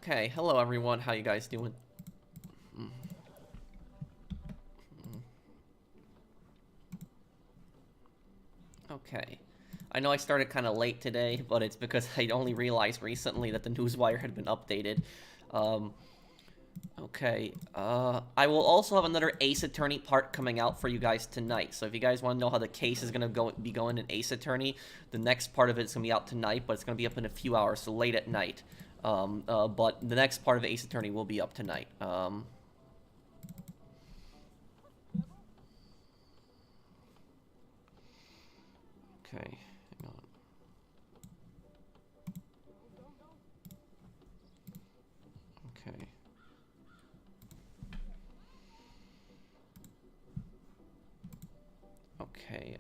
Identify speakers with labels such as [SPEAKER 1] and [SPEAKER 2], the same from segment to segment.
[SPEAKER 1] Okay, hello everyone, how you guys doing? Okay. I know I started kind of late today, but it's because I only realized recently that the newswire had been updated. Um, okay, I will also have another Ace Attorney part coming out for you guys tonight. So if you guys want to know how the case is going to be going in Ace Attorney, the next part of it is going to be out tonight, but it's going to be up in a few hours, so late at night. But the next part of Ace Attorney will be up tonight. Okay, hang on. Okay. Okay,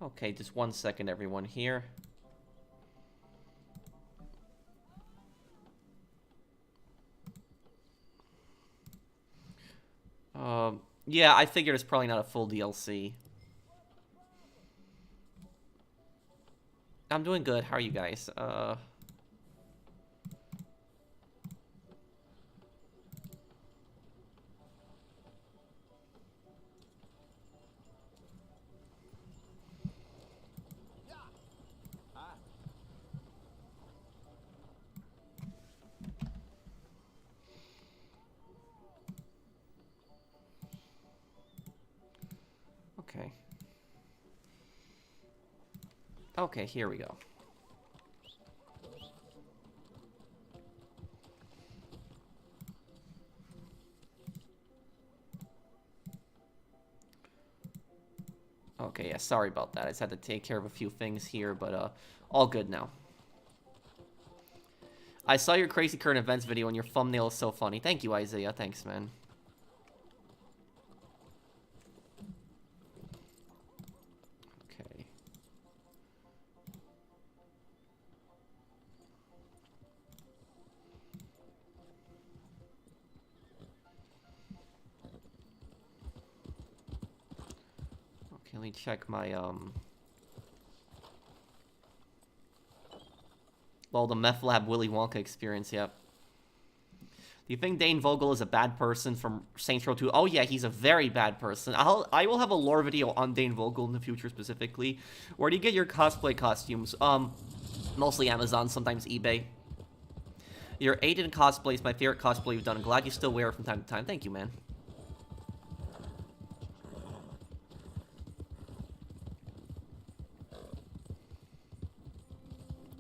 [SPEAKER 1] Okay, just 1 second, everyone here. Yeah, I figured it's probably not a full DLC. I'm doing good. How are you guys? Okay. Okay, here we go. Okay, yeah, sorry about that. I just had to take care of a few things here, but, all good now. I saw your crazy current events video and your thumbnail is so funny. Thank you, Isaiah. Thanks, man. Okay. Okay, let me check my, well, the Meth Lab Willy Wonka experience, yep. Do you think Dane Vogle is a bad person from Saints Row 2? Oh yeah, he's a very bad person. I will have a lore video on Dane Vogle in the future specifically. Where do you get your cosplay costumes? Mostly Amazon, sometimes eBay. Your Aiden cosplay is my favorite cosplay you've done. I'm glad you still wear it from time to time. Thank you, man.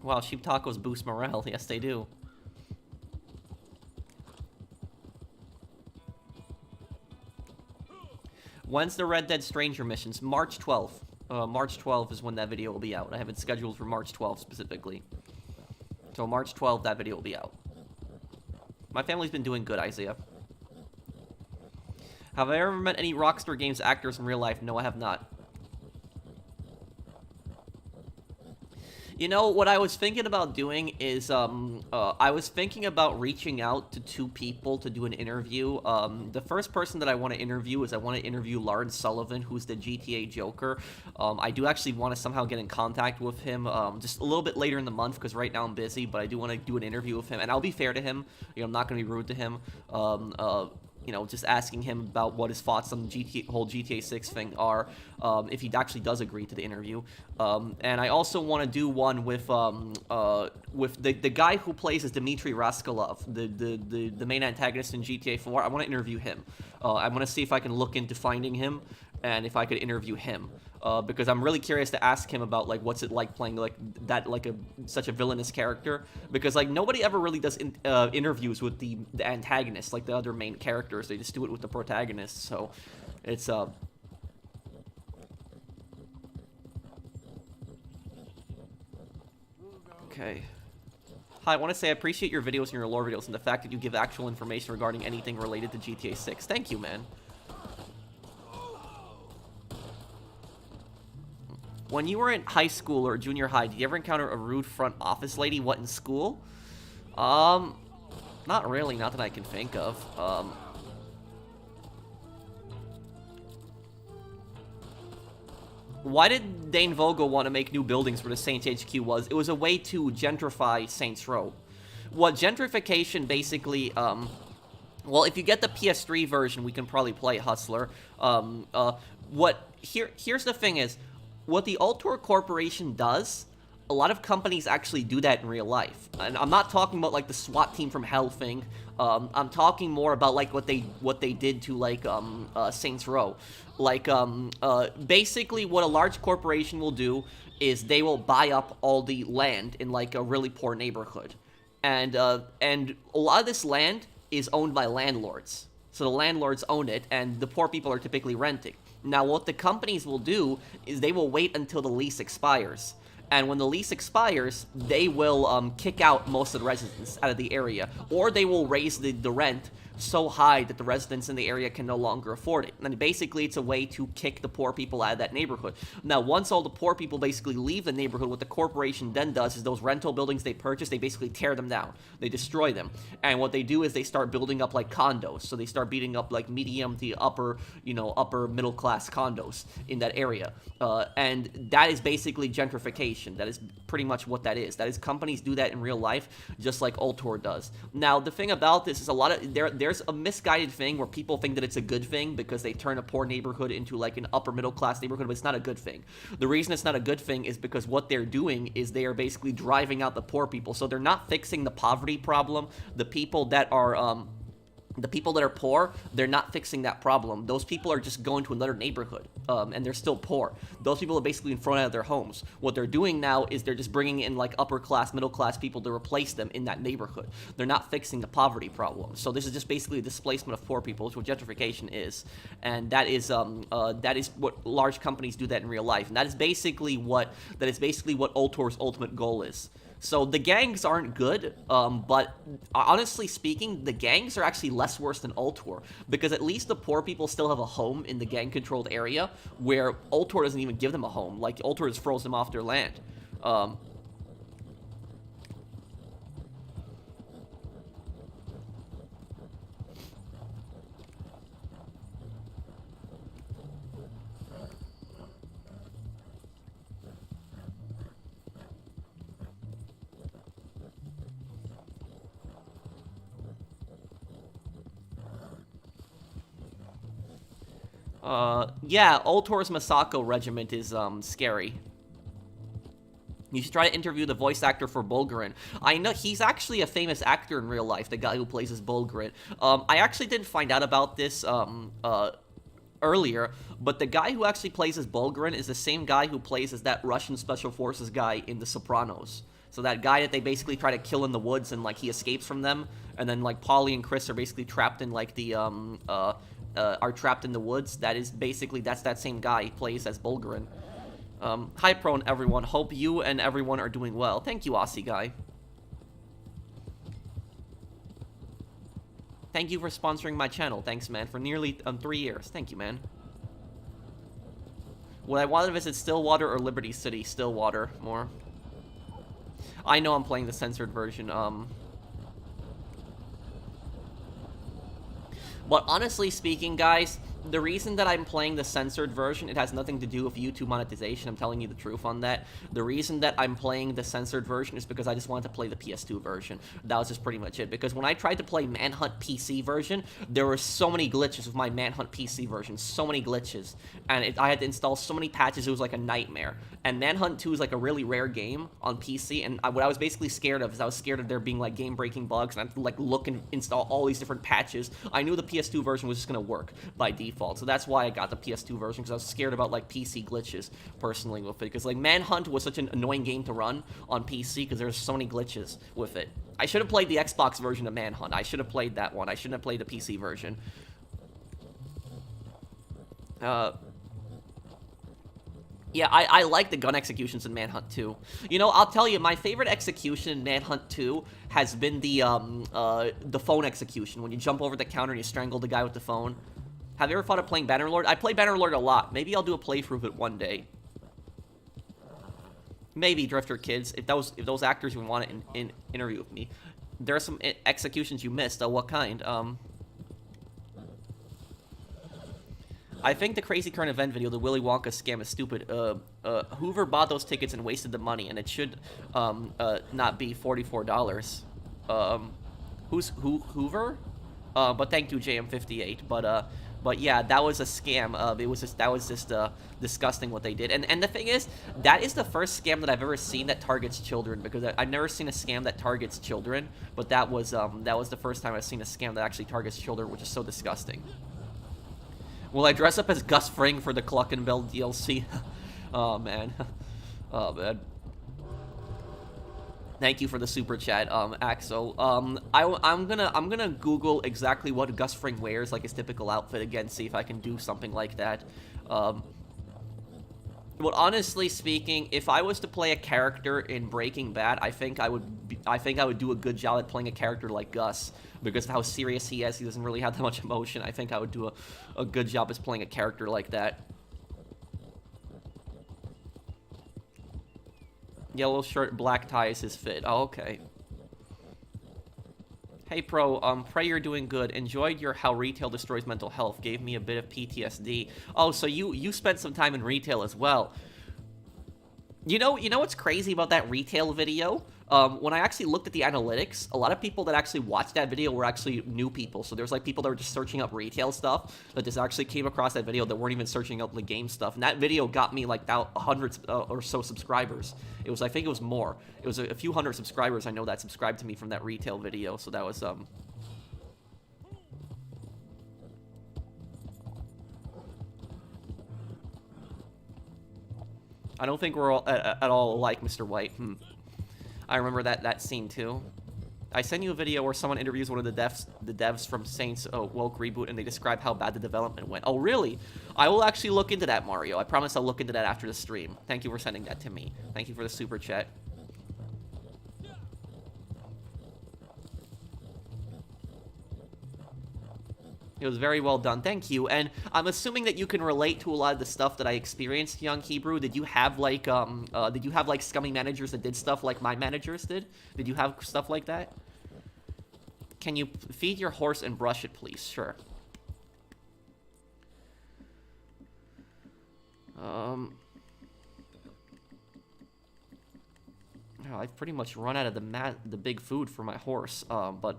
[SPEAKER 1] Wow, sheep tacos boost morale. Yes, they do. When's the Red Dead Stranger missions? March 12th. March 12th is when that video will be out. I have it scheduled for March 12th specifically. So March 12th, that video will be out. My family's been doing good, Isaiah. Have I ever met any Rockstar Games actors in real life? No, I have not. You know, what I was thinking about doing is, I was thinking about reaching out to 2 people to do an interview. The first person that I want to interview is I want to interview Lawrence Sullivan, who's the GTA Joker. I do actually want to somehow get in contact with him, just a little bit later in the month, because right now I'm busy, but I do want to do an interview with him, and I'll be fair to him. You know, I'm not going to be rude to him. You know, just asking him about what his thoughts on the whole GTA 6 thing are, if he actually does agree to the interview. And I also want to do one with the guy who plays as Dmitry Raskolov, the main antagonist in GTA 4. I want to interview him. I want to see if I can look into finding him, and if I could interview him. Because I'm really curious to ask him about, like, what's it like playing, like, that, like, such a villainous character. Because, like, nobody ever really does interviews with the antagonist, like the other main characters. They just do it with the protagonist, so it's, Okay. Hi, I want to say I appreciate your videos and your lore videos and the fact that you give actual information regarding anything related to GTA 6. Thank you, man. When you were in high school or junior high, did you ever encounter a rude front office lady? What, in school? Not really, not that I can think of. Why did Dane Vogle want to make new buildings where the Saints HQ was? It was a way to gentrify Saints Row. What gentrification basically, well, if you get the PS3 version, we can probably play Hustler. Here's the thing is, what the Ultor Corporation does, a lot of companies actually do that in real life. And I'm not talking about like the SWAT team from Hell thing. I'm talking more about like what they did to like Saints Row. Like basically what a large corporation will do is they will buy up all the land in like a really poor neighborhood. And a lot of this land is owned by landlords. So the landlords own it, and the poor people are typically renting. Now, what the companies will do is they will wait until the lease expires. And when the lease expires, they will kick out most of the residents out of the area. Or they will raise the rent so high that the residents in the area can no longer afford it. And basically, it's a way to kick the poor people out of that neighborhood. Now, once all the poor people basically leave the neighborhood, what the corporation then does is those rental buildings they purchase, they basically tear them down. They destroy them. And what they do is they start building up like condos. So they start beating up like medium to upper, upper middle class condos in that area. And that is basically gentrification. That is pretty much what that is. That is, companies do that in real life, just like Ultor does. Now, the thing about this is there's a misguided thing where people think that it's a good thing because they turn a poor neighborhood into like an upper middle class neighborhood, but it's not a good thing. The reason it's not a good thing is because what they're doing is they are basically driving out the poor people. So they're not fixing the poverty problem. The people that are poor, they're not fixing that problem. Those people are just going to another neighborhood, and they're still poor. Those people are basically thrown out of their homes. What they're doing now is they're just bringing in like upper class, middle class people to replace them in that neighborhood. They're not fixing the poverty problem. So this is just basically a displacement of poor people, which what gentrification is, and that is what large companies do that in real life, and that is basically what Ultor's ultimate goal is. So the gangs aren't good, but honestly speaking, the gangs are actually less worse than Ultor, because at least the poor people still have a home in the gang-controlled area, where Ultor doesn't even give them a home. Like, Ultor just throws them off their land. Yeah, Ultor's Masako regiment is, scary. You should try to interview the voice actor for Bulgarin. I know he's actually a famous actor in real life, the guy who plays as Bulgarin. I actually didn't find out about this, earlier, but the guy who actually plays as Bulgarin is the same guy who plays as that Russian Special Forces guy in The Sopranos. So that guy that they basically try to kill in the woods and, like, he escapes from them, and then, like, Polly and Chris are basically trapped in, like, are trapped in the woods. That's that same guy. He plays as Bulgarin. Hi, Prone, everyone. Hope you and everyone are doing well. Thank you, Aussie guy. Thank you for sponsoring my channel. Thanks, man, for nearly 3 years. Thank you, man. Would I want to visit Stillwater or Liberty City? Stillwater, more. I know I'm playing the censored version, But honestly speaking, guys, the reason that I'm playing the censored version, it has nothing to do with YouTube monetization. I'm telling you the truth on that. The reason that I'm playing the censored version is because I just wanted to play the PS2 version. That was just pretty much it. Because when I tried to play Manhunt PC version, there were so many glitches with my Manhunt PC version. So many glitches. And I had to install so many patches, it was like a nightmare. And Manhunt 2 is like a really rare game on PC, and what I was basically scared of is I was scared of there being like game-breaking bugs, and I had to like look and install all these different patches. I knew the PS2 version was just gonna work by default, so that's why I got the PS2 version, because I was scared about like PC glitches personally with it, because like Manhunt was such an annoying game to run on PC because there's so many glitches with it. I should have played the Xbox version of Manhunt. I should have played that one. I shouldn't have played the PC version. Yeah, I like the gun executions in Manhunt 2. You know, I'll tell you, my favorite execution in Manhunt 2 has been the phone execution, when you jump over the counter and you strangle the guy with the phone. Have you ever thought of playing Bannerlord? I play Bannerlord a lot. Maybe I'll do a playthrough of it one day. Maybe, Drifter Kids, if those actors would want to interview with me. there are some executions you missed. What kind? I think the Crazy Current Event video, the Willy Wonka scam, is stupid. Hoover bought those tickets and wasted the money, and it should not be $44. Who's Hoover? But thank you, JM58. But yeah, that was a scam. That was just disgusting what they did. And the thing is, that is the first scam that I've ever seen that targets children, because I've never seen a scam that targets children. But that was the first time I've seen a scam that actually targets children, which is so disgusting. Will I dress up as Gus Fring for the Cluckin Bell DLC? Oh man, oh man. Thank you for the super chat, Axel. I'm gonna Google exactly what Gus Fring wears, like his typical outfit again, see if I can do something like that. But honestly speaking, if I was to play a character in Breaking Bad, I think I would do a good job at playing a character like Gus, because of how serious he is. He doesn't really have that much emotion. I think I would do a good job as playing a character like that. Yellow shirt, black tie is his fit. Oh, okay. Hey, Pro, pray you're doing good. Enjoyed your How Retail Destroys Mental Health. Gave me a bit of PTSD. Oh, so you spent some time in retail as well. You know what's crazy about that retail video? When I actually looked at the analytics, a lot of people that actually watched that video were actually new people. So there's like people that were just searching up retail stuff that just actually came across that video that weren't even searching up the game stuff. And that video got me like 100 or so subscribers. I think it was more. It was a few hundred subscribers I know that subscribed to me from that retail video. So that was I don't think we're all at all alike, Mr. White. I remember that scene too. I sent you a video where someone interviews one of the devs from Saints Woke Reboot, and they describe how bad the development went. Oh, really? I will actually look into that, Mario. I promise I'll look into that after the stream. Thank you for sending that to me. Thank you for the super chat. It was very well done. Thank you. And I'm assuming that you can relate to a lot of the stuff that I experienced, Young Hebrew. Did you have like scummy managers that did stuff like my managers did? Did you have stuff like that? Can you feed your horse and brush it, please? Sure. Oh, I've pretty much run out of the big food for my horse. But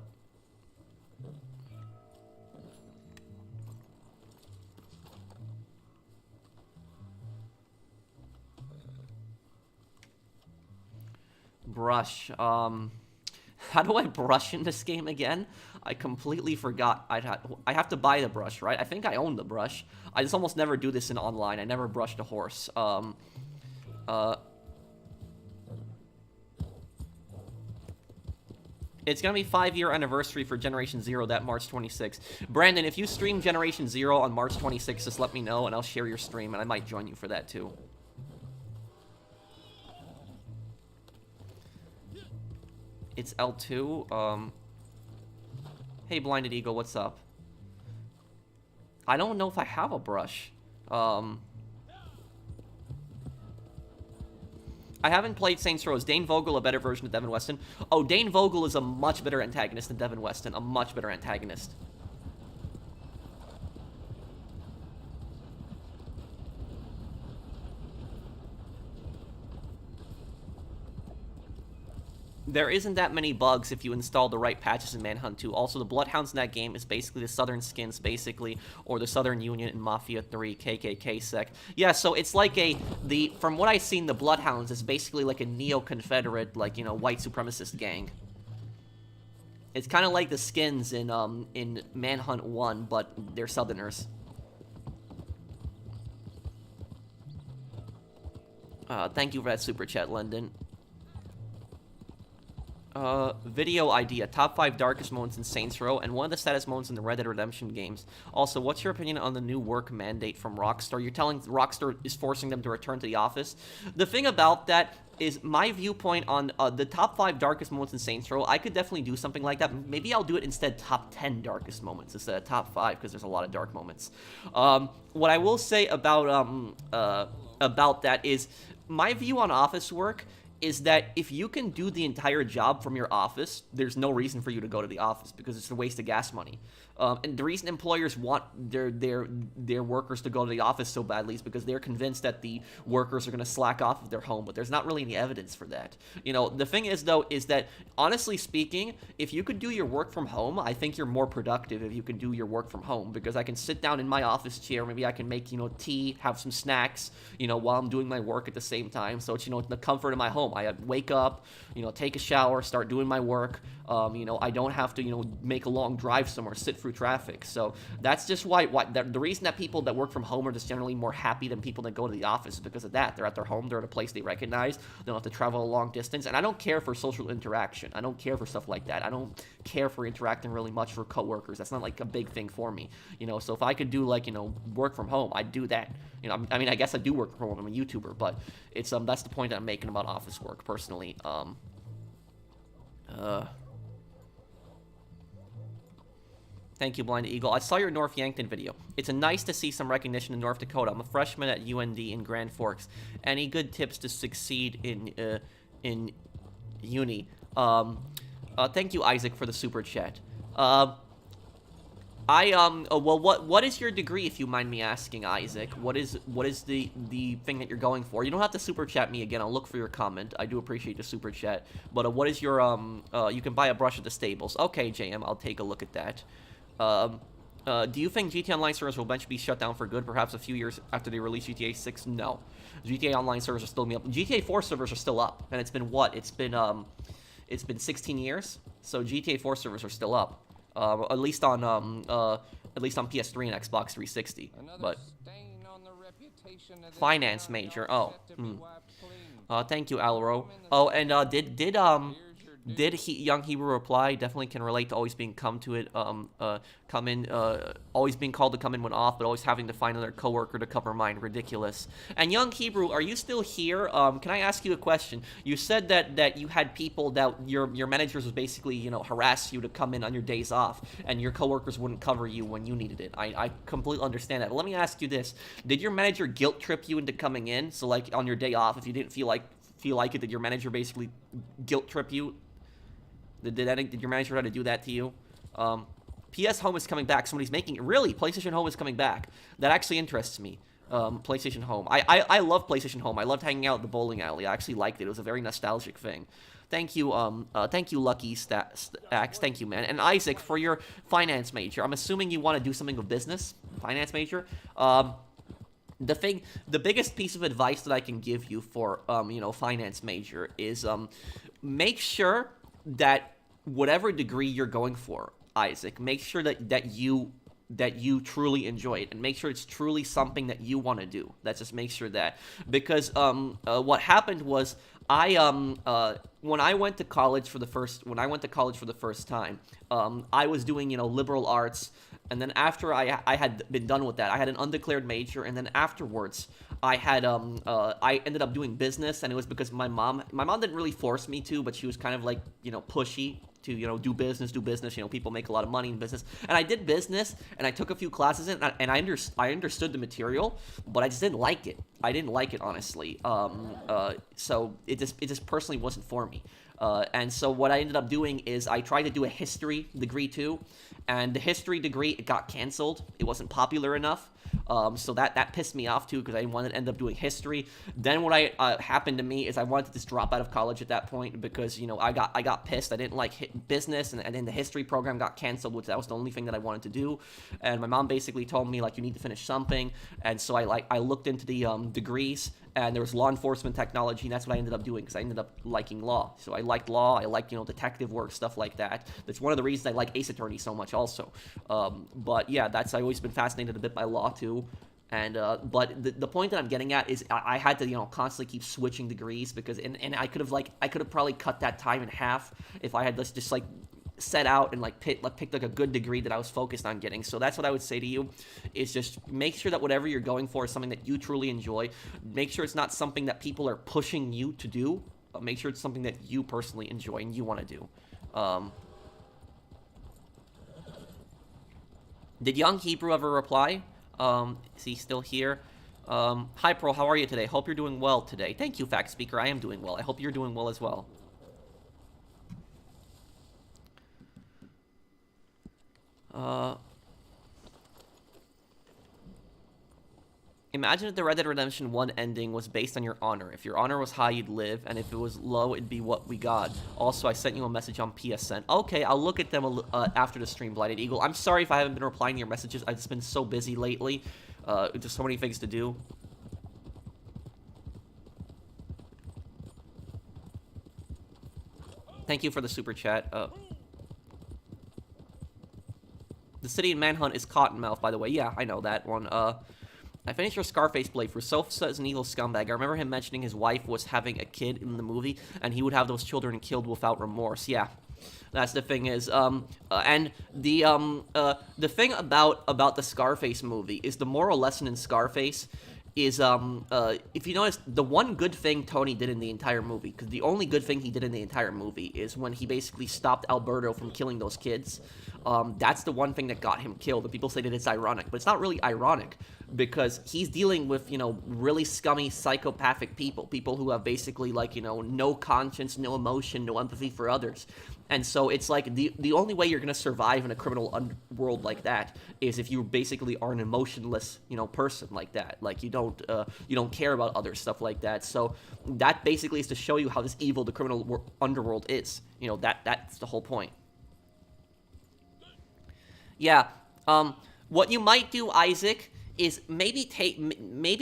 [SPEAKER 1] brush. How do I brush in this game again? I completely forgot. I have to buy the brush, right? I think I own the brush. I just almost never do this in online. I never brushed a horse. It's gonna be 5-year anniversary for Generation Zero that March 26th. Brandon, if you stream Generation Zero on March 26th, just let me know and I'll share your stream and I might join you for that too. It's L2. Hey, Blinded Eagle, what's up? I don't know if I have a brush. I haven't played Saints Row. Is Dane Vogle a better version of Devin Weston? Oh, Dane Vogle is a much better antagonist than Devin Weston. A much better antagonist. There isn't that many bugs if you install the right patches in Manhunt 2. Also, the Bloodhounds in that game is basically the Southern Skins, basically, or the Southern Union in Mafia 3, KKK sec. Yeah, so it's like from what I've seen, the Bloodhounds is basically like a neo-Confederate, like, you know, white supremacist gang. It's kind of like the Skins in Manhunt 1, but they're Southerners. Thank you for that super chat, London. Video idea. Top 5 darkest moments in Saints Row, and one of the saddest moments in the Red Dead Redemption games. Also, what's your opinion on the new work mandate from Rockstar? You're telling Rockstar is forcing them to return to the office? The thing about that is my viewpoint on the top 5 darkest moments in Saints Row. I could definitely do something like that. Maybe I'll do it instead top 10 darkest moments instead of top 5, because there's a lot of dark moments. What I will say about that is my view on office work is that if you can do the entire job from your office, there's no reason for you to go to the office because it's a waste of gas money. And the reason employers want their workers to go to the office so badly is because they're convinced that the workers are going to slack off of their home, but there's not really any evidence for that. The thing is, though, is that, honestly speaking, if you could do your work from home, I think you're more productive if you can do your work from home, because I can sit down in my office chair, maybe I can make, tea, have some snacks, while I'm doing my work at the same time, so it's, in the comfort of my home. I wake up, take a shower, start doing my work, I don't have to, make a long drive somewhere, sit through traffic. So that's just why the reason that people that work from home are just generally more happy than people that go to the office is because of that. They're at their home, they're at a place they recognize, they don't have to travel a long distance, and I don't care for social interaction. I don't care for stuff like that. I don't care for interacting really much for coworkers. That's not like a big thing for me, so if I could do like, work from home, I'd do that. I guess I do work from home. I'm a YouTuber, but it's that's the point that I'm making about office work personally. Thank you, Blind Eagle. I saw your North Yankton video. It's nice to see some recognition in North Dakota. I'm a freshman at UND in Grand Forks. Any good tips to succeed in uni? Thank you, Isaac, for the super chat. Well, what is your degree, if you mind me asking, Isaac? What is the thing that you're going for? You don't have to super chat me again. I'll look for your comment. I do appreciate the super chat. But what is your you can buy a brush at the stables. Okay, JM, I'll take a look at that. Do you think GTA Online servers will eventually be shut down for good, perhaps a few years after they release GTA 6? No. GTA Online servers are still up. GTA 4 servers are still up, and it's been what? It's been 16 years. So GTA 4 servers are still up. At least on PS3 and Xbox 360. But finance major. Oh. Thank you, Alro. Oh, and did Young Hebrew reply? Definitely can relate to always being always being called to come in when off, but always having to find another coworker to cover mine. Ridiculous. And Young Hebrew, are you still here? Can I ask you a question? You said that you had people that your managers would basically, harass you to come in on your days off, and your coworkers wouldn't cover you when you needed it. I completely understand that. But let me ask you this: did your manager guilt trip you into coming in? So like on your day off, if you didn't feel like it, did your manager basically guilt trip you? Did your manager try to do that to you? PS Home is coming back. Somebody's making it. Really? PlayStation Home is coming back. That actually interests me. PlayStation Home. I love PlayStation Home. I loved hanging out at the bowling alley. I actually liked it. It was a very nostalgic thing. Thank you, Lucky Stacks. Thank you, man. And Isaac, for your finance major. I'm assuming you want to do something with business. Finance major. The biggest piece of advice that I can give you for, finance major is, make sure that whatever degree you're going for, Isaac, make sure that you truly enjoy it, and make sure it's truly something that you want to do. Let's just make sure that, because what happened was when I went to college for the first time, I was doing liberal arts, and then after I had been done with that, I had an undeclared major, and then afterwards I ended up doing business, and it was because my mom didn't really force me to, but she was kind of like pushy to do business. People make a lot of money in business, and I did business, and I took a few classes in, and I understood the material, but I just didn't like it. I didn't like it, honestly. So it just personally wasn't for me. And so what I ended up doing is I tried to do a history degree too, and the history degree, it got canceled. It wasn't popular enough. So that pissed me off too, because I wanted to end up doing history. Then what happened to me is I wanted to just drop out of college at that point, because I got pissed. I didn't like business, and then the history program got canceled, which that was the only thing that I wanted to do. And my mom basically told me, like, you need to finish something. And so I looked into the degrees, and there was law enforcement technology, and that's what I ended up doing, because I ended up liking law. So I liked law, I liked, detective work, stuff like that. That's one of the reasons I like Ace Attorney so much also. But yeah, I've always been fascinated a bit by law too. And but the point that I'm getting at is I had to constantly keep switching degrees, because and I could have probably cut that time in half if I had just like set out and picked like a good degree that I was focused on getting. So that's what I would say to you, is just make sure that whatever you're going for is something that you truly enjoy. Make sure it's not something that people are pushing you to do. Make sure it's something that you personally enjoy and you want to do. Did Young Hebrew ever reply? Is he still here? Hi, Pearl. How are you today? Hope you're doing well today. Thank you, Fact Speaker. I am doing well. I hope you're doing well as well. Uh, Imagine if the Red Dead Redemption 1 ending was based on your honor. If your honor was high, you'd live, and if it was low, it'd be what we got. Also, I sent you a message on PSN. Okay, I'll look at them after the stream, Blighted Eagle. I'm sorry if I haven't been replying to your messages. I've just been so busy lately. There's so many things to do. Thank you for the super chat. The city in Manhunt is Cottonmouth, by the way. Yeah, I know that one. I finished your Scarface playthrough. Soph says an evil scumbag. I remember him mentioning his wife was having a kid in the movie, and he would have those children killed without remorse. Yeah, that's the thing is, and the thing about the Scarface movie is the moral lesson in Scarface is, if you notice, the one good thing Tony did in the entire movie, because the only good thing he did in the entire movie is when he basically stopped Alberto from killing those kids. That's the one thing that got him killed, and people say that it's ironic, but it's not really ironic, because he's dealing with, really scummy, psychopathic people who have basically, like, no conscience, no emotion, no empathy for others. And so it's like the only way you're going to survive in a criminal underworld like that is if you basically are an emotionless, person like that. Like, you don't care about other stuff like that. So that basically is to show you how this evil the criminal underworld is. That's the whole point. Yeah. What you might do, Isaac, is maybe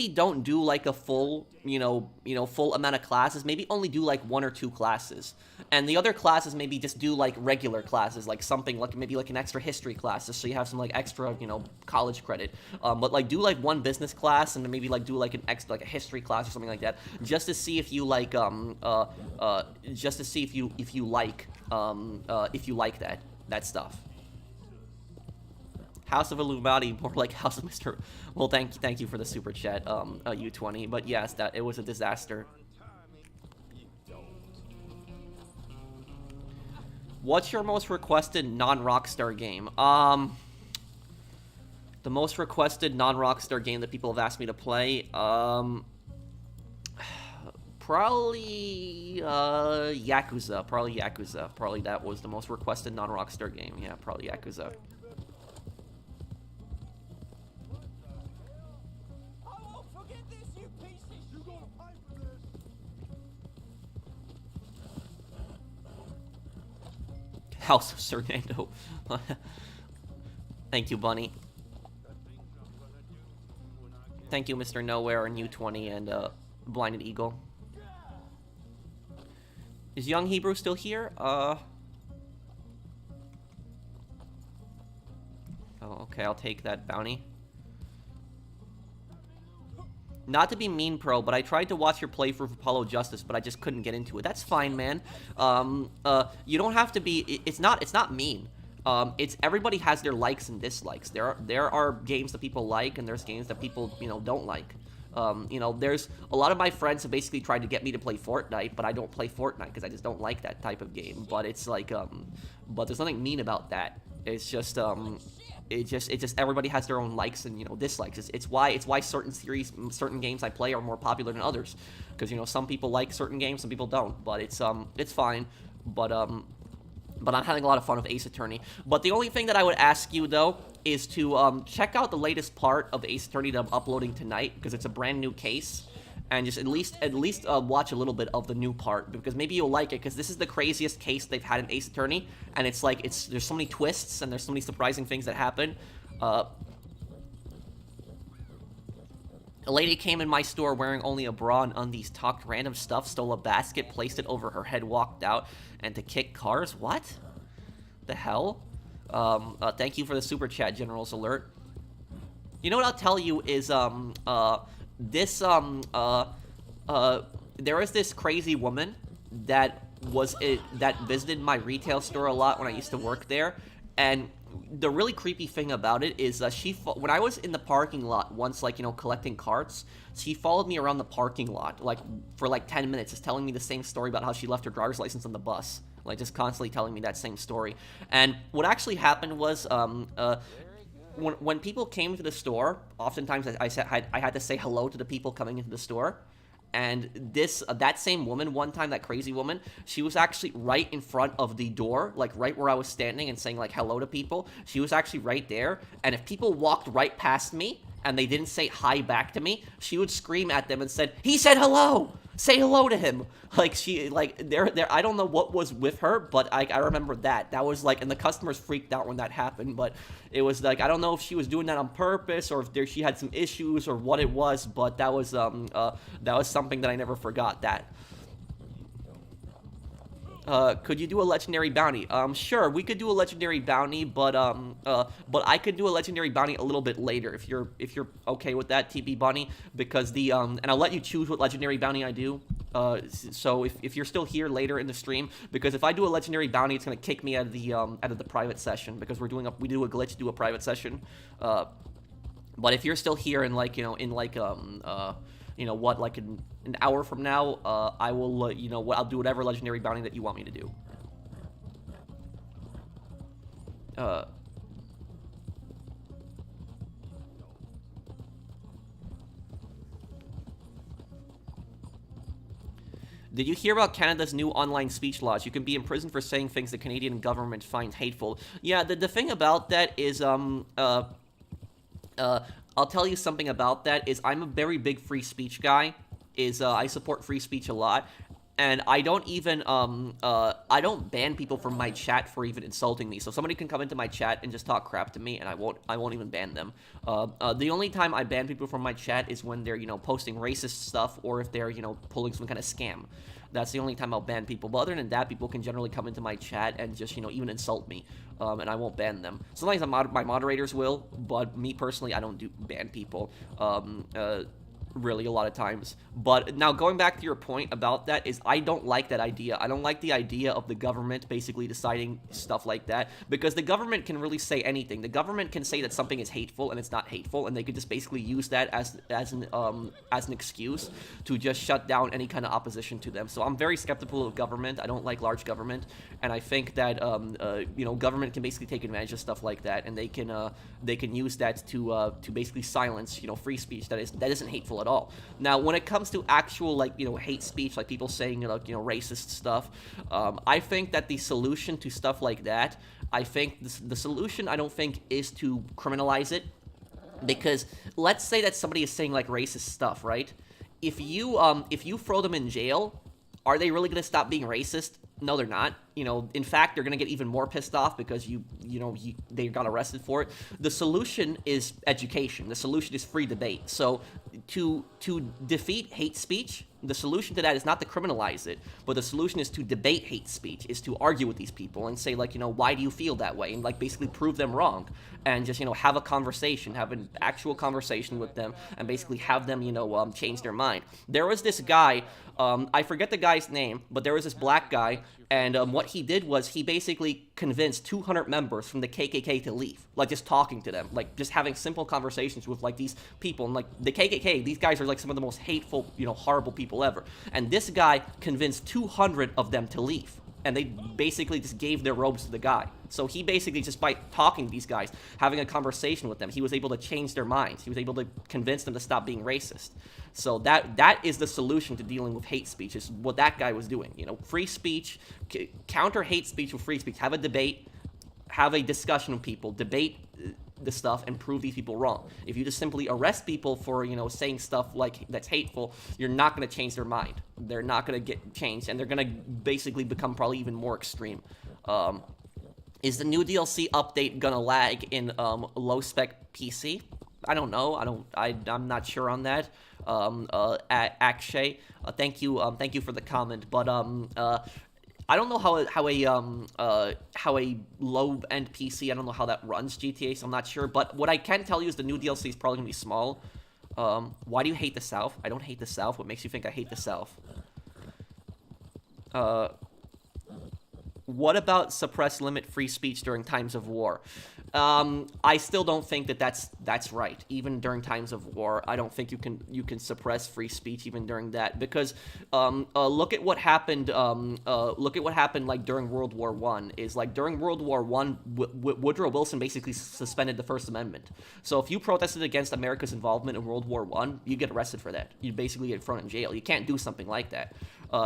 [SPEAKER 1] don't do like a full, full amount of classes. Maybe only do like 1 or 2 classes. And the other classes maybe just do like regular classes, like something like maybe like an extra history class, so you have some like extra, college credit. But like do like 1 business class and then maybe like do like an extra, like a history class or something like that, just to see if you like just to see if you like that stuff. House of Illuminati, more like House of Mr. Well, thank you for the super chat, U20. But yes, that it was a disaster. What's your most requested non-Rockstar game? The most requested non-Rockstar game that people have asked me to play, probably Yakuza. Probably that was the most requested non-Rockstar game. Yeah, probably Yakuza. House of Cernando. Thank you, Bunny. Thank you, Mr. Nowhere and U20 and Blinded Eagle. Is Young Hebrew still here? Oh, okay, I'll take that bounty. Not to be mean, Pro, but I tried to watch your playthrough of Apollo Justice, but I just couldn't get into it. That's fine, man. You don't have to be. It's not mean. It's everybody has their likes and dislikes. There are games that people like, and there's games that people don't like. There's a lot of my friends have basically tried to get me to play Fortnite, but I don't play Fortnite because I just don't like that type of game. But it's like, but there's nothing mean about that. It's just, it just everybody has their own likes and dislikes. It's why certain games I play are more popular than others, because some people like certain games, some people don't. But it's fine. But I'm having a lot of fun with Ace Attorney. But the only thing that I would ask you though is to check out the latest part of Ace Attorney that I'm uploading tonight, because it's a brand new case. And just at least watch a little bit of the new part, because maybe you'll like it, because this is the craziest case they've had in Ace Attorney, and it's like there's so many twists and there's so many surprising things that happen. A lady came in my store wearing only a bra and undies, talked random stuff, stole a basket, placed it over her head, walked out, and to kick cars. What the hell? Thank you for the super chat, General's Alert. You know what I'll tell you is there was this crazy woman that visited my retail store a lot when I used to work there, and the really creepy thing about it is when I was in the parking lot once, like, collecting carts, she followed me around the parking lot, like, for like 10 minutes, just telling me the same story about how she left her driver's license on the bus, like, just constantly telling me that same story. And what actually happened was, when people came to the store, oftentimes I had to say hello to the people coming into the store. And that same woman, one time, that crazy woman, she was actually right in front of the door, like right where I was standing and saying like hello to people. She was actually right there, and if people walked right past me and they didn't say hi back to me, she would scream at them and said, "He said hello. Say hello to him." Like she, like there. I don't know what was with her, but I remember that. That was like, and the customers freaked out when that happened. But it was like, I don't know if she was doing that on purpose or if she had some issues or what it was. But that was something that I never forgot. That. Could you do a legendary bounty? Sure, we could do a legendary bounty, but I could do a legendary bounty a little bit later if you're okay with that, TB Bunny, because and I'll let you choose what legendary bounty I do. So if you're still here later in the stream, because if I do a legendary bounty, it's gonna kick me out of the private session because we do a glitch, do a private session. But if you're still here in like like an hour from now, I will, I'll do whatever legendary bounty that you want me to do. Did you hear about Canada's new online speech laws? You can be imprisoned for saying things the Canadian government finds hateful. Yeah, the thing about that is, I'll tell you something about that, is I'm a very big free speech guy, I support free speech a lot, and I don't even, I don't ban people from my chat for even insulting me, so somebody can come into my chat and just talk crap to me, and I won't even ban them. The only time I ban people from my chat is when they're, posting racist stuff, or if they're, pulling some kind of scam. That's the only time I'll ban people. But other than that, people can generally come into my chat and just, even insult me. And I won't ban them. Sometimes my moderators will, but me personally, I don't ban people. Really, a lot of times. But now going back to your point about that, is I don't like that idea. I don't like the idea of the government basically deciding stuff like that, because the government can really say anything. The government can say that something is hateful and it's not hateful, and they could just basically use that as an excuse to just shut down any kind of opposition to them. So I'm very skeptical of government. I don't like large government, and I think that government can basically take advantage of stuff like that, and they can use that to basically silence free speech that isn't hateful at all. Now, when it comes to actual hate speech, like people saying racist stuff, I think that the solution to stuff like that, I think the solution, I don't think, is to criminalize it, because let's say that somebody is saying like racist stuff, right? If you throw them in jail, are they really gonna stop being racist? No, they're not. In fact, they're gonna get even more pissed off because they got arrested for it. The solution is education. The solution is free debate. So to defeat hate speech, the solution to that is not to criminalize it, but the solution is to debate hate speech, is to argue with these people and say why do you feel that way, and basically prove them wrong, and just have a conversation, have an actual conversation with them, and basically have them change their mind. There was this guy, I forget the guy's name, but there was this black guy, and what he did was he basically convinced 200 members from the KKK to leave, just talking to them, just having simple conversations with these people, and the KKK, these guys are some of the most hateful, horrible people ever, and this guy convinced 200 of them to leave, and they basically just gave their robes to the guy. So he basically, just by talking to these guys, having a conversation with them, he was able to change their minds. He was able to convince them to stop being racist. So that is the solution to dealing with hate speech, is what that guy was doing. Free speech, counter hate speech with free speech. Have a debate, have a discussion with people, debate the stuff, and prove these people wrong. If you just simply arrest people for saying stuff that's hateful, you're not going to change their mind. They're not going to get changed, and they're going to basically become probably even more extreme. Is the new DLC update gonna lag in low spec PC? I don't know. I'm not sure on that. Akshay, thank you for the comment. But I don't know how a low end PC, I don't know how that runs GTA, so I'm not sure. But what I can tell you is the new DLC is probably gonna be small. Why do you hate the South? I don't hate the South. What makes you think I hate the South? What about suppress limit free speech during times of war? I still don't think that that's right. Even during times of war, I don't think you can suppress free speech even during that, because look at what happened. Look at what happened like during World War One. Is like during World War One, Woodrow Wilson basically suspended the First Amendment. So if you protested against America's involvement in World War One, you get arrested for that. You basically get thrown in jail. You can't do something like that.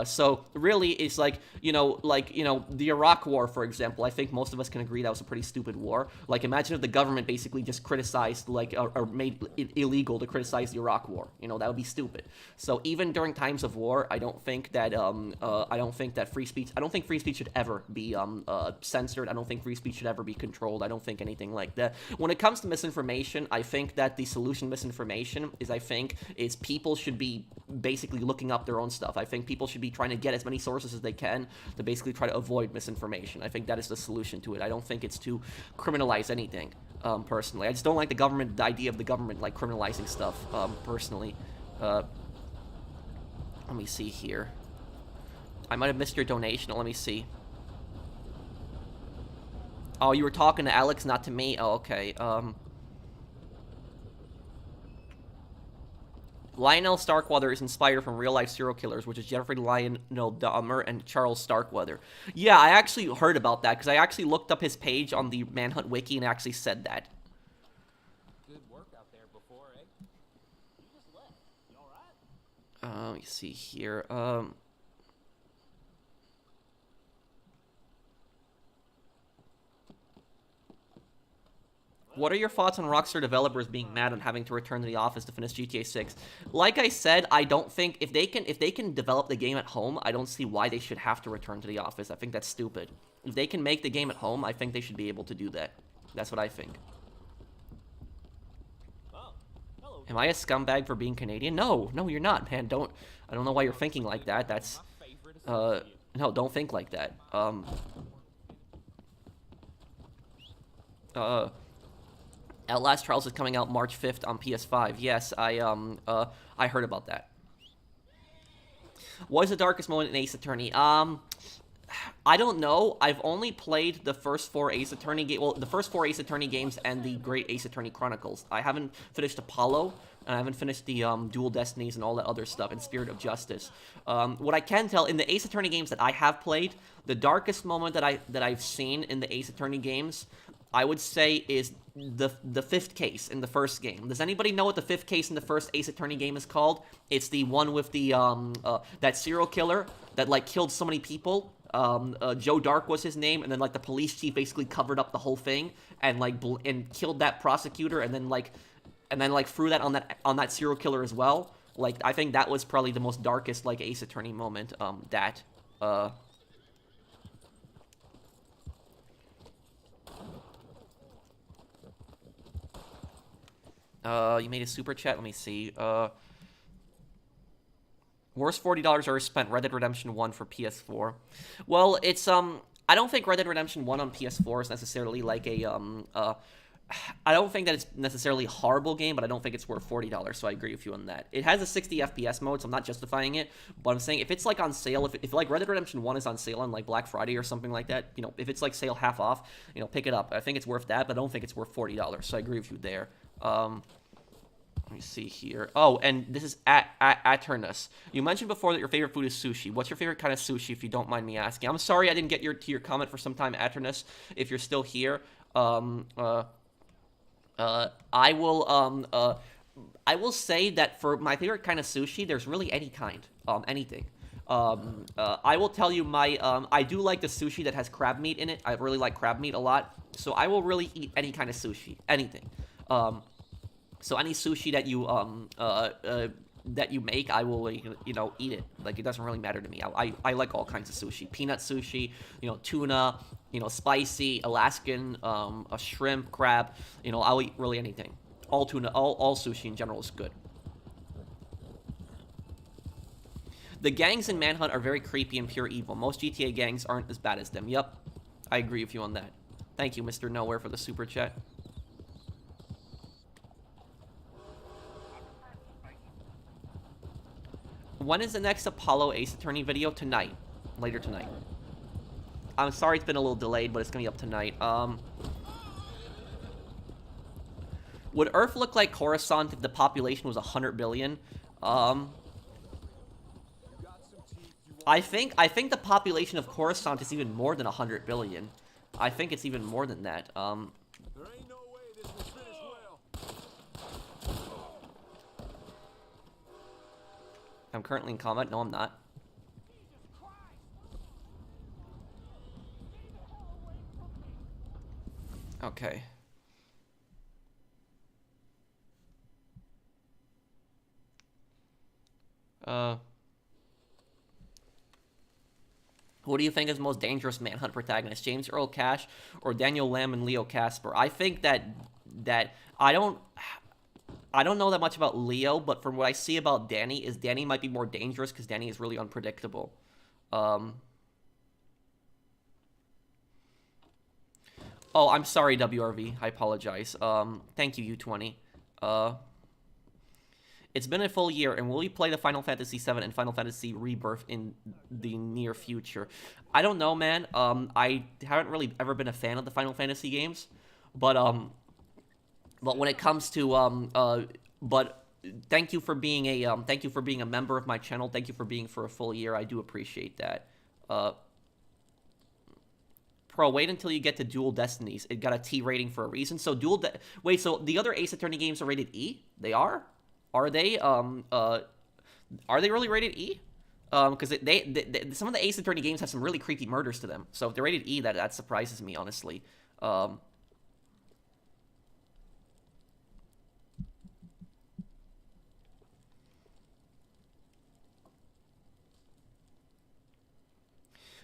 [SPEAKER 1] So really, it's like the Iraq War, for example. I think most of us can agree that was a pretty stupid war. Like, imagine if the government basically just criticized, or made it illegal to criticize the Iraq War. That would be stupid. So even during times of war, I don't think that free speech. I don't think free speech should ever be censored. I don't think free speech should ever be controlled. I don't think anything like that. When it comes to misinformation, I think that the solution to misinformation is people should be basically looking up their own stuff. I think people should be trying to get as many sources as they can to basically try to avoid misinformation. I think that is the solution to it. I don't think it's to criminalize anything, personally. I just don't like the idea of the government, like, criminalizing stuff, personally. Let me see here. I might have missed your donation. Let me see. Oh, you were talking to Alex, not to me? Oh, okay. Lionel Starkweather is inspired from real-life serial killers, which is Jeffrey Lionel Dahmer and Charles Starkweather. Yeah, I actually heard about that, because I actually looked up his page on the Manhunt Wiki and actually said that.
[SPEAKER 2] Good work out there before, eh? You just left. You alright?
[SPEAKER 1] Let me see here. What are your thoughts on Rockstar developers being mad on having to return to the office to finish GTA 6? Like I said, I don't think if they can develop the game at home, I don't see why they should have to return to the office. I think that's stupid. If they can make the game at home, I think they should be able to do that. That's what I think. Am I a scumbag for being Canadian? No, you're not, man. I don't know why you're thinking like that. That's no, don't think like that. Outlast Trials is coming out March 5th on PS5. Yes, I heard about that. What is the darkest moment in Ace Attorney? I don't know. I've only played the first 4 Ace Attorney the first 4 Ace Attorney games and the Great Ace Attorney Chronicles. I haven't finished Apollo, and I haven't finished the Dual Destinies and all that other stuff, and Spirit of Justice. What I can tell, in the Ace Attorney games that I have played, the darkest moment that I've seen in the Ace Attorney games, I would say, is the 5th case in the first game. Does anybody know what the 5th case in the first Ace Attorney game is called? It's the one with the that serial killer that, like, killed so many people. Joe Dark was his name, and then, like, the police chief basically covered up the whole thing and, like, and killed that prosecutor, and then threw that on that serial killer as well. Like, I think that was probably the most darkest, like, Ace Attorney moment. You made a super chat. Let me see. Worst $40 ever spent. Red Dead Redemption 1 for PS4. Well, it's I don't think Red Dead Redemption 1 on PS4 is necessarily like a I don't think that it's necessarily a horrible game, but I don't think it's worth $40. So I agree with you on that. It has a 60 FPS mode, so I'm not justifying it. But I'm saying if it's like on sale, if like Red Dead Redemption 1 is on sale on like Black Friday or something like that, if it's like sale half off, pick it up. I think it's worth that, but I don't think it's worth $40. So I agree with you there. Let me see here. Oh, and this is Aternus. You mentioned before that your favorite food is sushi. What's your favorite kind of sushi, if you don't mind me asking? I'm sorry I didn't get to your comment for some time, Aternus. If you're still here, I will say that for my favorite kind of sushi, there's really any kind, anything. I will tell you I do like the sushi that has crab meat in it. I really like crab meat a lot, so I will really eat any kind of sushi, anything. So any sushi that you make, I will, eat it. Like, it doesn't really matter to me. I like all kinds of sushi. Peanut sushi, tuna, spicy, Alaskan, a shrimp, crab. I'll eat really anything. All tuna, all sushi in general is good. The gangs in Manhunt are very creepy and pure evil. Most GTA gangs aren't as bad as them. Yep, I agree with you on that. Thank you, Mr. Nowhere, for the super chat. When is the next Apollo Ace Attorney video? Tonight. Later tonight. I'm sorry it's been a little delayed, but it's going to be up tonight. Would Earth look like Coruscant if the population was 100 billion? I think the population of Coruscant is even more than 100 billion. I think it's even more than that.
[SPEAKER 3] There ain't no way this will finish well.
[SPEAKER 1] I'm currently in combat. No, I'm not. Okay. Who do you think is the most dangerous Manhunt protagonist, James Earl Cash or Daniel Lamb and Leo Casper? I think that I don't know that much about Leo, but from what I see about Danny is Danny might be more dangerous because Danny is really unpredictable. Oh, I'm sorry, WRV. I apologize. Thank you, U20. It's been a full year, and will you play the Final Fantasy VII and Final Fantasy Rebirth in the near future? I don't know, man. I haven't really ever been a fan of the Final Fantasy games, but when it comes to but thank you for being a member of my channel. Thank you for being for a full year. I do appreciate that. Pro, wait until you get to Dual Destinies. It got a T rating for a reason. So wait, so the other Ace Attorney games are rated E? They are? Are they really rated E? Because some of the Ace Attorney games have some really creepy murders to them. So if they're rated E, that surprises me, honestly.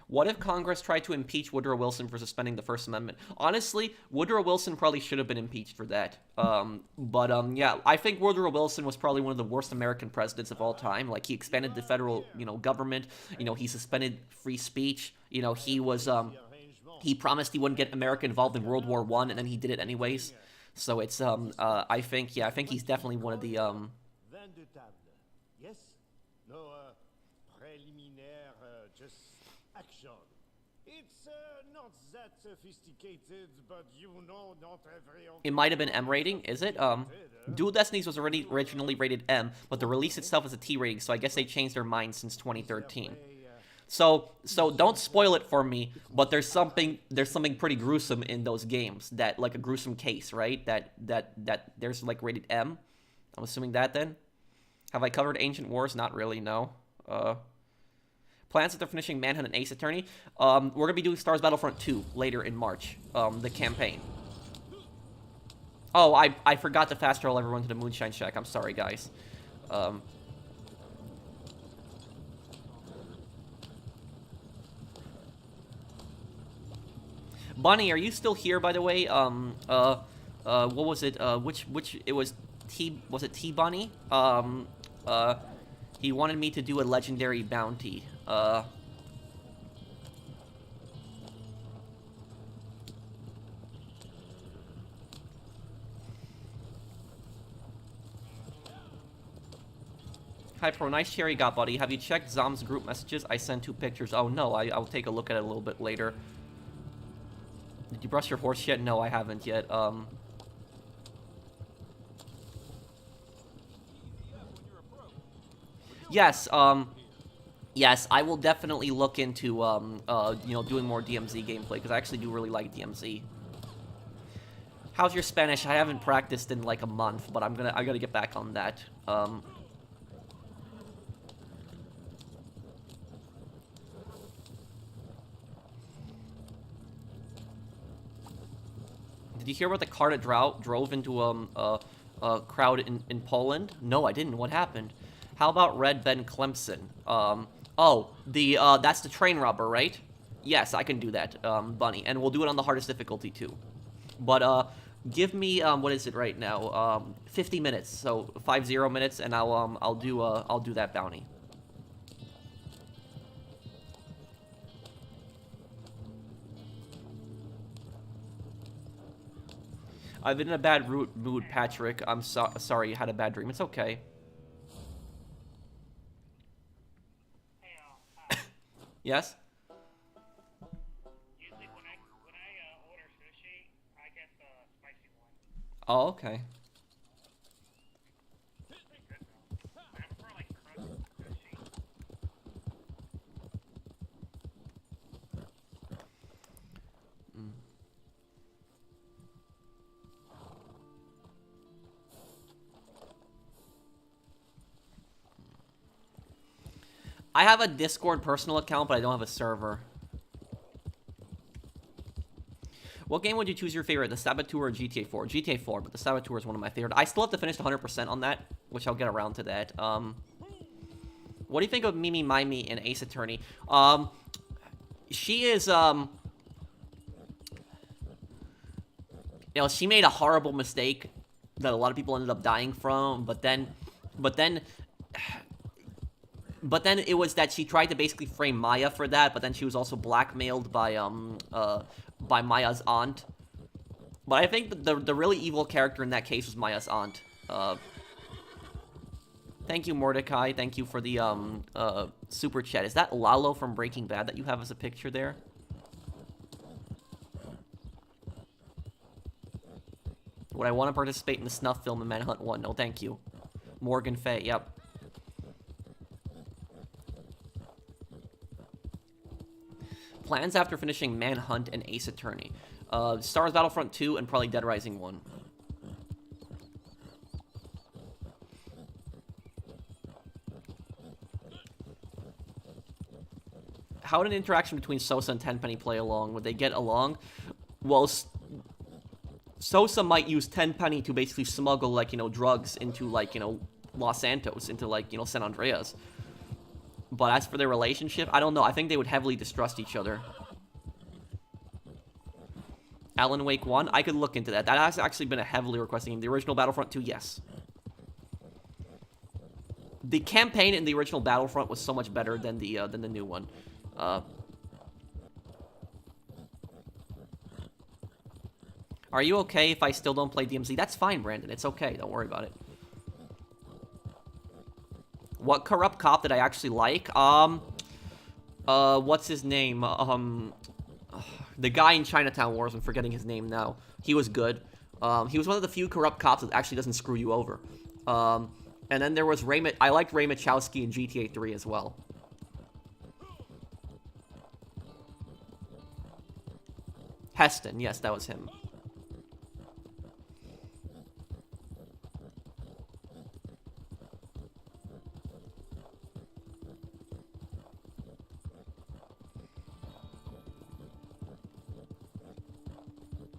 [SPEAKER 1] What if Congress tried to impeach Woodrow Wilson for suspending the First Amendment? Honestly, Woodrow Wilson probably should have been impeached for that. Yeah, I think Woodrow Wilson was probably one of the worst American presidents of all time. Like, he expanded the federal, government. He suspended free speech. He was, he promised he wouldn't get America involved in World War I, and then he did it anyways. So it's, I think he's definitely one of the,
[SPEAKER 3] Yes? No, préliminaire, just action. It's not that sophisticated, but not every...
[SPEAKER 1] It might have been M rating, is it? Dual Destinies was originally rated M, but the release itself is a T rating, so I guess they changed their mind since 2013. So don't spoil it for me, but there's something pretty gruesome in those games, that, like, a gruesome case, right? That there's, like, rated M. I'm assuming that, then. Have I covered Ancient Wars? Not really, no. Plans after finishing Manhunt and Ace Attorney? We're going to be doing Star Wars Battlefront 2 later in March, the campaign. Oh, I forgot to fast travel everyone to the Moonshine Shack. I'm sorry, guys. Bunny, are you still here, by the way? What was it? It was was it T-Bunny? He wanted me to do a legendary bounty. Hi, Pro. Nice cherry got, buddy. Have you checked Zom's group messages? I sent 2 pictures. Oh, no. I'll take a look at it a little bit later. Did you brush your horse yet? No, I haven't yet. Yes, yes, I will definitely look into, doing more DMZ gameplay, because I actually do really like DMZ. How's your Spanish? I haven't practiced in, like, a month, but I gotta get back on that. Did you hear about the car that drove into, a crowd in Poland? No, I didn't. What happened? How about Red Ben Clemson? That's the train robber, right? Yes, I can do that, Bunny. And we'll do it on the hardest difficulty, too. But, give me, what is it right now? 50 minutes. So, 50 minutes, and I'll do that bounty. I've been in a bad mood, Patrick. I'm sorry you had a bad dream. It's okay. Yes?
[SPEAKER 4] Usually when I order sushi, I get the spicy one.
[SPEAKER 1] Oh, okay. I have a Discord personal account, but I don't have a server. What game would you choose your favorite, the Saboteur or GTA 4? GTA 4, but the Saboteur is one of my favorite. I still have to finish 100% on that, which I'll get around to that. What do you think of Mimi Mimey in Ace Attorney? She is, you know, she made a horrible mistake that a lot of people ended up dying from, but then it was that she tried to basically frame Maya for that, but then she was also blackmailed by Maya's aunt. But I think the really evil character in that case was Maya's aunt. Thank you, Mordecai. Thank you for the super chat. Is that Lalo from Breaking Bad that you have as a picture there? Would I want to participate in the snuff film in Manhunt 1? No, thank you. Morgan Fay, yep. Plans after finishing Manhunt and Ace Attorney. Star Wars Battlefront 2 and probably Dead Rising 1. How would an interaction between Sosa and Tenpenny play along? Would they get along? Well, Sosa might use Tenpenny to basically smuggle, like, you know, drugs into, like, you know, Los Santos, into, like, you know, San Andreas. But as for their relationship, I don't know. I think they would heavily distrust each other. Alan Wake 1? I could look into that. That has actually been a heavily requested game. The original Battlefront 2, yes. The campaign in the original Battlefront was so much better than the new one. Are you okay if I still don't play DMZ? That's fine, Brandon. It's okay. Don't worry about it. What corrupt cop did I actually like? What's his name? The guy in Chinatown Wars. I'm forgetting his name now. He was good. He was one of the few corrupt cops that actually doesn't screw you over. And then there was I liked Ray Machowski in GTA 3 as well. Heston, yes, that was him.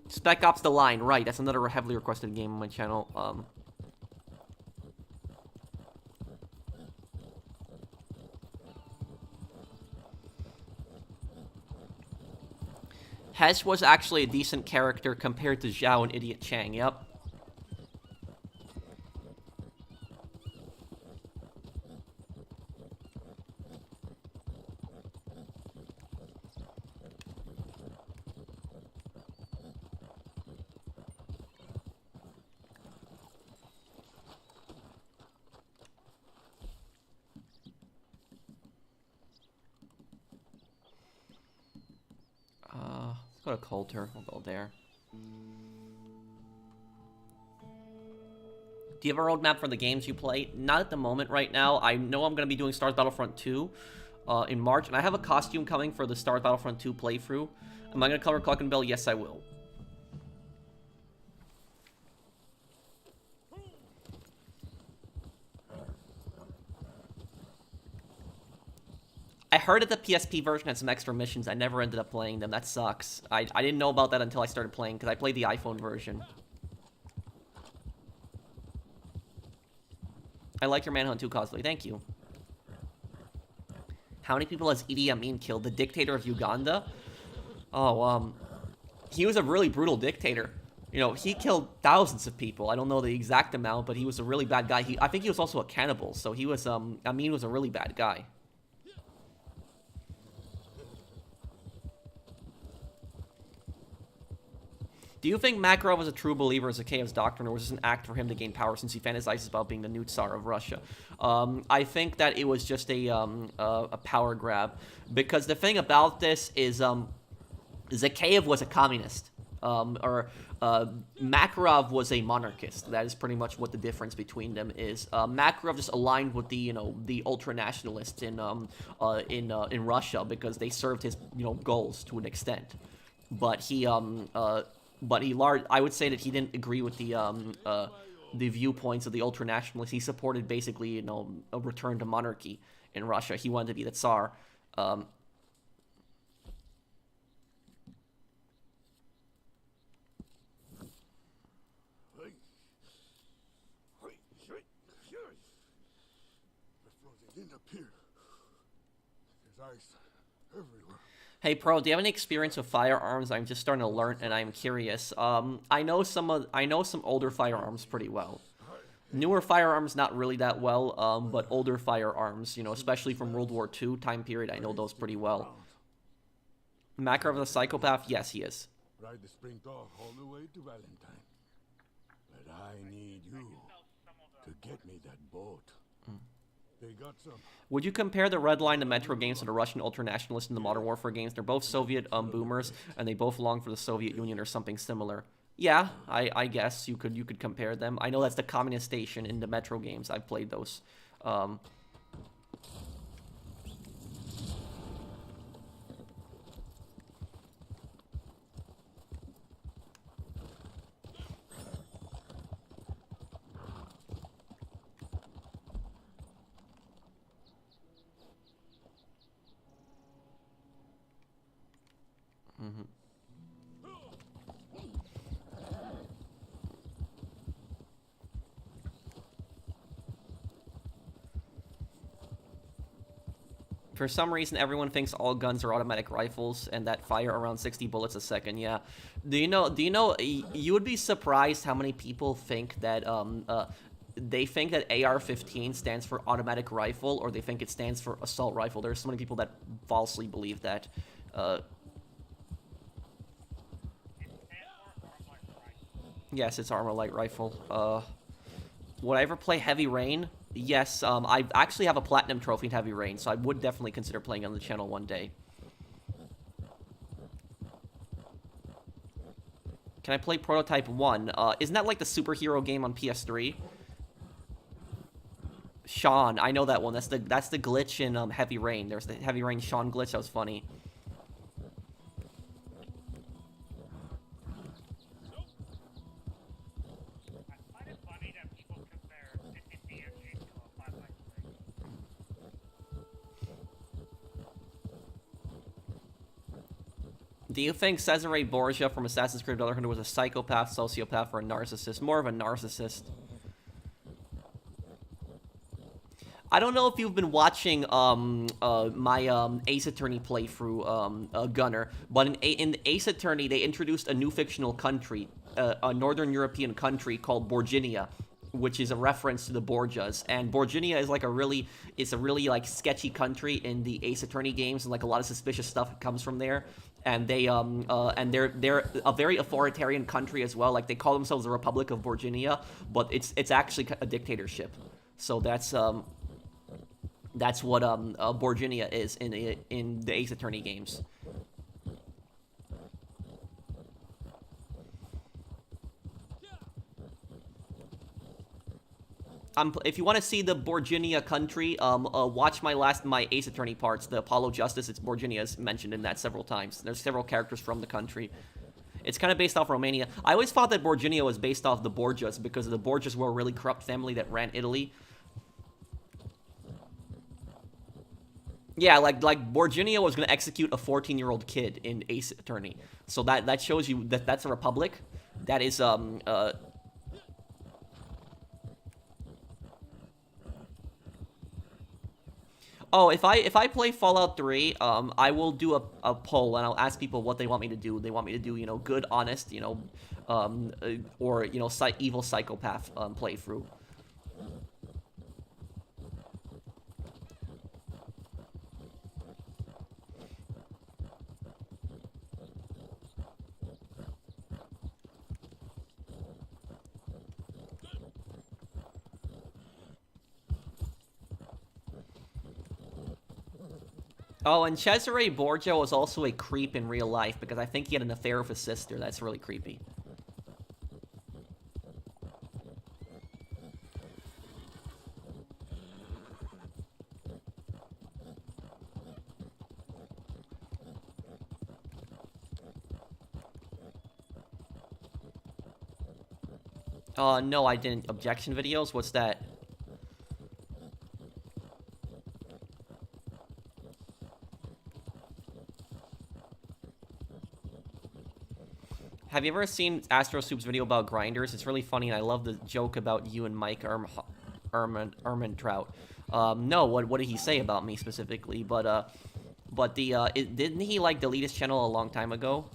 [SPEAKER 1] Spec Ops: The Line, right? That's another heavily requested game on my channel. Hesh was actually a decent character compared to Zhao and Idiot Chang, yep. Let's go to Coulter. We'll go there. Do you have a roadmap for the games you play? Not at the moment right now. I know I'm going to be doing Star Wars Battlefront 2 in March, and I have a costume coming for the Star Wars Battlefront 2 playthrough. Am I going to cover Cluckin Bell? Yes, I will. I heard that the PSP version had some extra missions. I never ended up playing them. That sucks. I didn't know about that until I started playing, because I played the iPhone version. I like your Manhunt 2 cosplay. Thank you. How many people has Idi Amin killed? The dictator of Uganda? Oh, he was a really brutal dictator. You know, he killed thousands of people. I don't know the exact amount, but he was a really bad guy. I think he was also a cannibal, so he was, Amin was a really bad guy. Do you think Makarov was a true believer in Zakhaev's doctrine, or was this an act for him to gain power since he fantasizes about being the new Tsar of Russia? I think that it was just a power grab, because the thing about this is Zakhaev was a communist, Makarov was a monarchist. That is pretty much what the difference between them is. Makarov just aligned with the the ultra nationalists in Russia because they served his goals to an extent, but I would say that he didn't agree with the viewpoints of the ultra-nationalists. He supported basically, a return to monarchy. in Russia. He wanted to be the Tsar. Hey Pro, do you have any experience with firearms? I'm just starting to learn, and I'm curious. I know some older firearms pretty well. Newer firearms, not really that well. But older firearms, you know, especially from World War II time period, I know those pretty well. Makarov is a psychopath? Yes, he is.
[SPEAKER 3] Ride the spring dog all the way to Valentine. But I need you to get me that boat. They got some.
[SPEAKER 1] Would you compare the Red Line, the Metro games, to the Russian ultranationalists in the Modern Warfare games? They're both Soviet boomers, and they both long for the Soviet Union or something similar. Yeah, I guess you could compare them. I know that's the communist station in the Metro games. I've played those. For some reason, everyone thinks all guns are automatic rifles and that fire around 60 bullets a second. Yeah. Do you know, you would be surprised how many people think that, they think that AR-15 stands for automatic rifle, or they think it stands for assault rifle. There's so many people that falsely believe that. Yes, it's armor light rifle. Would I ever play Heavy Rain? Yes, I actually have a platinum trophy in Heavy Rain, so I would definitely consider playing on the channel one day. Can I play Prototype 1? Isn't that like the superhero game on PS3? Sean, I know that one. That's the glitch in Heavy Rain. There's the Heavy Rain Sean glitch. That was funny. Do you think Cesare Borgia from Assassin's Creed Brotherhood was a psychopath, sociopath, or a narcissist? More of a narcissist. I don't know if you've been watching my Ace Attorney playthrough, Gunner, but in Ace Attorney they introduced a new fictional country, a northern European country called Borginia, which is a reference to the Borgias. And Borginia is like a really like sketchy country in the Ace Attorney games, and like a lot of suspicious stuff comes from there. And they're a very authoritarian country as well. Like they call themselves the Republic of Borginia, but it's actually a dictatorship. So that's what Borginia is in the Ace Attorney games. If you want to see the Borginia country, watch my Ace Attorney parts, the Apollo Justice. It's Borginia is mentioned in that several times. There's several characters from the country. It's kind of based off Romania. I always thought that Borginia was based off the Borgias because the Borgias were a really corrupt family that ran Italy. Yeah, like Borginia was going to execute a 14-year-old kid in Ace Attorney. So that shows you that that's a republic. That is Oh, if I play Fallout 3, I will do a poll and I'll ask people what they want me to do. They want me to do, you know, good, honest, you know, or, you know, evil psychopath playthrough. Oh, and Cesare Borgia was also a creep in real life because I think he had an affair with his sister. That's really creepy. No, I didn't. Objection videos? What's that? Have you ever seen Astros Soup's video about grinders? It's really funny, and I love the joke about you and Mike Trout. No, what did he say about me specifically? But didn't he like delete his channel a long time ago?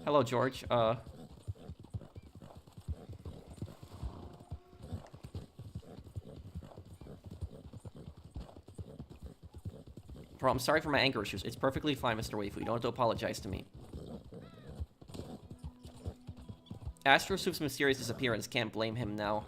[SPEAKER 1] Hello, George. Bro, I'm sorry for my anger issues. It's perfectly fine, Mr. Waifu. You don't have to apologize to me. Astro Soup's mysterious disappearance. Can't blame him now.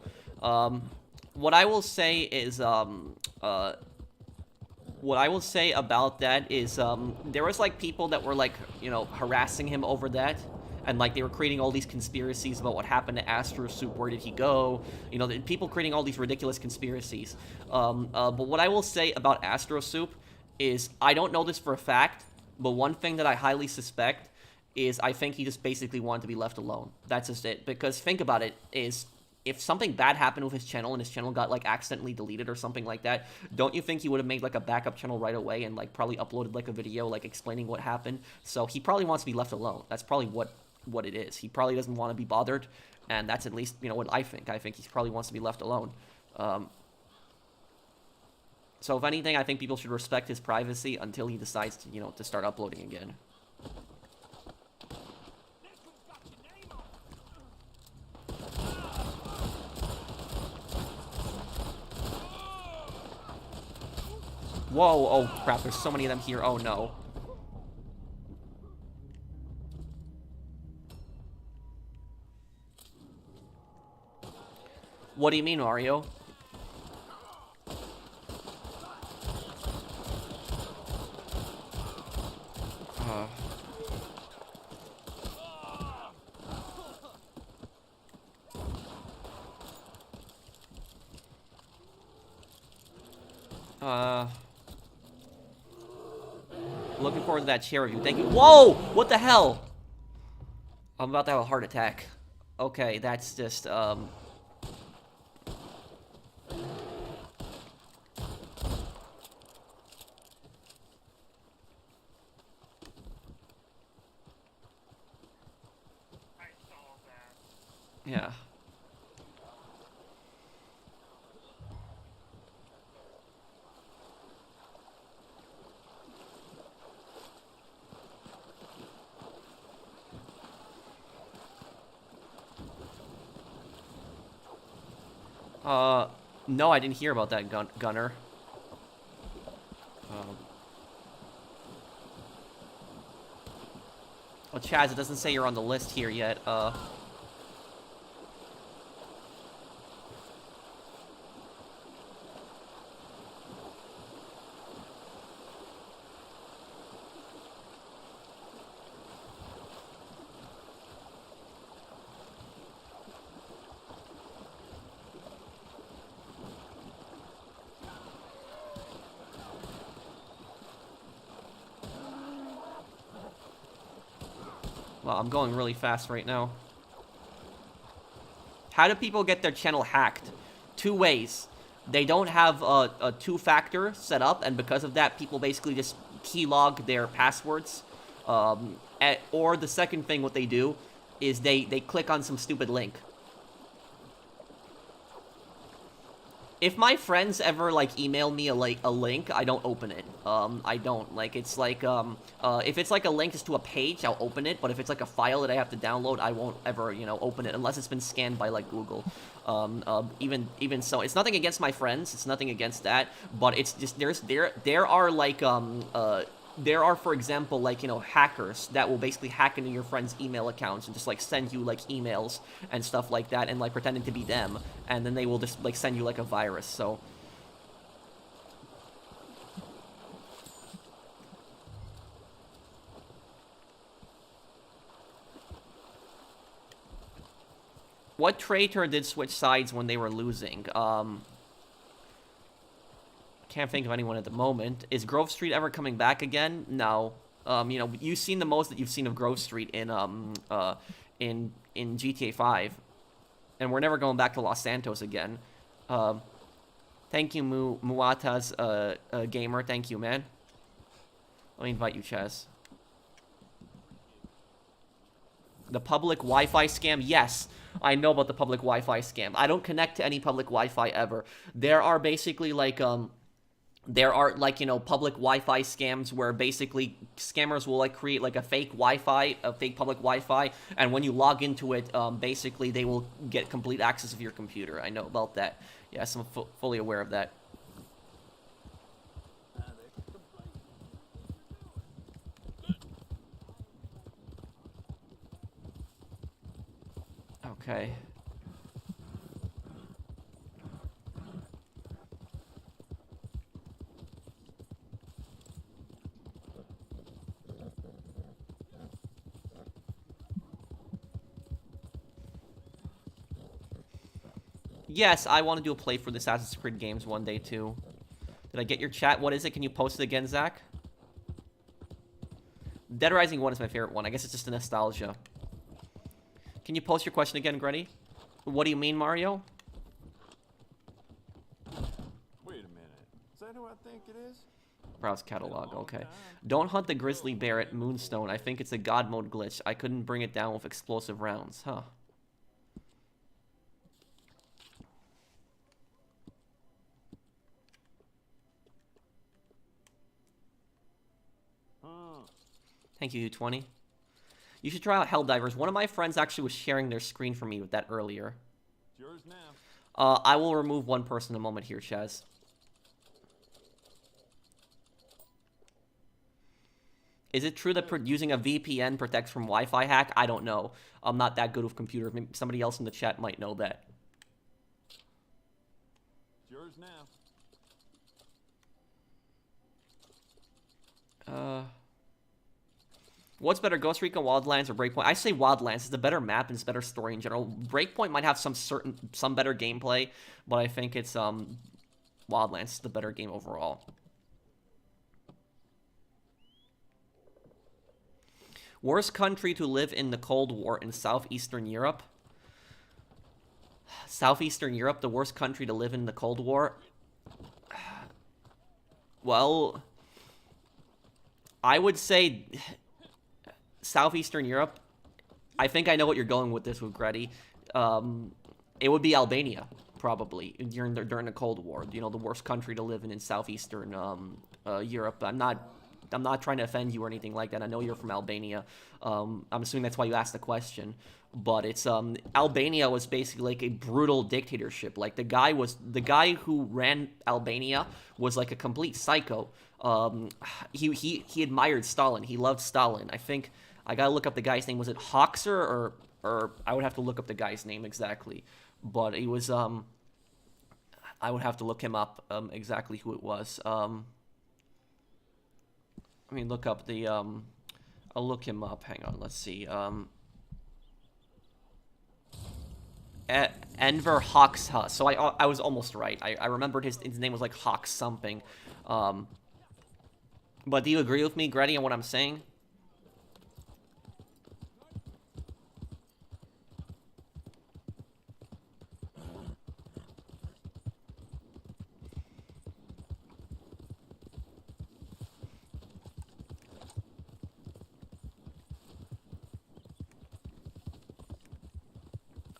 [SPEAKER 1] What I will say is, what I will say about that is, there was, like, people that were, like, you know, harassing him over that. And, like, they were creating all these conspiracies about what happened to Astro Soup, where did he go? You know, people creating all these ridiculous conspiracies. But what I will say about Astro Soup is, I don't know this for a fact, but one thing that I highly suspect is I think he just basically wanted to be left alone. That's just it. Because think about it, is if something bad happened with his channel and his channel got, like, accidentally deleted or something like that, don't you think he would have made, like, a backup channel right away and, like, probably uploaded, like, a video, like, explaining what happened? So he probably wants to be left alone. That's probably what it is. He probably doesn't want to be bothered, and that's at least, you know, what I think. I think he probably wants to be left alone. So if anything, I think people should respect his privacy until he decides to, you know, to start uploading again. Whoa, oh crap, there's so many of them here, oh no. What do you mean, Mario? Looking forward to that chair review. Thank you. Whoa! What the hell? I'm about to have a heart attack. Okay, that's just, yeah. No, I didn't hear about that, Gunner. Well, Chaz, it doesn't say you're on the list here yet, Well, I'm going really fast right now. How do people get their channel hacked? Two ways. They don't have a two-factor set up, and because of that, people basically just keylog their passwords. Or the second thing, what they do is they click on some stupid link. If my friends ever, like, email me a link, I don't open it. I don't. Like, it's like, if it's like a link just to a page, I'll open it, but if it's like a file that I have to download, I won't ever, you know, open it unless it's been scanned by, like, Google. Even so, it's nothing against my friends, it's nothing against that, but it's just, there are, like, there are, for example, like, you know, hackers that will basically hack into your friends' email accounts and just, like, send you, like, emails and stuff like that and, like, pretending to be them. And then they will just, like, send you, like, a virus, so... What traitor did switch sides when they were losing? Can't think of anyone at the moment. Is Grove Street ever coming back again? No. You know, you've seen the most that you've seen of Grove Street in GTA 5. And we're never going back to Los Santos again. Thank you, Muata's gamer. Thank you, man. Let me invite you, Chaz. The public Wi-Fi scam? Yes, I know about the public Wi-Fi scam. I don't connect to any public Wi-Fi ever. There are basically like you know, public Wi-Fi scams where basically scammers will like create like a fake Wi-Fi, a fake public Wi-Fi, and when you log into it, basically they will get complete access of your computer. I know about that. Yes, I'm fully aware of that. Okay. Yes, I want to do a play for the Assassin's Creed games one day, too. Did I get your chat? What is it? Can you post it again, Zach? Dead Rising 1 is my favorite one. I guess it's just a nostalgia. Can you post your question again, Gretty? What do you mean, Mario?
[SPEAKER 4] Wait a minute. Is that who I think it is?
[SPEAKER 1] Browse catalog, okay. Don't hunt the grizzly bear at Moonstone. I think it's a god mode glitch. I couldn't bring it down with explosive rounds. Huh. Thank you, U20. You should try out Helldivers. One of my friends actually was sharing their screen for me with that earlier.
[SPEAKER 4] It's yours now.
[SPEAKER 1] I will remove one person in a moment here, Chaz. Is it true that using a VPN protects from Wi-Fi hack? I don't know. I'm not that good with computers. Maybe somebody else in the chat might know that.
[SPEAKER 4] It's yours now.
[SPEAKER 1] What's better, Ghost Recon Wildlands or Breakpoint? I say Wildlands. It's a better map and it's better story in general. Breakpoint might have some better gameplay, but I think it's Wildlands is the better game overall. Worst country to live in the Cold War in Southeastern Europe? Southeastern Europe, the worst country to live in the Cold War? Well, I would say Southeastern Europe. I think I know what you're going with this with Gretty. It would be Albania, probably, during the Cold War. You know, the worst country to live in Southeastern Europe. I'm not trying to offend you or anything like that. I know you're from Albania. I'm assuming that's why you asked the question. But it's Albania was basically like a brutal dictatorship. Like the guy who ran Albania was like a complete psycho. He admired Stalin. He loved Stalin. I think I gotta look up the guy's name. Was it Hoxer or I would have to look up the guy's name exactly. But he was I would have to look him up exactly who it was. Let me look up the I'll look him up. Hang on, let's see. Enver Hoxha. So I was almost right. I remembered his name was like Hox something. But do you agree with me, Gretty, on what I'm saying?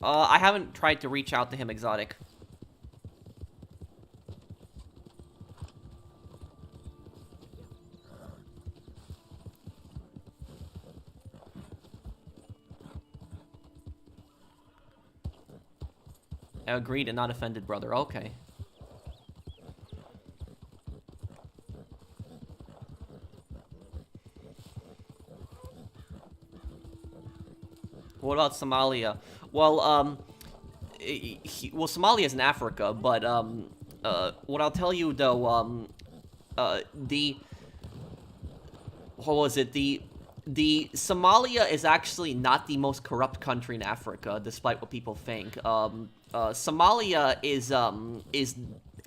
[SPEAKER 1] I haven't tried to reach out to him, Exotic. Agreed and not offended, brother. Okay. What about Somalia? Well, Somalia is in Africa, but what I'll tell you though, the Somalia is actually not the most corrupt country in Africa, despite what people think. Somalia is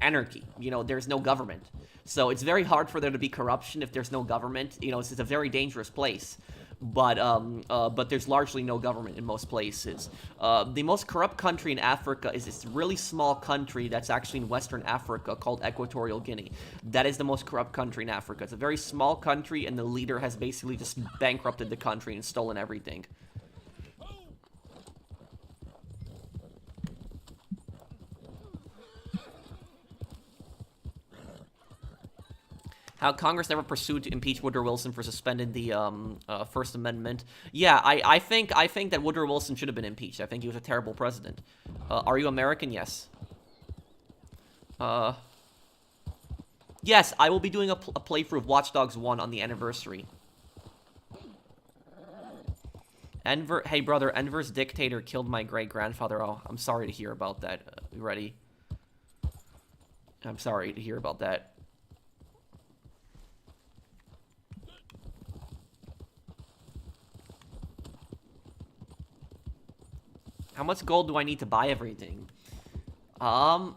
[SPEAKER 1] anarchy. You know, there's no government, so it's very hard for there to be corruption if there's no government. You know, it's a very dangerous place. but there's largely no government in most places. The most corrupt country in Africa is this really small country that's actually in Western Africa called Equatorial Guinea. That is the most corrupt country in Africa. It's a very small country, and the leader has basically just bankrupted the country and stolen everything. How Congress never pursued to impeach Woodrow Wilson for suspending the First Amendment. Yeah, I think that Woodrow Wilson should have been impeached. I think he was a terrible president. Are you American? Yes. Yes, I will be doing a playthrough of Watch Dogs 1 on the anniversary. Hey brother, Enver's dictator killed my great-grandfather. Oh, I'm sorry to hear about that. You ready? I'm sorry to hear about that. How much gold do I need to buy everything? I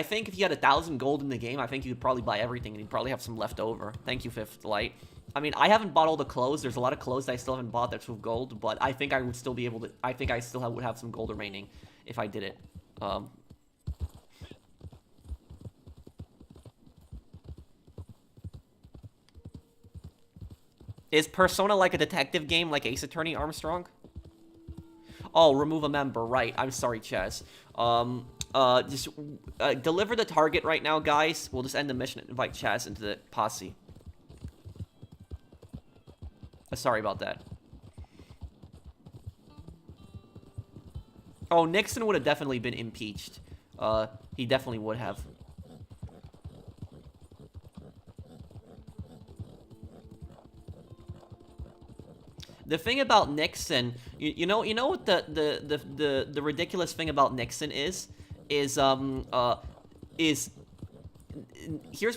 [SPEAKER 1] think if you had 1,000 gold in the game, I think you could probably buy everything, and you'd probably have some left over. Thank you, Fifth Light. I mean, I haven't bought all the clothes. There's a lot of clothes that I still haven't bought that's with gold, but I think I would still be able to... I think I still would have some gold remaining if I did it. Is Persona like a detective game like Ace Attorney, Armstrong? Oh, remove a member, right. I'm sorry, Chaz. Just deliver the target right now, guys. We'll just end the mission and invite Chaz into the posse. Sorry about that. Oh, Nixon would have definitely been impeached. He definitely would have. The thing about Nixon, you know what the ridiculous thing about Nixon is here's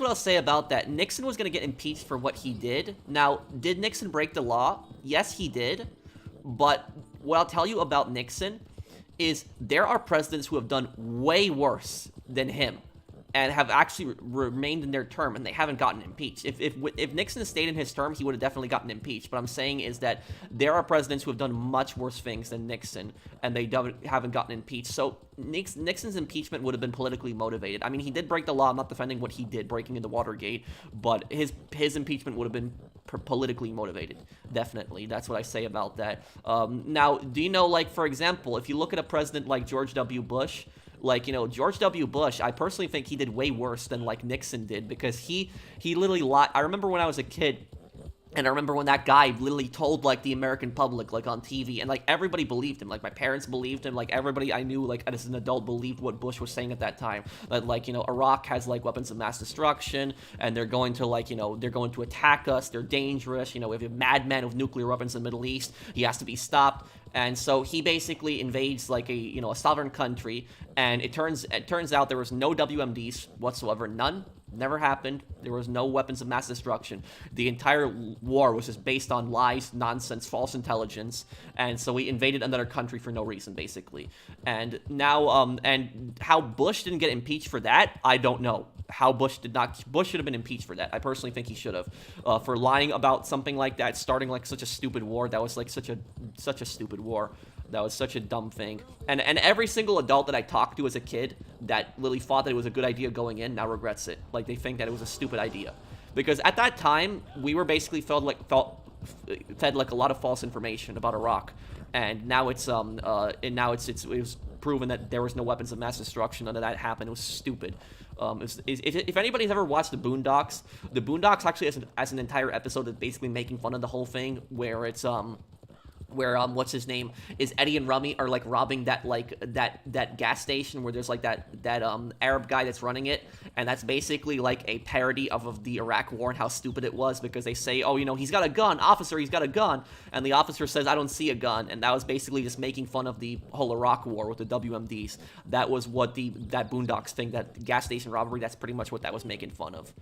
[SPEAKER 1] what I'll say about that. Nixon was going to get impeached for what he did. Now, did Nixon break the law? Yes, he did. But what I'll tell you about Nixon is there are presidents who have done way worse than him and have actually remained in their term, and they haven't gotten impeached. If Nixon stayed in his term, he would have definitely gotten impeached. But I'm saying is that there are presidents who have done much worse things than Nixon, and they haven't gotten impeached. So Nixon's impeachment would have been politically motivated. I mean, he did break the law. I'm not defending what he did, breaking into Watergate, but his impeachment would have been politically motivated. Definitely. That's what I say about that. Now, do you know, like, for example, if you look at a president like George W. Bush, like, you know, George W. Bush, I personally think he did way worse than, like, Nixon did, because he literally lied. I remember when I was a kid, and I remember when that guy literally told, like, the American public, like, on TV, and, like, everybody believed him. Like, my parents believed him. Like, everybody I knew, like, as an adult believed what Bush was saying at that time. That, like, you know, Iraq has, like, weapons of mass destruction, and they're going to, like, you know, they're going to attack us. They're dangerous. You know, if you have a madman with nuclear weapons in the Middle East, he has to be stopped. And so he basically invades, like, a, you know, a sovereign country, and it turns out there was no WMDs whatsoever. None. Never happened. There was no weapons of mass destruction. The entire war was just based on lies, nonsense, false intelligence, and so we invaded another country for no reason, basically. And now, and how Bush didn't get impeached for that, I don't know. How Bush should have been impeached for that. I personally think he should have. For lying about something like that, starting, like, such a stupid war. That was, like, such a stupid war. That was such a dumb thing. And every single adult that I talked to as a kid that literally thought that it was a good idea going in now regrets it. Like, they think that it was a stupid idea. Because at that time, we were basically fed like a lot of false information about Iraq. And now it was proven that there was no weapons of mass destruction. None of that happened. It was stupid. If anybody's ever watched the Boondocks actually has an entire episode that's basically making fun of the whole thing, where it's what's his name is Eddie and Rummy are, like, robbing that gas station where there's, like, that Arab guy that's running it, and that's basically like a parody of the Iraq war and how stupid it was, because they say, oh, you know, he's got a gun, officer, he's got a gun, and the officer says, I don't see a gun, and that was basically just making fun of the whole Iraq war with the WMDs. That was what that Boondocks thing, that gas station robbery, that's pretty much what that was making fun of.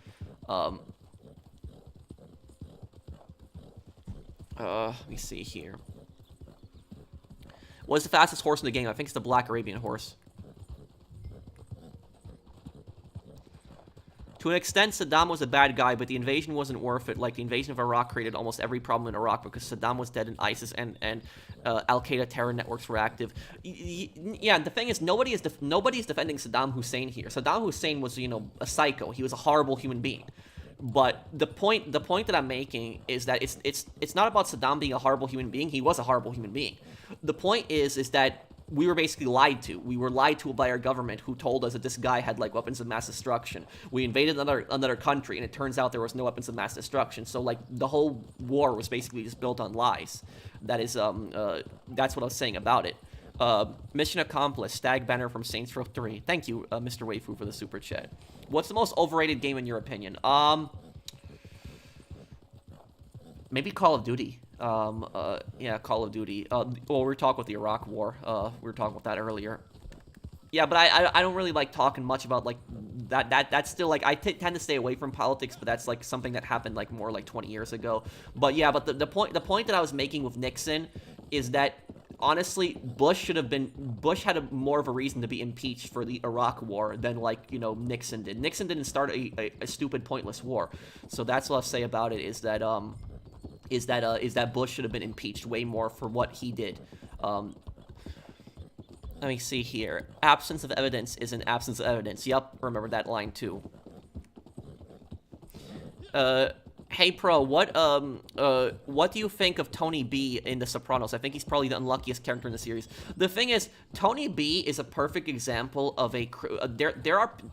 [SPEAKER 1] Let me see here. What is the fastest horse in the game? I think it's the Black Arabian horse. To an extent, Saddam was a bad guy, but the invasion wasn't worth it. Like, the invasion of Iraq created almost every problem in Iraq because Saddam was dead and ISIS and Al-Qaeda terror networks were active. Yeah, the thing is, nobody is defending Saddam Hussein here. Saddam Hussein was, you know, a psycho. He was a horrible human being. But the point that I'm making is that it's not about Saddam being a horrible human being. He was a horrible human being. The point is that we were basically lied to. We were lied to by our government, who told us that this guy had like weapons of mass destruction. We invaded another country, and it turns out there was no weapons of mass destruction. So like the whole war was basically just built on lies. That is that's what I was saying about it. Mission accomplished. Stag banner from Saints Row 3. Thank you, Mr. Waifu, for the super chat. What's the most overrated game in your opinion? Maybe Call of Duty. Yeah, Call of Duty. Well, we were talking about the Iraq War. We were talking about that earlier. Yeah, but I don't really like talking much about like that's still like I tend to stay away from politics, but that's like something that happened like more like 20 years ago. But yeah, but the point that I was making with Nixon is that honestly, Bush had more of a reason to be impeached for the Iraq War than like, you know, Nixon did. Nixon didn't start a stupid, pointless war. So that's what I'll say about it is that Bush should have been impeached way more for what he did. Let me see here. Absence of evidence is an absence of evidence. Yup, remember that line too. Hey Pro, what do you think of Tony B in The Sopranos? I think he's probably the unluckiest character in the series. The thing is, Tony B is a perfect example of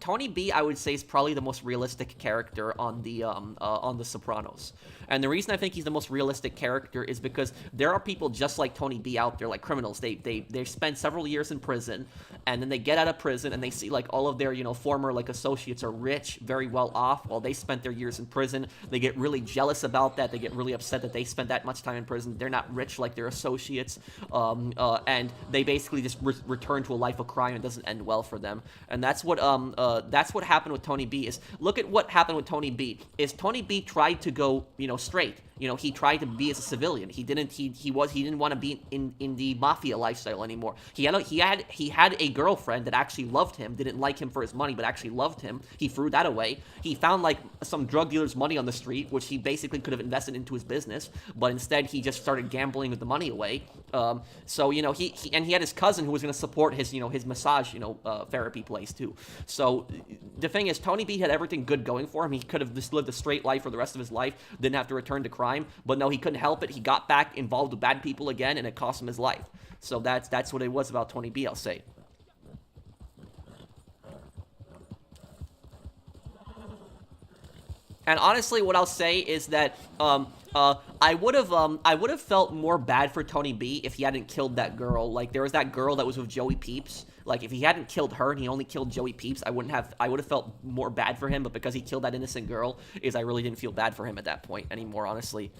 [SPEAKER 1] Tony B, I would say, is probably the most realistic character on The Sopranos. And the reason I think he's the most realistic character is because there are people just like Tony B out there, like criminals. They spend several years in prison, and then they get out of prison, and they see like all of their, you know, former like associates are rich, very well off, while they spent their years in prison. They get really jealous about that. They get really upset that they spent that much time in prison. They're not rich like their associates, and they basically just return to a life of crime. It doesn't end well for them, and that's what happened with Tony B. Is look at what happened with Tony B. Is Tony B tried to go, you know, straight. You know, he tried to be as a civilian. He didn't want to be in the mafia lifestyle anymore. He had a girlfriend that actually loved him, didn't like him for his money, but actually loved him. He threw that away. He found like some drug dealer's money on the street, which he basically could have invested into his business, but instead he just started gambling with the money away. So you know, he had his cousin who was going to support his, you know, his massage, you know, therapy place too. So the thing is, Tony B had everything good going for him. He could have just lived a straight life for the rest of his life, didn't have to return to crime. But no, he couldn't help it. He got back involved with bad people again, and it cost him his life. So that's what it was about Tony B, I'll say. And honestly, what I'll say is that I would have felt more bad for Tony B if he hadn't killed that girl. Like, there was that girl that was with Joey Peeps. Like, if he hadn't killed her and he only killed Joey Peeps, I would have felt more bad for him. But because he killed that innocent girl, I really didn't feel bad for him at that point anymore, honestly.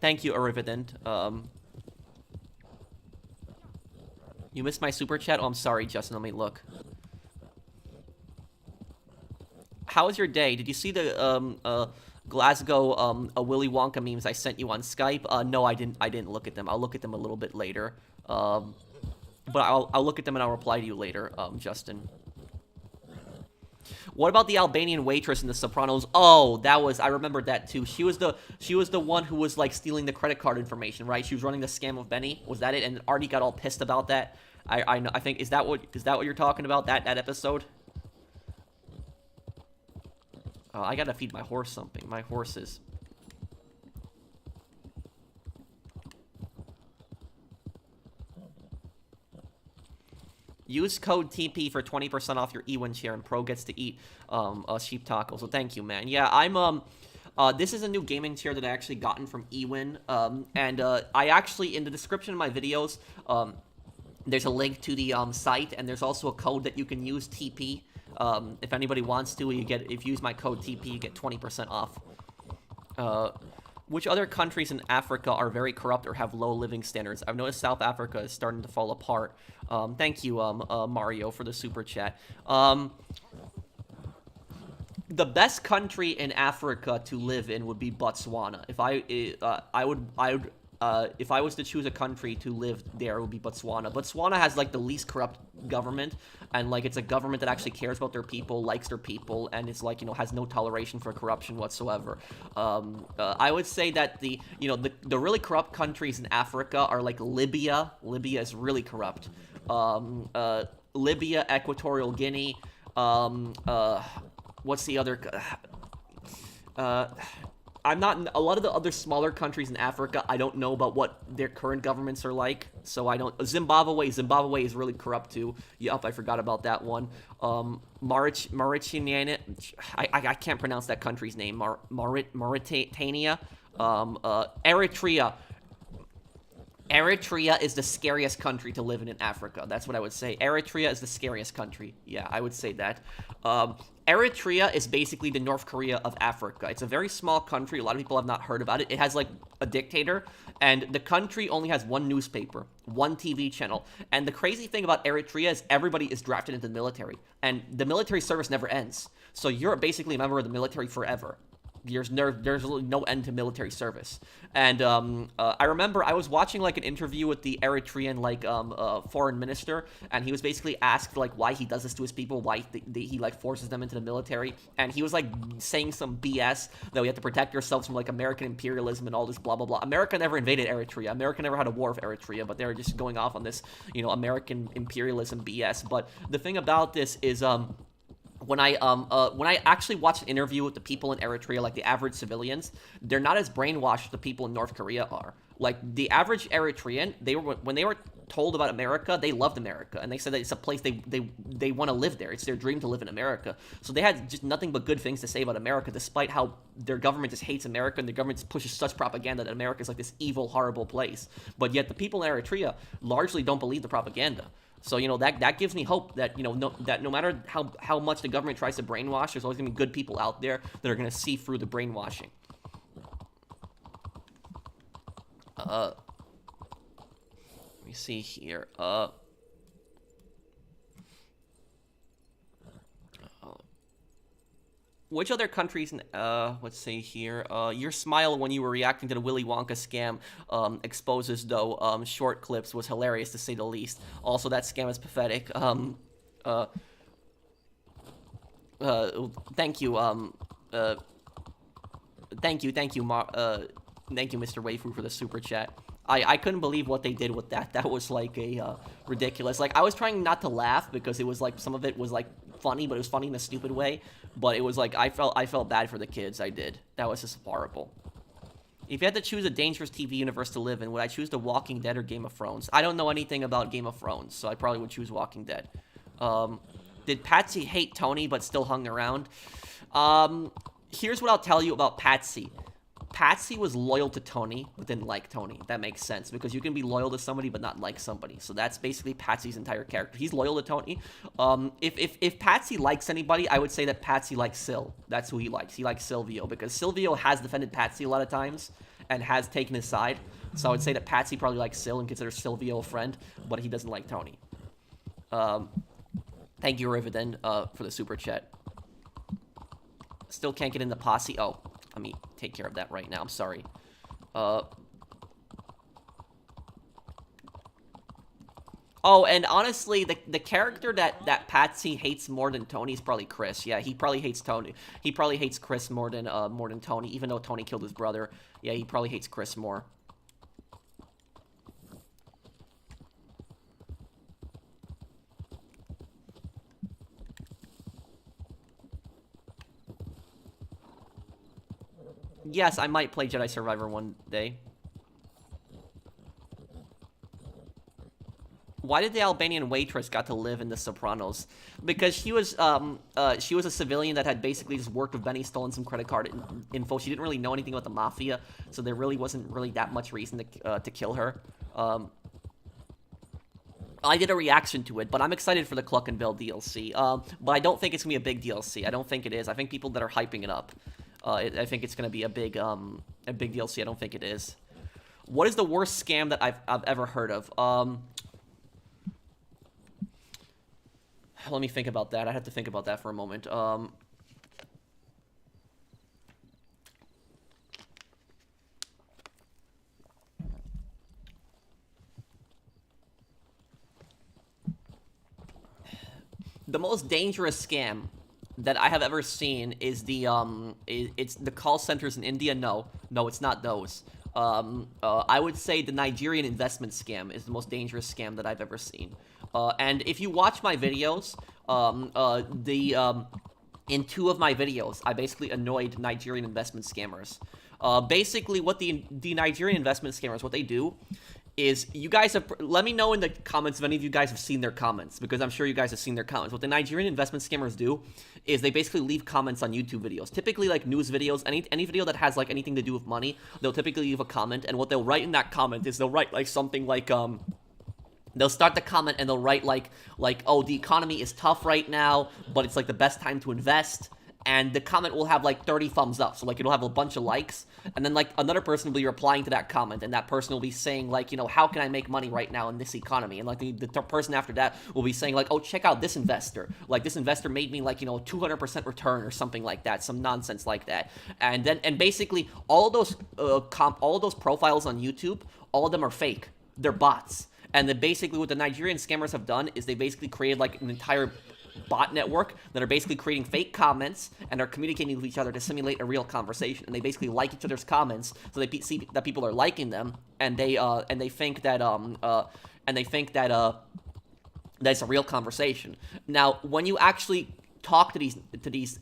[SPEAKER 1] Thank you, Arivident. You missed my super chat? Oh, I'm sorry, Justin. Let me look. How was your day? Did you see the Glasgow Willy Wonka memes I sent you on Skype? No, I didn't look at them. I'll look at them a little bit later. But I'll look at them and I'll reply to you later, Justin. What about the Albanian waitress in The Sopranos? Oh, I remembered that too. She was the one who was like stealing the credit card information, right? She was running the scam of Benny. Was that it? And Artie got all pissed about that. I think is that what you're talking about? That episode? I gotta feed my horse something. My horses. Use code TP for 20% off your Ewin chair, and Pro gets to eat sheep tacos. So thank you, man. Yeah, I'm this is a new gaming chair that I actually gotten from Ewin, and I actually, in the description of my videos, there's a link to the site, and there's also a code that you can use, TP. If anybody wants to, if you use my code TP, you get 20% off. Which other countries in Africa are very corrupt or have low living standards? I've noticed South Africa is starting to fall apart. Thank you, Mario, for the super chat. The best country in Africa to live in would be Botswana. If if I was to choose a country to live there, it would be Botswana. Botswana has like the least corrupt government, and like it's a government that actually cares about their people, likes their people, and it's like, you know, has no toleration for corruption whatsoever. I would say that the really corrupt countries in Africa are like Libya. Libya is really corrupt. Libya, Equatorial Guinea. What's the other? I'm not, a lot of the other smaller countries in Africa, I don't know about what their current governments are like, so I don't, Zimbabwe is really corrupt too. Yup, I forgot about that one. Mauritania, I can't pronounce that country's name. Mauritania. Eritrea. Eritrea is the scariest country to live in Africa. That's what I would say. Eritrea is the scariest country. Yeah, I would say that. Eritrea is basically the North Korea of Africa. It's a very small country. A lot of people have not heard about it. It has, like, a dictator, and the country only has one newspaper, one TV channel. And the crazy thing about Eritrea is everybody is drafted into the military, and the military service never ends. So you're basically a member of the military forever. There's no end to military service. And I remember I was watching like an interview with the Eritrean like foreign minister, and he was basically asked like why he does this to his people, why he like forces them into the military, and he was like saying some BS that we have to protect ourselves from like American imperialism and all this blah blah blah. America never invaded Eritrea. America never had a war with Eritrea, but they were just going off on this, you know, American imperialism BS. But the thing about this is when I actually watched an interview with the people in Eritrea, like the average civilians, they're not as brainwashed as the people in North Korea are. Like the average Eritrean, when they were told about America, they loved America, and they said that it's a place they want to live there. It's their dream to live in America. So they had just nothing but good things to say about America, despite how their government just hates America, and their government pushes such propaganda that America is like this evil, horrible place. But yet the people in Eritrea largely don't believe the propaganda. So, you know, that gives me hope that, you know, no matter how much the government tries to brainwash, there's always going to be good people out there that are going to see through the brainwashing. Let me see here. Which other countries, let's see here, your smile when you were reacting to the Willy Wonka scam exposes, though, short clips was hilarious, to say the least. Also, that scam is pathetic. Thank you, thank you, Mr. Waifu, for the super chat. I couldn't believe what they did with that. That was, like, ridiculous. Like, I was trying not to laugh, because it was, like, some of it was, like, funny, but it was funny in a stupid way. But it was, like, I felt bad for the kids, I did. That was just horrible. If you had to choose a dangerous TV universe to live in, would I choose The Walking Dead or Game of Thrones? I don't know anything about Game of Thrones, so I probably would choose Walking Dead. Did Patsy hate Tony but still hung around? Here's what I'll tell you about Patsy. Patsy was loyal to Tony, but didn't like Tony. That makes sense, because you can be loyal to somebody but not like somebody. So that's basically Patsy's entire character. He's loyal to Tony. If Patsy likes anybody, I would say that Patsy likes Sil. That's who he likes. He likes Silvio, because Silvio has defended Patsy a lot of times and has taken his side. So I would say that Patsy probably likes Sil and considers Silvio a friend, but he doesn't like Tony. Thank you, Riverden, for the super chat. Still can't get in the posse. Oh, let me take care of that right now. I'm sorry. Oh, and honestly, the character that Patsy hates more than Tony is probably Chris. Yeah, he probably hates Tony. He probably hates Chris more than Tony, even though Tony killed his brother. Yeah, he probably hates Chris more. Yes, I might play Jedi Survivor one day. Why did the Albanian waitress got to live in The Sopranos? Because she was a civilian that had basically just worked with Benny, stolen some credit card info. She didn't really know anything about the mafia, so there really wasn't really that much reason to kill her. I did a reaction to it, but I'm excited for the Cluckin Bell DLC. But I don't think it's gonna be a big DLC. I don't think it is. I think people that are hyping it up. I think it's gonna be a big DLC. I don't think it is. What is the worst scam that I've ever heard of? Let me think about that. I have to think about that for a moment. the most dangerous scam that I have ever seen is it's the call centers in India. No, it's not those. I would say the Nigerian investment scam is the most dangerous scam that I've ever seen. And if you watch my videos, in 2 of my videos, I basically annoyed Nigerian investment scammers. Basically, what the Nigerian investment scammers, what they do is, you guys have, let me know in the comments if any of you guys have seen their comments, because I'm sure you guys have seen their comments. What the Nigerian investment scammers do is they basically leave comments on YouTube videos, typically like news videos, any video that has like anything to do with money. They'll typically leave a comment, and what they'll write in that comment is they'll write like something like they'll start the comment and they'll write like, oh, the economy is tough right now, but it's like the best time to invest. And the comment will have like 30 thumbs up, so like it'll have a bunch of likes, and then like another person will be replying to that comment, and that person will be saying like, you know, how can I make money right now in this economy? And like the person after that will be saying like, oh, check out this investor, like this investor made me like, you know, 200% return or something like that, some nonsense like that. And then basically all of those all of those profiles on YouTube, all of them are fake, they're bots. And then basically what the Nigerian scammers have done is they basically created like an entire bot network that are basically creating fake comments and are communicating with each other to simulate a real conversation. And they basically like each other's comments, so they see that people are liking them, and they think that that's a real conversation. Now, when you actually talk to these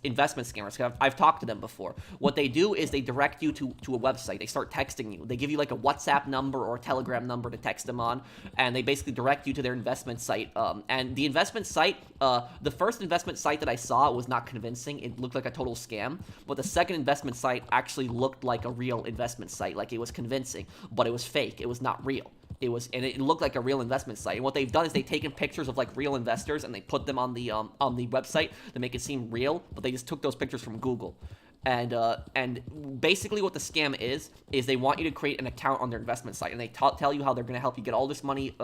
[SPEAKER 1] investment scammers, 'cause I've talked to them before, what they do is they direct you to a website. They start texting you. They give you like a WhatsApp number or a Telegram number to text them on, and they basically direct you to their investment site. And the investment site, the first investment site that I saw was not convincing. It looked like a total scam. But the second investment site actually looked like a real investment site. Like, it was convincing, but it was fake. It was not real. And it looked like a real investment site. And what they've done is they've taken pictures of like real investors and they put them on the website to make it seem real, but they just took those pictures from Google. And basically what the scam is they want you to create an account on their investment site, and they tell you how they're going to help you get all this money,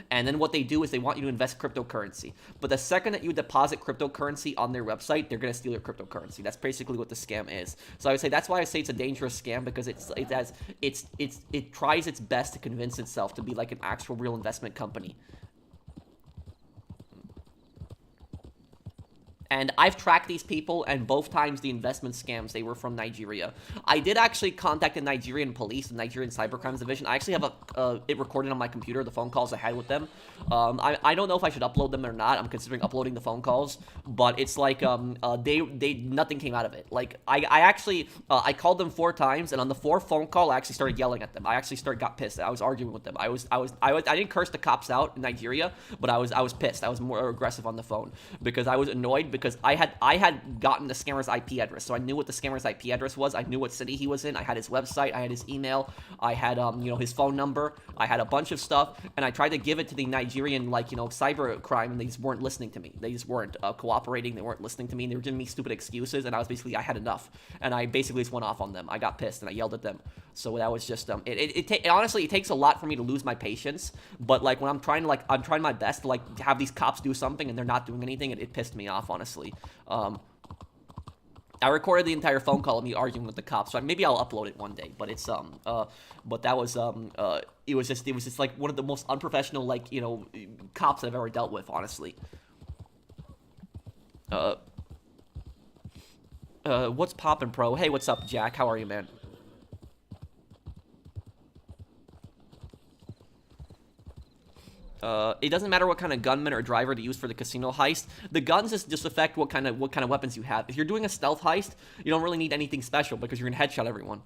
[SPEAKER 1] and then what they do is they want you to invest cryptocurrency. But the second that you deposit cryptocurrency on their website, they're going to steal your cryptocurrency. That's basically what the scam is. So I would say that's why I say it's a dangerous scam, because it tries its best to convince itself to be like an actual real investment company. And I've tracked these people, and both times the investment scams, they were from Nigeria. I did actually contact the Nigerian police, the Nigerian Cybercrimes Division. I actually have it recorded on my computer, the phone calls I had with them. I don't know if I should upload them or not. I'm considering uploading the phone calls, but it's like nothing came out of it. Like, I called them 4 times, and on the 4th phone call, I actually started yelling at them. I actually got pissed. I was arguing with them. I didn't curse the cops out in Nigeria, but I was pissed. I was more aggressive on the phone because I was annoyed, because I had gotten the scammer's IP address, so I knew what the scammer's IP address was. I knew what city he was in. I had his website. I had his email. I had his phone number. I had a bunch of stuff, and I tried to give it to the Nigerian cyber crime, and they just weren't listening to me. They just weren't cooperating. They weren't listening to me. They were giving me stupid excuses, and I had enough, and I basically just went off on them. I got pissed and I yelled at them. So that was just honestly, it takes a lot for me to lose my patience. But like when I'm trying my best to like have these cops do something and they're not doing anything, it pissed me off, honestly. I recorded the entire phone call of me arguing with the cops, so maybe I'll upload it one day. But it's but that was it was just like one of the most unprofessional cops I've ever dealt with, honestly. What's poppin', pro? Hey, what's up, Jack? How are you, man? It doesn't matter what kind of gunman or driver to use for the casino heist. The guns just affect what kind of weapons you have. If you're doing a stealth heist, you don't really need anything special because you're gonna headshot everyone.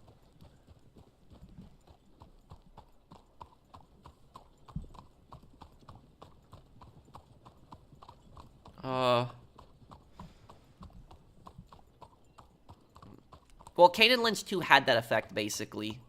[SPEAKER 1] Well, Kane and Lynch 2 had that effect, basically.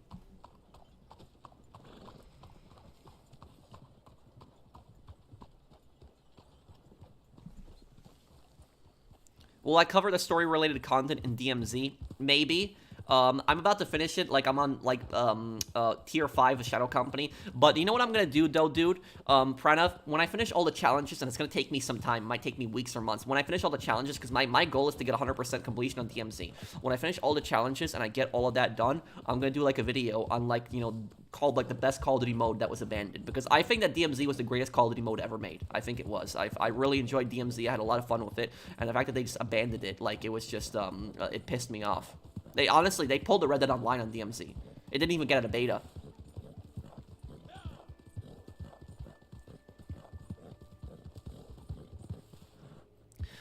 [SPEAKER 1] Will I cover the story-related content in DMZ? Maybe. I'm about to finish it. Like, I'm on, Tier 5 of Shadow Company. But you know what I'm gonna do, though, dude? Pranav, when I finish all the challenges, and it's gonna take me some time, it might take me weeks or months. When I finish all the challenges, because my goal is to get 100% completion on DMZ. When I finish all the challenges and I get all of that done, I'm gonna do, like, a video on, like, called like the best Call of Duty mode that was abandoned, because I think that DMZ was the greatest Call of Duty mode ever made. I think it was. I really enjoyed DMZ. I had a lot of fun with it, and the fact that they just abandoned it, like, it was just it pissed me off. They pulled the Red Dead Online on DMZ. It didn't even get out of beta.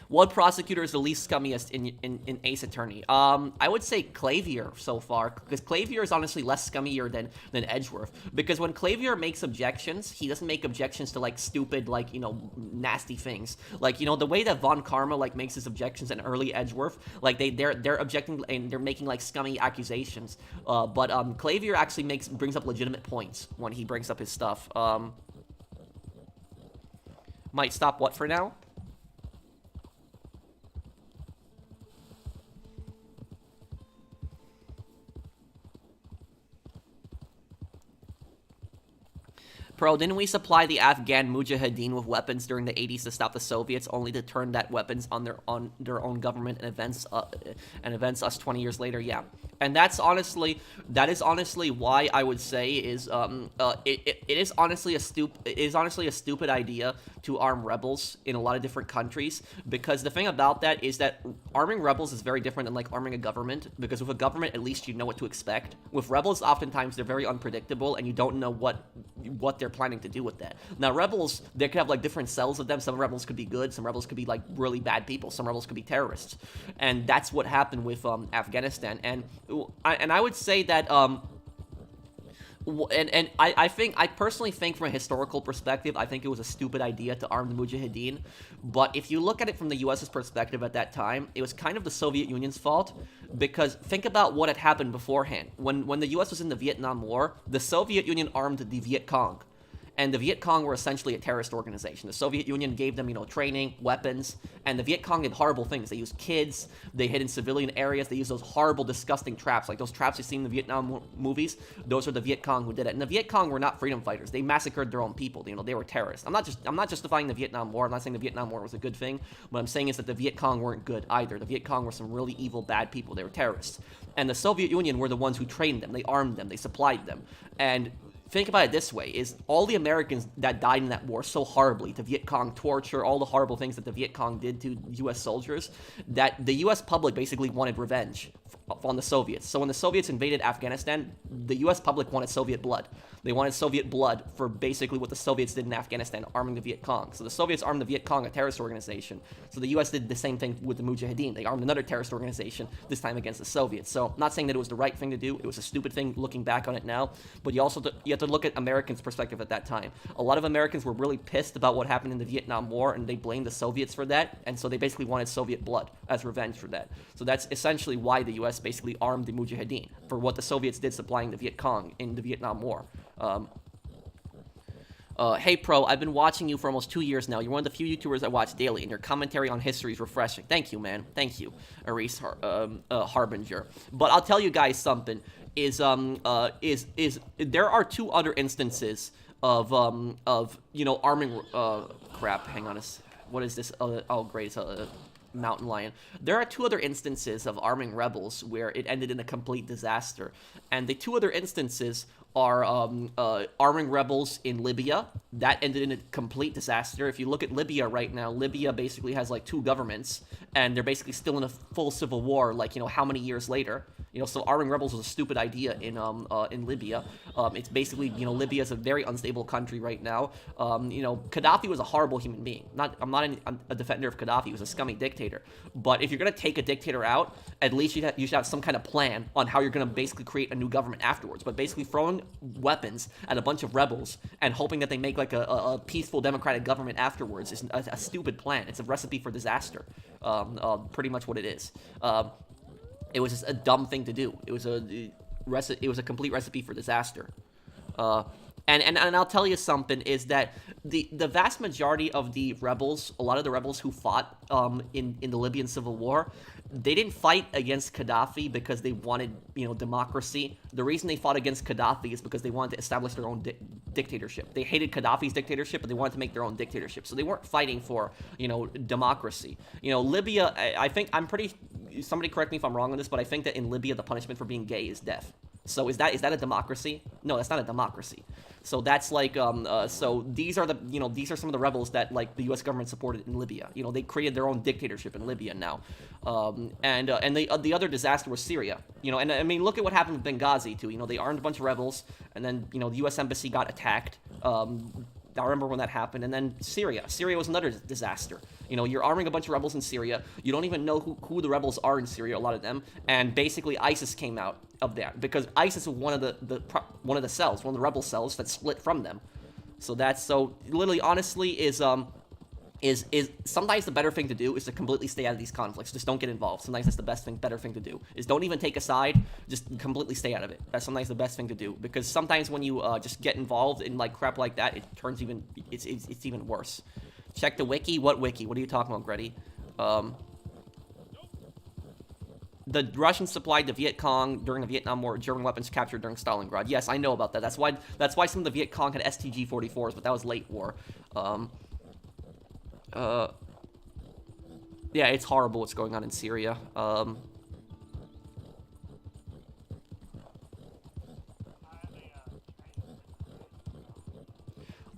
[SPEAKER 1] What prosecutor is the least scummiest in Ace Attorney? I would say Clavier so far, because Clavier is honestly less scummier than Edgeworth. Because when Clavier makes objections, he doesn't make objections to, like, stupid, like, you know, nasty things. Like, you know, the way that Von Karma, like, makes his objections in early Edgeworth, like, they're objecting and they're making, like, scummy accusations. But Clavier actually brings up legitimate points when he brings up his stuff. Might stop what for now? Bro, didn't we supply the Afghan Mujahideen with weapons during the 80s to stop the Soviets, only to turn that weapons on their own government and events us 20 years later? Yeah. And that is honestly why I would say is it is honestly a stupid idea to arm rebels in a lot of different countries, because the thing about that is that arming rebels is very different than like arming a government, because with a government at least you know what to expect. With rebels, oftentimes they're very unpredictable and you don't know what they're planning to do with that. Now rebels, they could have like different cells of them. Some rebels could be good, some rebels could be like really bad people, some rebels could be terrorists, and that's what happened with Afghanistan. And I would say that I personally think from a historical perspective, I think it was a stupid idea to arm the Mujahideen. But if you look at it from the US's perspective at that time, it was kind of the Soviet Union's fault, because think about what had happened beforehand. When the US was in the Vietnam War, the Soviet Union armed the Viet Cong. And the Viet Cong were essentially a terrorist organization. The Soviet Union gave them, training, weapons, and the Viet Cong did horrible things. They used kids, they hid in civilian areas, they used those horrible, disgusting traps, like those traps you see in the Vietnam movies. Those are the Viet Cong who did it. And the Viet Cong were not freedom fighters. They massacred their own people. They were terrorists. I'm not justifying the Vietnam War. I'm not saying the Vietnam War was a good thing. What I'm saying is that the Viet Cong weren't good either. The Viet Cong were some really evil, bad people. They were terrorists. And the Soviet Union were the ones who trained them. They armed them. They supplied them. And think about it this way, is all the Americans that died in that war so horribly, the Viet Cong torture, all the horrible things that the Viet Cong did to U.S. soldiers, that the U.S. public basically wanted revenge on the Soviets. So when the Soviets invaded Afghanistan, the U.S. public wanted Soviet blood. They wanted Soviet blood for basically what the Soviets did in Afghanistan, arming the Viet Cong. So the Soviets armed the Viet Cong, a terrorist organization. So the U.S. did the same thing with the Mujahideen. They armed another terrorist organization, this time against the Soviets. So I'm not saying that it was the right thing to do. It was a stupid thing looking back on it now. But you have to look at Americans' perspective at that time. A lot of Americans were really pissed about what happened in the Vietnam War, and they blamed the Soviets for that. And so they basically wanted Soviet blood as revenge for that. So that's essentially why the U.S. basically armed the Mujahideen, for what the Soviets did supplying the Viet Cong in the Vietnam War. Hey Pro, I've been watching you for almost 2 years now. You're one of the few YouTubers I watch daily, and your commentary on history is refreshing. Thank you, man. Thank you, Aris Harbinger. But I'll tell you guys something. There are two other instances of arming crap. Hang on, what is this? Oh, great, it's a mountain lion. There are two other instances of arming rebels where it ended in a complete disaster, and the two other instances are arming rebels in Libya. That ended in a complete disaster. If you look at Libya right now, Libya basically has like two governments, and they're basically still in a full civil war, like, how many years later? So arming rebels was a stupid idea in Libya. It's basically, Libya is a very unstable country right now. Gaddafi was a horrible human being. I'm not a defender of Gaddafi. He was a scummy dictator. But if you're going to take a dictator out, at least you should have some kind of plan on how you're going to basically create a new government afterwards. But basically throwing weapons at a bunch of rebels and hoping that they make like a peaceful democratic government afterwards is a stupid plan. It's a recipe for disaster. Pretty much what it is. It was just a dumb thing to do. It was a complete recipe for disaster. And I'll tell you something, is that the vast majority of the rebels, a lot of the rebels who fought in the Libyan civil war, they didn't fight against Gaddafi because they wanted, democracy. The reason they fought against Gaddafi is because they wanted to establish their own dictatorship. They hated Gaddafi's dictatorship, but they wanted to make their own dictatorship. So they weren't fighting for, democracy. Libya, I think, somebody correct me if I'm wrong on this, but I think that in Libya, the punishment for being gay is death. So is that a democracy? No, that's not a democracy. So that's like, so these are these are some of the rebels that like the U.S. government supported in Libya. You know, they created their own dictatorship in Libya now, and the other disaster was Syria. You know, and I mean, look at what happened with Benghazi too. You know, they armed a bunch of rebels, and then the U.S. embassy got attacked. I remember when that happened. And then Syria was another disaster. You know, you're arming a bunch of rebels in Syria. You don't even know who the rebels are in Syria, a lot of them. And basically ISIS came out of that because ISIS was one of the rebel cells that split from them. So literally, honestly, is sometimes the better thing to do is to completely stay out of these conflicts. Just don't get involved. Sometimes that's the better thing to do. Is don't even take a side. Just completely stay out of it. That's sometimes the best thing to do, because sometimes when you just get involved in like crap like that, it turns it's even worse. Check the wiki. What wiki? What are you talking about, Gretty? The Russians supplied the Viet Cong during the Vietnam War German weapons captured during Stalingrad. Yes, I know about that. That's why some of the Viet Cong had STG-44s, but that was late war. Yeah, it's horrible what's going on in Syria.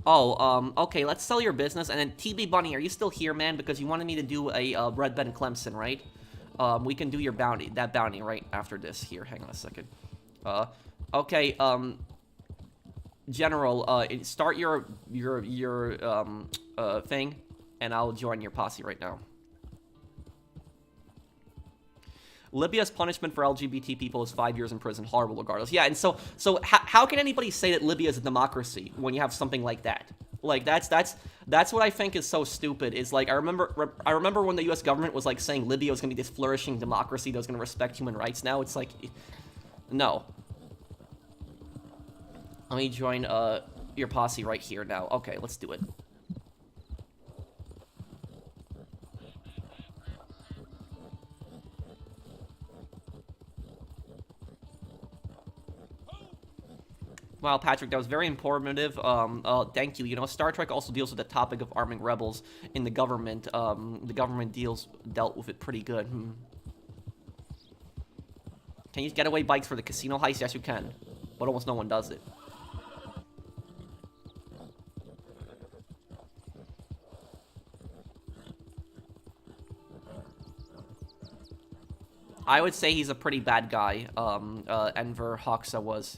[SPEAKER 1] Okay, let's sell your business. And then TB Bunny, are you still here, man? Because you wanted me to do a Red Ben Clemson, right? We can do your bounty, right after this. Here, hang on a second. Okay, General, start your thing, and I'll join your posse right now. Libya's punishment for LGBT people is 5 years in prison. Horrible regardless. Yeah, and so how can anybody say that Libya is a democracy when you have something like that? Like, that's what I think is so stupid, is like, I remember when the U.S. government was like saying Libya was going to be this flourishing democracy that was going to respect human rights. Now it's like, no. Let me join your posse right here now. Okay, let's do it. Wow, Patrick, that was very informative. Thank you. You know, Star Trek also deals with the topic of arming rebels in the government. The government dealt with it pretty good. Can you use getaway bikes for the casino heist? Yes, you can. But almost no one does it. I would say he's a pretty bad guy. Enver Hoxha was.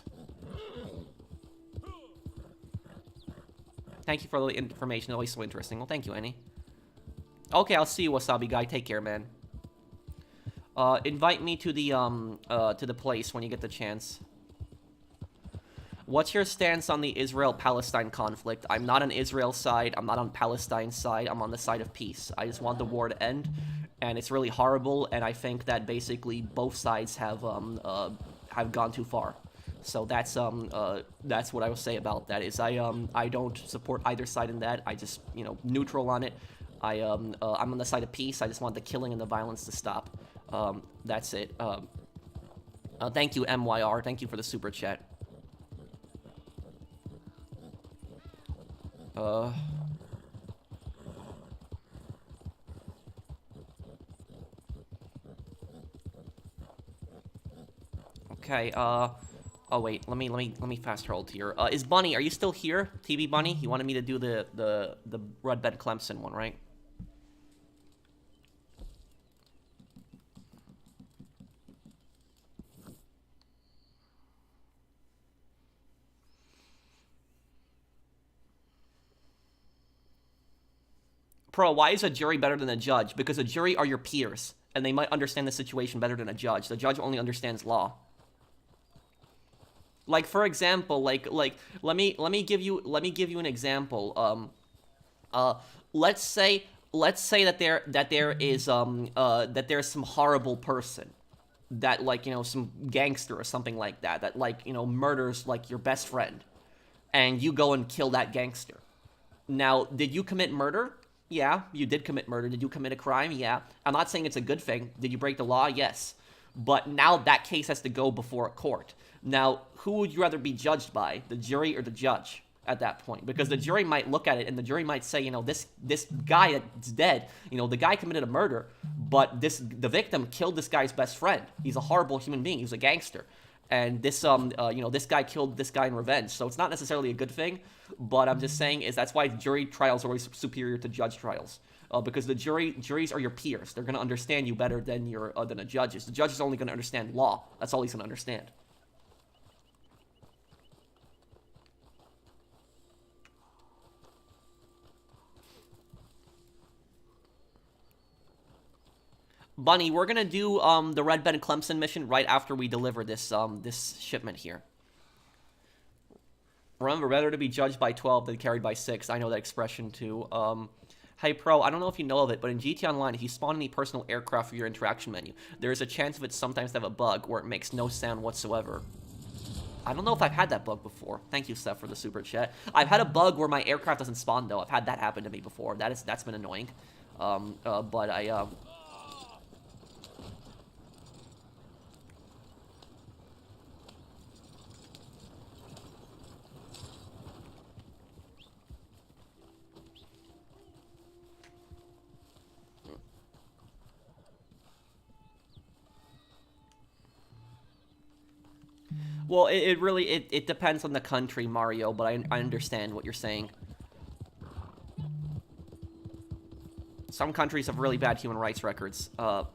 [SPEAKER 1] Thank you for the information. Always so interesting. Well, thank you, Annie. Okay, I'll see you, Wasabi guy. Take care, man. Invite me to the place when you get the chance. What's your stance on the Israel-Palestine conflict? I'm not on Israel's side. I'm not on Palestine's side. I'm on the side of peace. I just want the war to end, and it's really horrible. And I think that basically both sides have gone too far. So that's what I will say about that. Is I don't support either side in that. I just neutral on it. I'm on the side of peace. I just want the killing and the violence to stop. That's it. Thank you, MYR. Thank you for the super chat. Okay. Oh wait, let me fast hold here. Is Bunny? Are you still here? TB Bunny? You wanted me to do the Red Ben Clemson one, right? Pro, why is a jury better than a judge? Because a jury are your peers, and they might understand the situation better than a judge. The judge only understands law. Like, for example, like let me give you an example. Let's say that there's some horrible person that, like, some gangster or something like that like, murders like your best friend, and you go and kill that gangster. Now, did you commit murder? Yeah, you did commit murder. Did you commit a crime? Yeah. I'm not saying it's a good thing. Did you break the law? Yes. But now that case has to go before a court. Now, who would you rather be judged by, the jury or the judge at that point? Because the jury might look at it and the jury might say, this guy that's dead, the guy committed a murder, but the victim killed this guy's best friend. He's a horrible human being. He was a gangster. And this this guy killed this guy in revenge, so it's not necessarily a good thing. But I'm just saying is that's why jury trials are always superior to judge trials, because the juries are your peers. They're gonna understand you better than than a judge is. The judge is only gonna understand law. That's all he's gonna understand. Bunny, we're gonna do the Red Ben Clemson mission right after we deliver this this shipment here. Remember, better to be judged by 12 than carried by 6. I know that expression too. Hey Pro, I don't know if you know of it, but in GT Online, if you spawn any personal aircraft for your interaction menu, there is a chance of it sometimes to have a bug where it makes no sound whatsoever. I don't know if I've had that bug before. Thank you, Steph, for the super chat. I've had a bug where my aircraft doesn't spawn though. I've had that happen to me before. That's been annoying. But I Well, it really it depends on the country, Mario, but I understand what you're saying. Some countries have really bad human rights records. How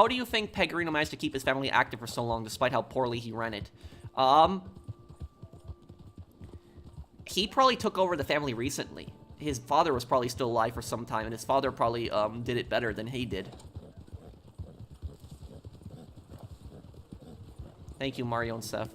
[SPEAKER 1] do you think Pegorino managed to keep his family active for so long, despite how poorly he ran it? He probably took over the family recently. His father was probably still alive for some time, and his father probably did it better than he did. Thank you, Mario and Seth.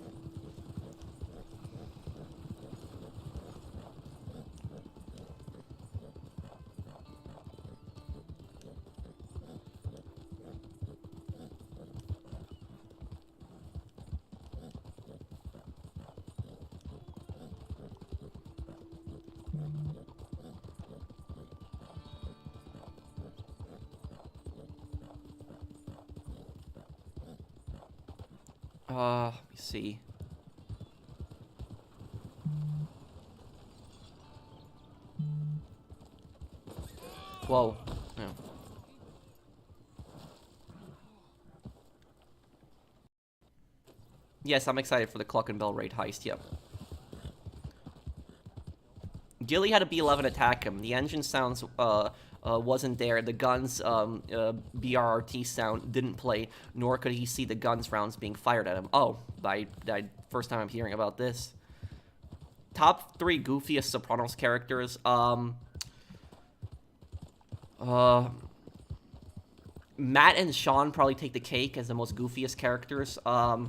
[SPEAKER 1] Let me see. Whoa. Yeah. Yes, I'm excited for the Cluckin Bell raid heist, yep. Gilly had a B-11 attack him. The engine sounds wasn't there. The guns BRRT sound didn't play, nor could he see the guns rounds being fired at him. Oh, first time I'm hearing about this. Top 3 goofiest Sopranos characters. Matt and Sean probably take the cake as the most goofiest characters. I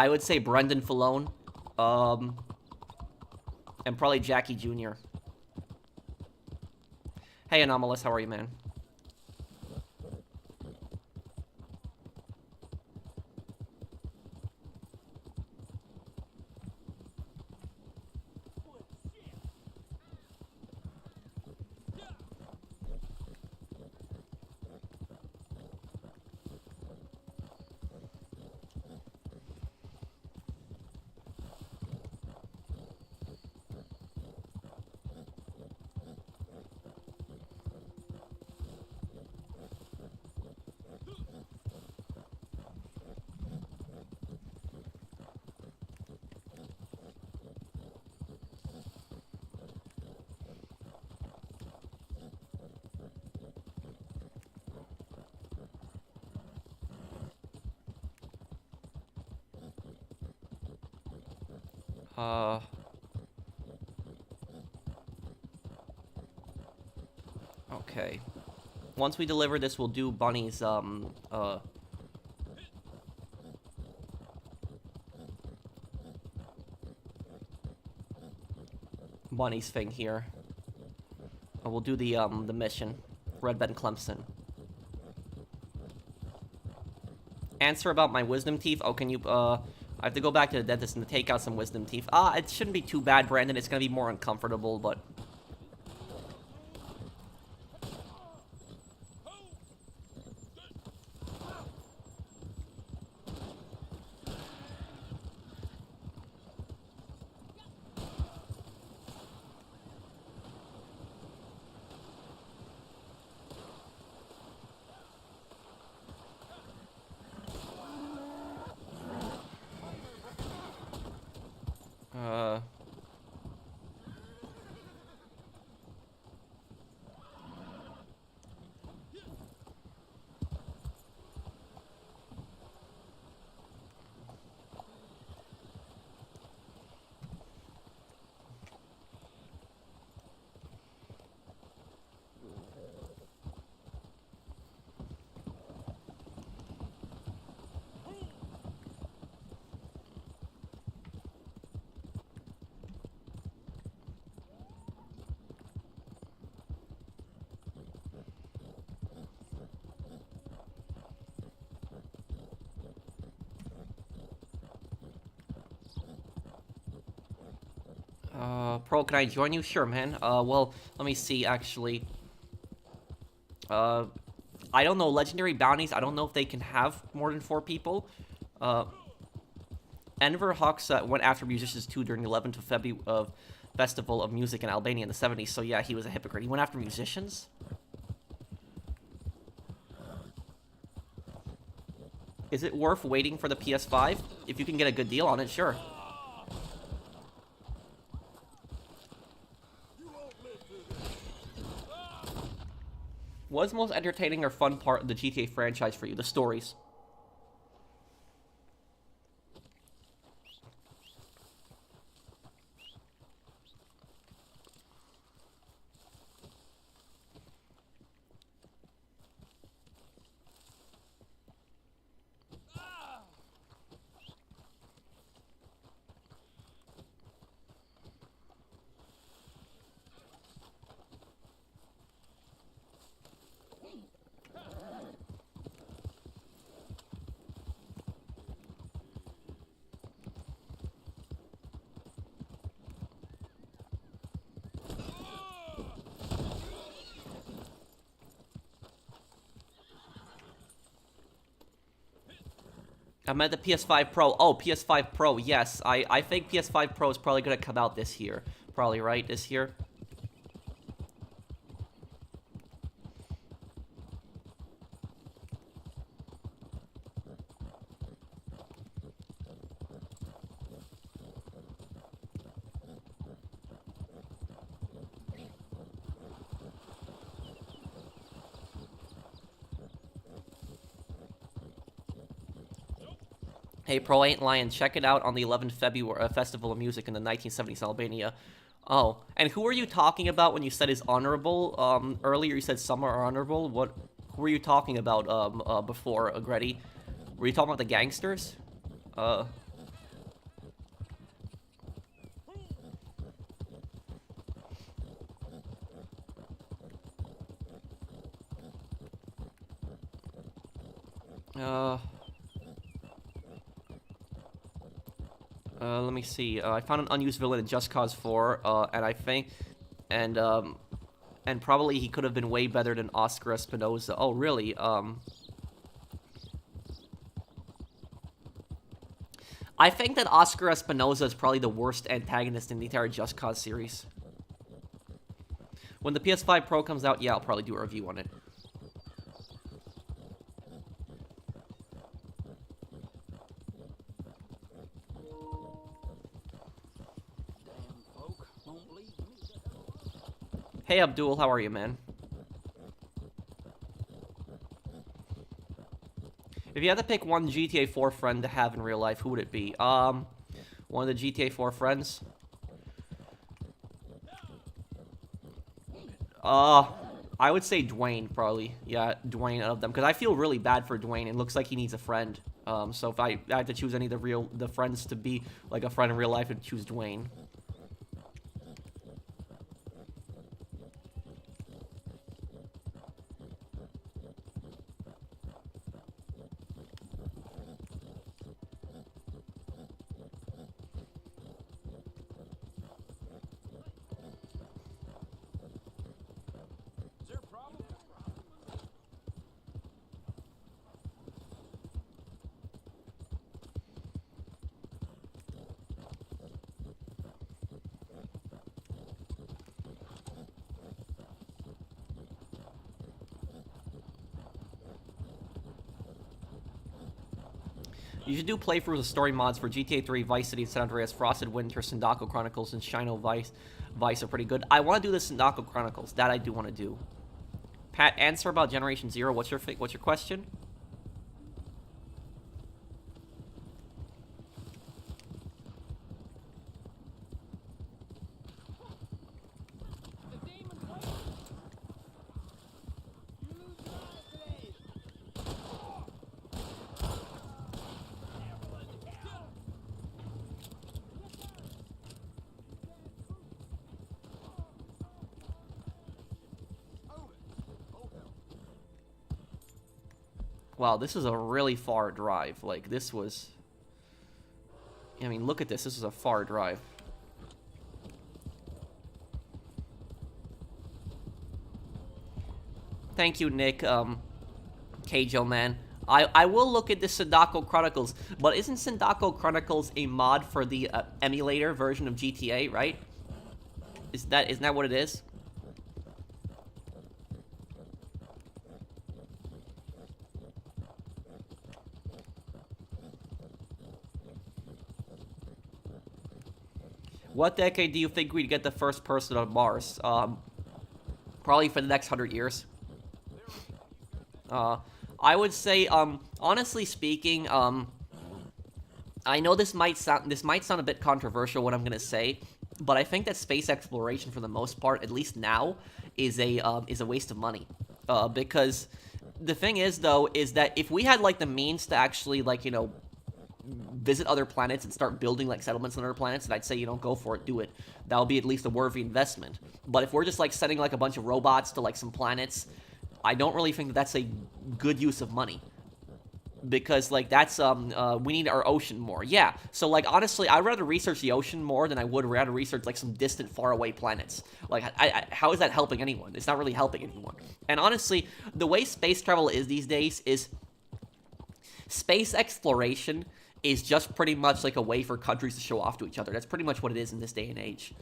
[SPEAKER 1] would say Brendan Filone. And probably Jackie Jr. Hey, Anomalous, how are you, man? Okay. Once we deliver this, we'll do Bunny's, Bunny's thing here. And we'll do the mission. Red Ben Clemson. Answer about my wisdom teeth? Oh, can you, I have to go back to the dentist and take out some wisdom teeth. It shouldn't be too bad, Brandon. It's gonna be more uncomfortable, but... Pro, can I join you? Sure, man. Well, let me see, actually. I don't know, legendary bounties, I don't know if they can have more than 4 people. Enver Hawks went after musicians too during the 11th of February Festival of Music in Albania in the 70s, so yeah, he was a hypocrite. He went after musicians? Is it worth waiting for the PS5? If you can get a good deal on it, sure. What's the most entertaining or fun part of the GTA franchise for you? The stories. I'm at the PS5 Pro. Oh, PS5 Pro, yes. I think PS5 Pro is probably going to come out this year. Probably, right? This year? Hey, Pro, I ain't lying. Check it out on the 11th February Festival of Music in the 1970s Albania. Oh, and who were you talking about when you said is honorable? Earlier you said some are honorable. Who were you talking about before, Agretti? Were you talking about the gangsters? Let me see. I found an unused villain in Just Cause 4, and I think, and probably he could have been way better than Oscar Espinosa. Oh, really? I think that Oscar Espinosa is probably the worst antagonist in the entire Just Cause series. When the PS5 Pro comes out, yeah, I'll probably do a review on it. Hey, Abdul, how are you, man? If you had to pick one GTA 4 friend to have in real life, who would it be? One of the GTA 4 friends? I would say Dwayne, probably. Yeah, Dwayne out of them. Because I feel really bad for Dwayne. It looks like he needs a friend. So if I had to choose any of the friends to be like a friend in real life, I'd choose Dwayne. You should do playthroughs of story mods for GTA 3, Vice City, San Andreas, Frosted Winter, Sindako Chronicles, and Shino Vice are pretty good. I want to do the Sindako Chronicles. That I do want to do. Pat, answer about Generation Zero. What's your question? Wow, this is a really far drive. Like, this was... I mean, look at this. This is a far drive. Thank you, Nick. Keijo, man. I will look at the Sindako Chronicles, but isn't Sindako Chronicles a mod for the emulator version of GTA, right? Isn't that what it is? What decade do you think we'd get the first person on Mars? Probably for the next 100 years. I would say, honestly speaking, I know this might sound a bit controversial what I'm gonna say, but I think that space exploration, for the most part, at least now, is a waste of money. Because the thing is, though, is that if we had like the means to actually, like, you know, visit other planets and start building like settlements on other planets, and I'd say, you know, go for it, do it. That'll be at least a worthy investment. But if we're just like sending like a bunch of robots to like some planets, I don't really think that that's a good use of money. Because like that's we need our ocean more. Yeah. So like honestly, I'd rather research the ocean more than I would rather research like some distant, faraway planets. Like how is that helping anyone? It's not really helping anyone. And honestly, the way space travel is these days is space exploration is just pretty much like a way for countries to show off to each other. That's pretty much what it is in this day and age.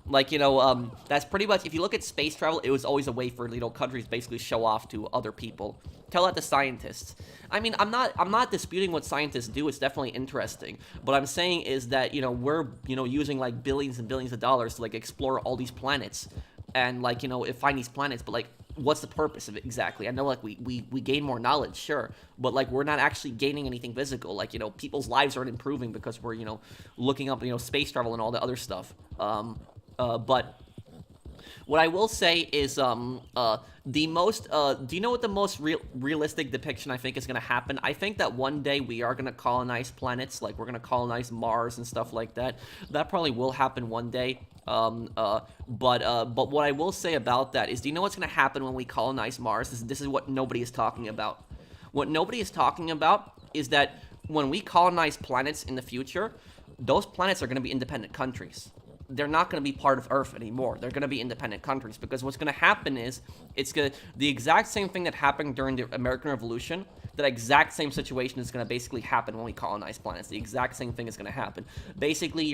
[SPEAKER 1] Like, you know, that's pretty much, if you look at space travel, it was always a way for, you know, countries basically show off to other people. Tell that to scientists. I mean, I'm not disputing what scientists do. It's definitely interesting. What I'm saying is that, you know, we're, you know, using like billions and billions of dollars to like explore all these planets and like, you know, find these planets, but like, what's the purpose of it exactly? I know, like, we gain more knowledge, sure, but, like, we're not actually gaining anything physical. Like, you know, people's lives aren't improving because we're, you know, looking up, you know, space travel and all the other stuff. But what I will say is, the most, do you know what the most realistic depiction I think is going to happen? I think that one day we are going to colonize planets, like, we're going to colonize Mars and stuff like that. That probably will happen one day. But what I will say about that is, do you know what's going to happen when we colonize Mars? This is what nobody is talking about. What nobody is talking about is that when we colonize planets in the future, those planets are going to be independent countries. They're not going to be part of Earth anymore. They're going to be independent countries, because what's going to happen is the exact same thing that happened during the American Revolution. That exact same situation is going to basically happen when we colonize planets. The exact same thing is going to happen. Basically,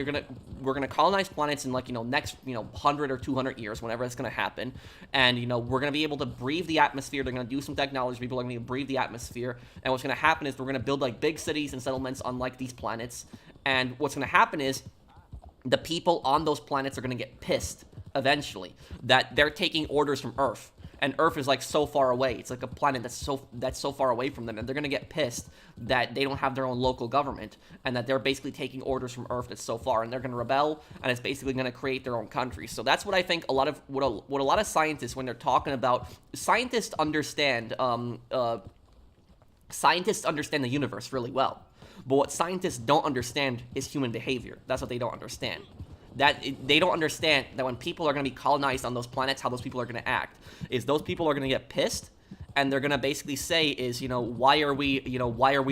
[SPEAKER 1] we're going to colonize planets in, like, you know, next, you know, 100 or 200 years, whenever it's going to happen. And, you know, we're going to be able to breathe the atmosphere. They're going to do some technology. People are going to breathe the atmosphere. And what's going to happen is we're going to build, like, big cities and settlements on, like, these planets. And what's going to happen is the people on those planets are going to get pissed eventually that they're taking orders from Earth. And Earth is, like, so far away. It's like a planet that's so far away from them. And they're going to get pissed that they don't have their own local government. And that they're basically taking orders from Earth that's so far. And they're going to rebel. And it's basically going to create their own country. So that's what I think what a lot of scientists, when they're talking about... Scientists understand the universe really well. But what scientists don't understand is human behavior. That's what they don't understand. They don't understand that when people are going to be colonized on those planets, how those people are going to act. Is those people are going to get pissed, and they're going to basically say is, you know, why are we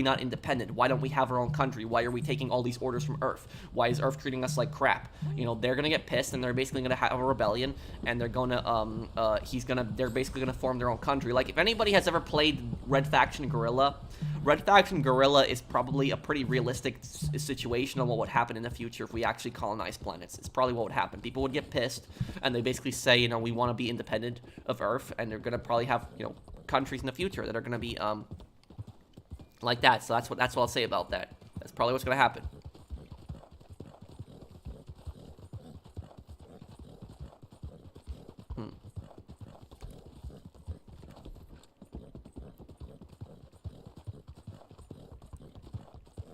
[SPEAKER 1] not independent? Why don't we have our own country? Why are we taking all these orders from Earth? Why is Earth treating us like crap? You know, they're going to get pissed, and they're basically going to have a rebellion, and they're going to, they're basically going to form their own country. Like, if anybody has ever played Red Faction Guerrilla is probably a pretty realistic situation on what would happen in the future if we actually colonize planets. It's probably what would happen. People would get pissed, and they basically say, you know, we want to be independent of Earth, and they're going to probably have, you know, countries in the future that are going to be like that. So that's what I'll say about that. probably what's gonna happen.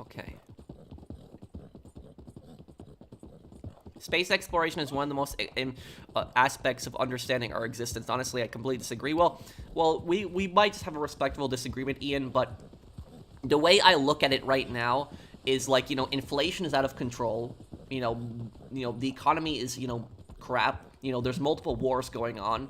[SPEAKER 1] Okay. Space exploration is one of the most aspects of understanding our existence. Honestly, I completely disagree. Well, we might just have a respectable disagreement, Ian, but the way I look at it right now is like, you know, inflation is out of control. You know, the economy is, you know, crap. You know, there's multiple wars going on.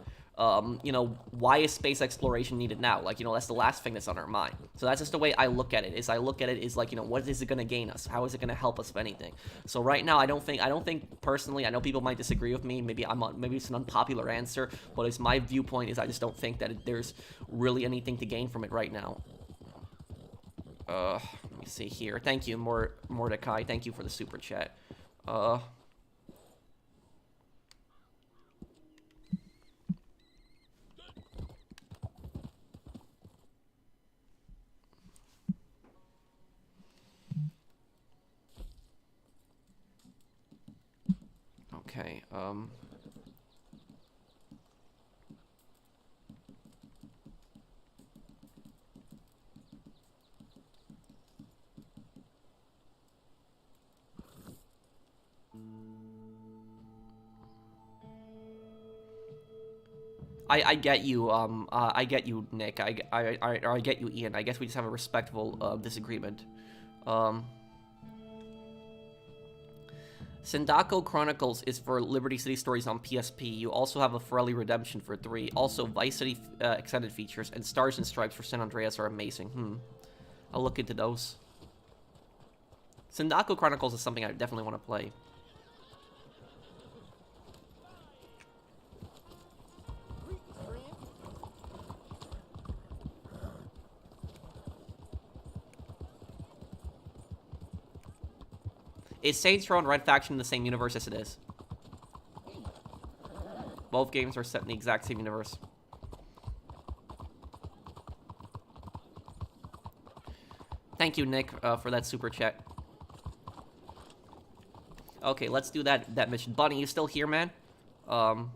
[SPEAKER 1] You know, why is space exploration needed now? Like, you know, that's the last thing that's on our mind. So that's just the way I look at it. Is I look at it is like, you know, what is it going to gain us? How is it going to help us, if anything? So right now, I don't think personally, I know people might disagree with me. Maybe it's an unpopular answer, but it's my viewpoint is I just don't think that there's really anything to gain from it right now. Let me see here. Thank you, Mordecai. Thank you for the super chat. Okay, I get you, I get you, Nick. I get you, Ian. I guess we just have a respectful, disagreement. Sindako Chronicles is for Liberty City Stories on PSP. You also have a Ferelli Redemption for 3. Also, Vice City extended features and Stars and Stripes for San Andreas are amazing. I'll look into those. Sindako Chronicles is something I definitely want to play. Is Saints Row and Red Faction in the same universe? Yes, it is. Both games are set in the exact same universe. Thank you, Nick, for that super chat. Okay, let's do that mission. Bunny, you still here, man? Pro,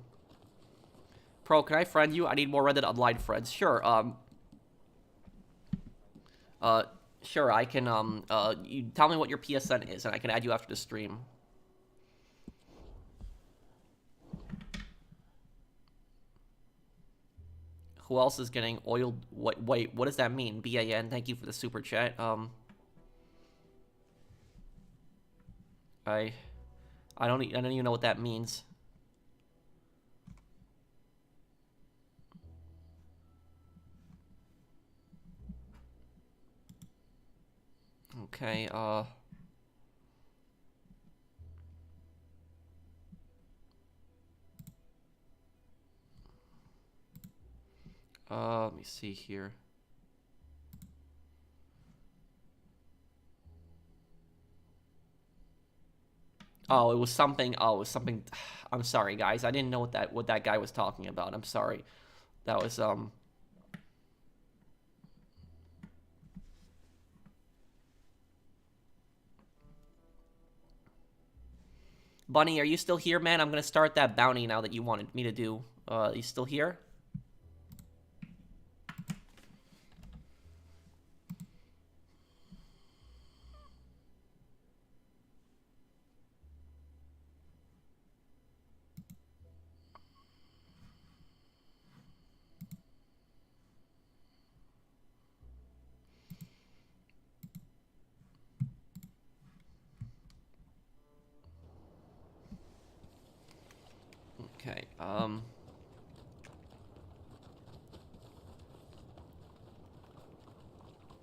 [SPEAKER 1] can I friend you? I need more Reddit Online friends. Sure, sure, I can, you tell me what your PSN is, and I can add you after the stream. Who else is getting oiled? Wait, what does that mean? BAN, thank you for the super chat. I don't even know what that means. Okay, let me see here. Oh, it was something. I'm sorry, guys. I didn't know what that guy was talking about. I'm sorry. That was Bunny, are you still here, man? I'm gonna start that bounty now that you wanted me to do. You still here? Okay,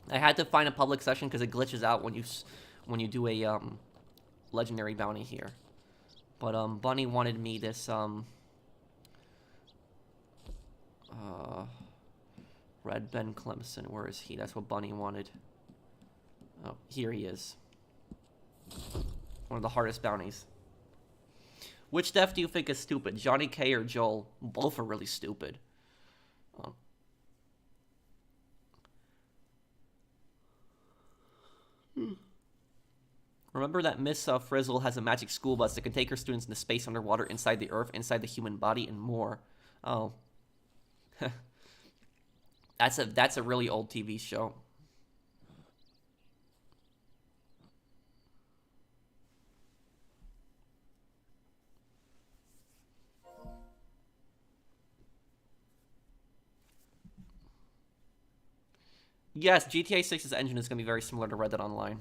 [SPEAKER 1] I had to find a public session because it glitches out when you do a legendary bounty here. But Bunny wanted me this Red Ben Clemson. Where is he? That's what Bunny wanted. Oh, here he is. One of the hardest bounties. Which death do you think is stupid, Johnny K or Joel? Both are really stupid. Remember that Miss Frizzle has a magic school bus that can take her students into space, underwater, inside the earth, inside the human body, and more. Oh. That's a really old TV show. Yes, GTA 6's engine is going to be very similar to Red Dead Online.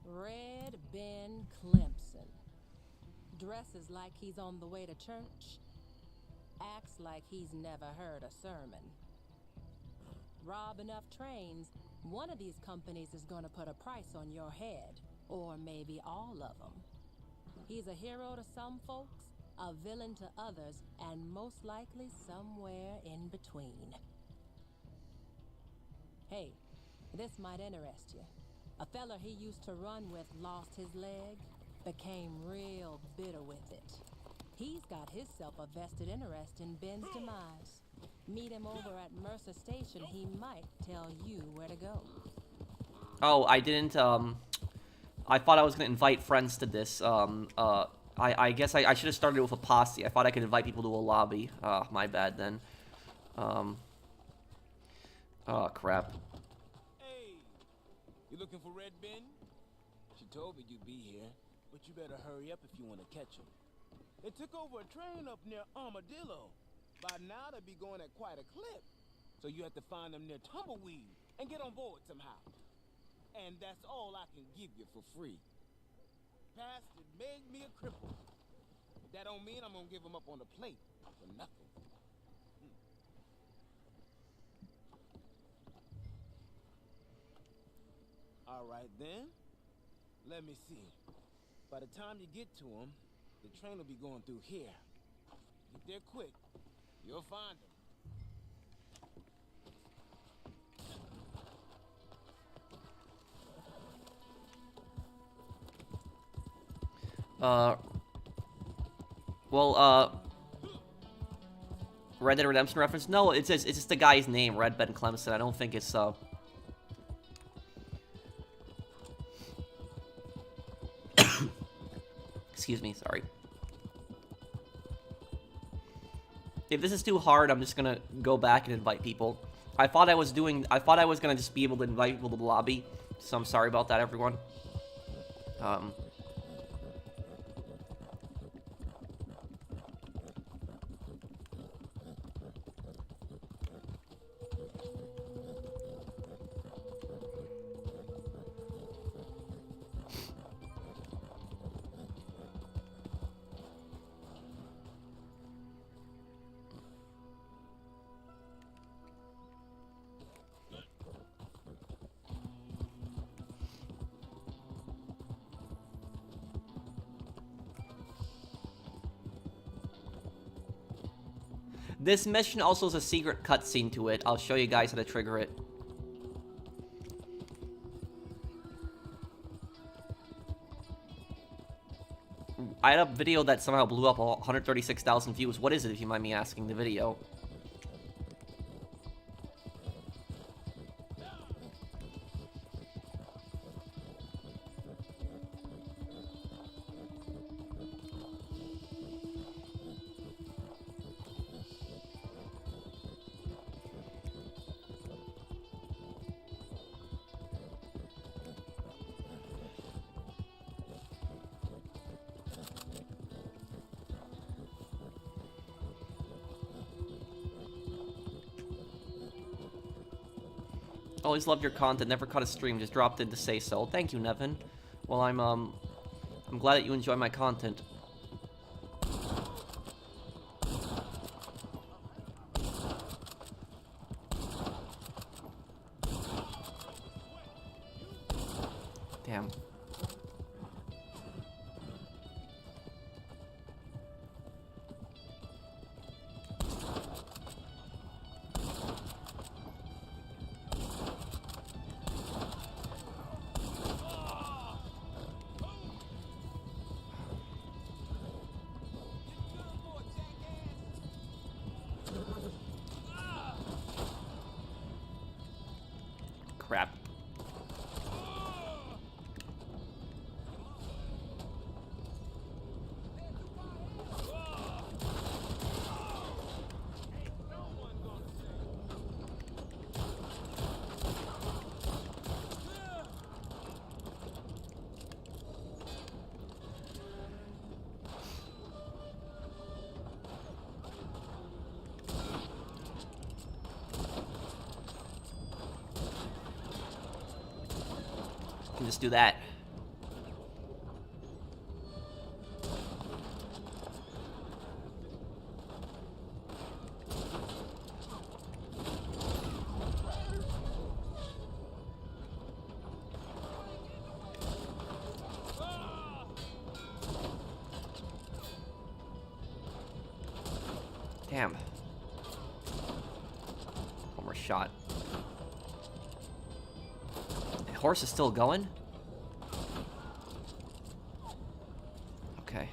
[SPEAKER 5] Red Ben Clemson. Dresses like he's on the way to church. Acts like he's never heard a sermon. Rob enough trains, one of these companies is gonna put a price on your head. Or maybe all of them. He's a hero to some folks, a villain to others, and most likely somewhere in between. Hey, this might interest you. A fella he used to run with lost his leg, became real bitter with it. He's got himself a vested interest in Ben's demise. Meet him over at Mercer Station, he might tell you where to go.
[SPEAKER 1] Oh, I didn't, I thought I was going to invite friends to this. I guess I should have started with a posse. I thought I could invite people to a lobby. My bad then. Oh, crap.
[SPEAKER 2] Hey, you looking for Red Ben? She told me you'd be here, but you better hurry up if you want to catch him. They took over a train up near Armadillo. By now they'll be going at quite a clip. So you have to find them near Tumbleweed and get on board somehow. And that's all I can give you for free. Past it made me a cripple. But that don't mean I'm gonna give him up on the plate for nothing. All right then. Let me see. By the time you get to him, the train will be going through here. Get there quick. You'll find him.
[SPEAKER 1] Red Dead Redemption reference? No, it's just the guy's name, Red Ben Clemson. I don't think it's, Excuse me, sorry. If this is too hard, I'm just gonna go back and invite people. I thought I was gonna just be able to invite people to the lobby, so I'm sorry about that, everyone. This mission also has a secret cutscene to it. I'll show you guys how to trigger it. I had a video that somehow blew up 136,000 views. What is it, if you mind me asking, the video? Always loved your content, never caught a stream, just dropped in to say so. Thank you, Nevin. Well, I'm glad that you enjoy my content. Damn. Crap. Can just do that. Damn. One more shot. The horse is still going? Okay.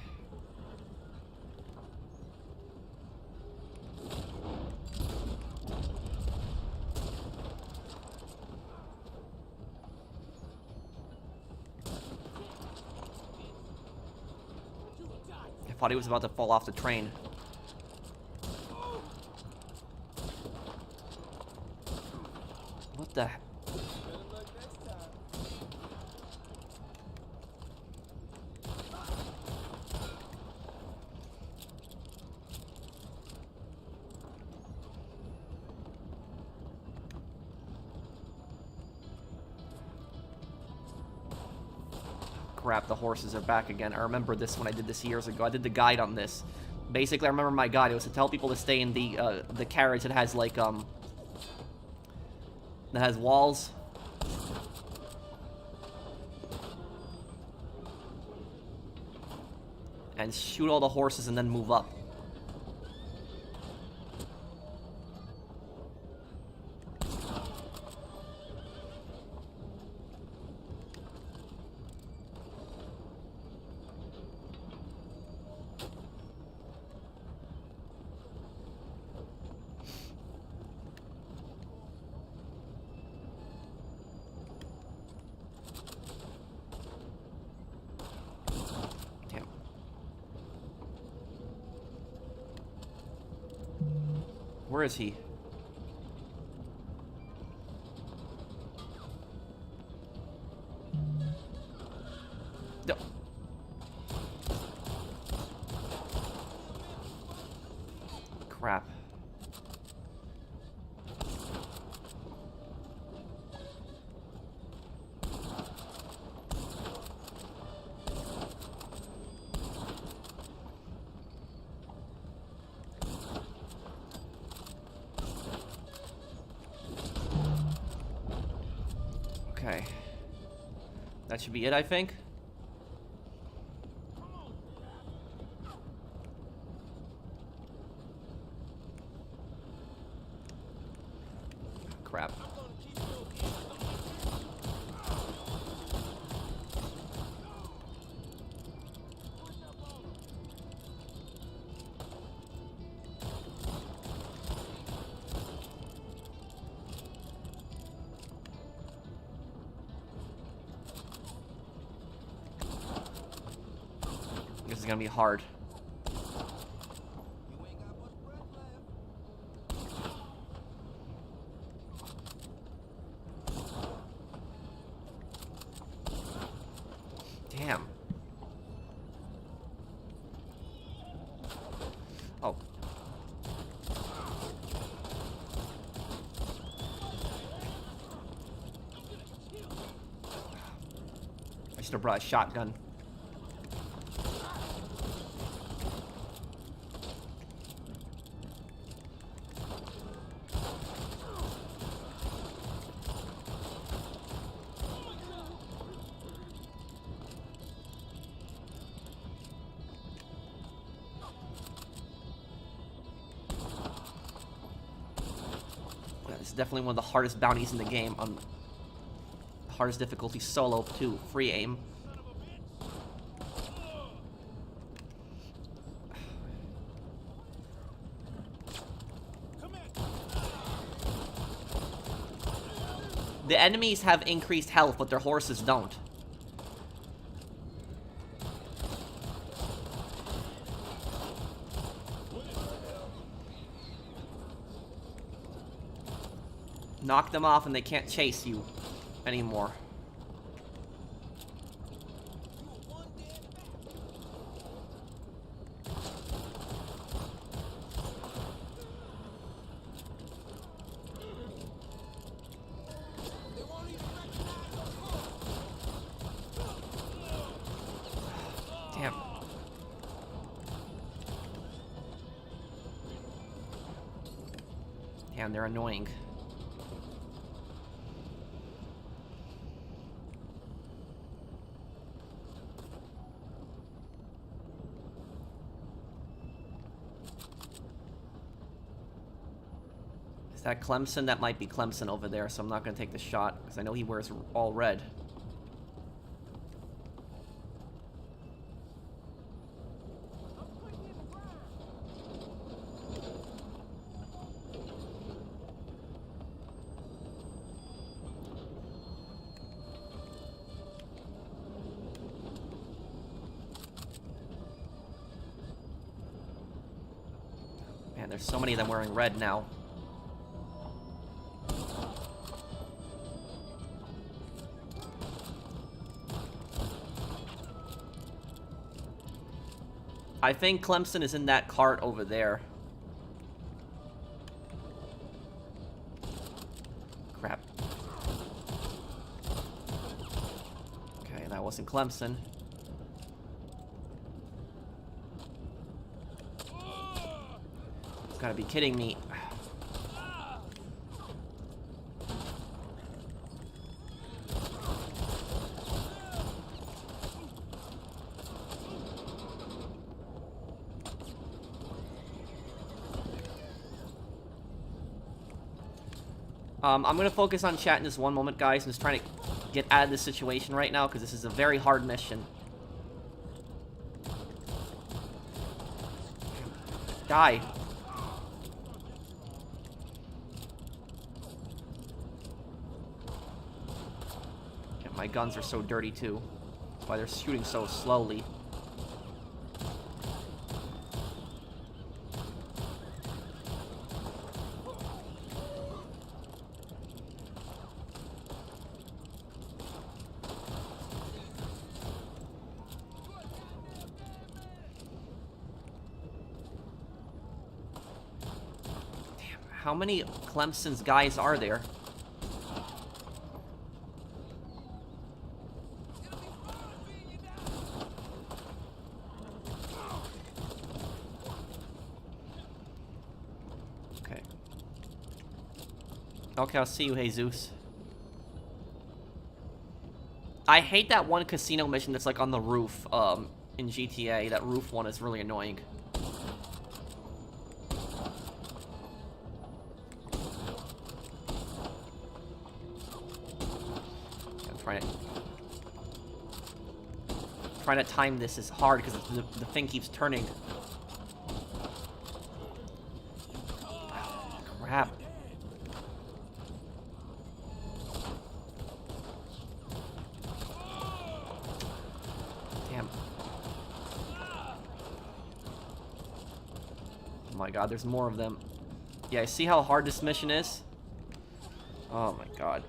[SPEAKER 1] I thought he was about to fall off the train. What the? Crap, the horses are back again. I remember this when I did this years ago. I did the guide on this. Basically, I remember my guide. It was to tell people to stay in the carriage that has like that has walls. And shoot all the horses and then move up. Where is he? No. Crap. Okay. That should be it, I think. Crap. This is gonna be hard. Damn. Oh. I should have brought a shotgun. It's definitely one of the hardest bounties in the game. On hardest difficulty solo too. Free aim. The enemies have increased health, but their horses don't. Knock them off and they can't chase you anymore. Man, they're annoying. Is that Clemson? That might be Clemson over there, so I'm not going to take the shot, because I know he wears all red. Man, there's so many of them wearing red now. I think Clemson is in that cart over there. Crap. Okay, that wasn't Clemson. Gotta be kidding me. I'm gonna focus on chat in this one moment, guys. I'm just trying to get out of this situation right now, because this is a very hard mission. Die. Yeah, my guns are so dirty, too. That's why they're shooting so slowly. How many Clemson's guys are there? Okay. Okay, I'll see you, Jesus. I hate that one casino mission that's like on the roof, in GTA. That roof one is really annoying. Trying to time this is hard because the thing keeps turning. Crap. Damn. Oh my god, there's more of them. Yeah, I see how hard this mission is. Oh my god.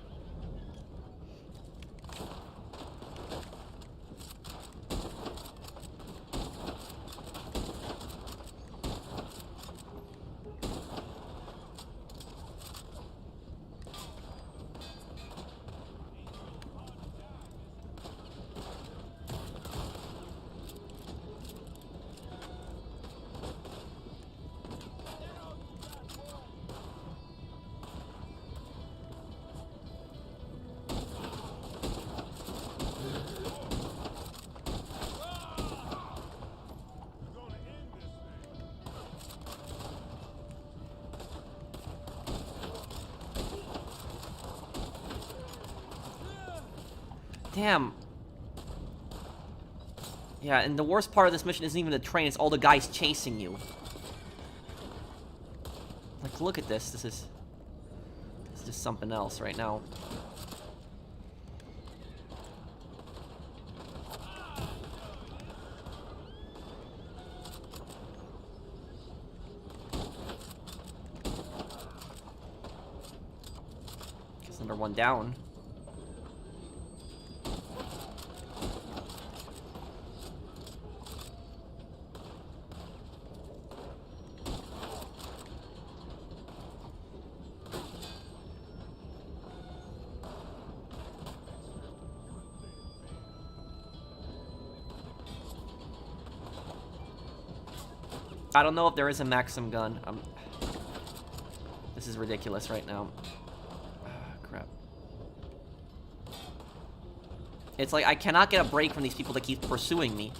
[SPEAKER 1] Damn. Yeah, and the worst part of this mission isn't even the train, it's all the guys chasing you. Like, look at this. This is just something else right now. Guess another one down. I don't know if there is a Maxim gun. This This is ridiculous right now. Crap. It's like I cannot get a break from these people that keep pursuing me.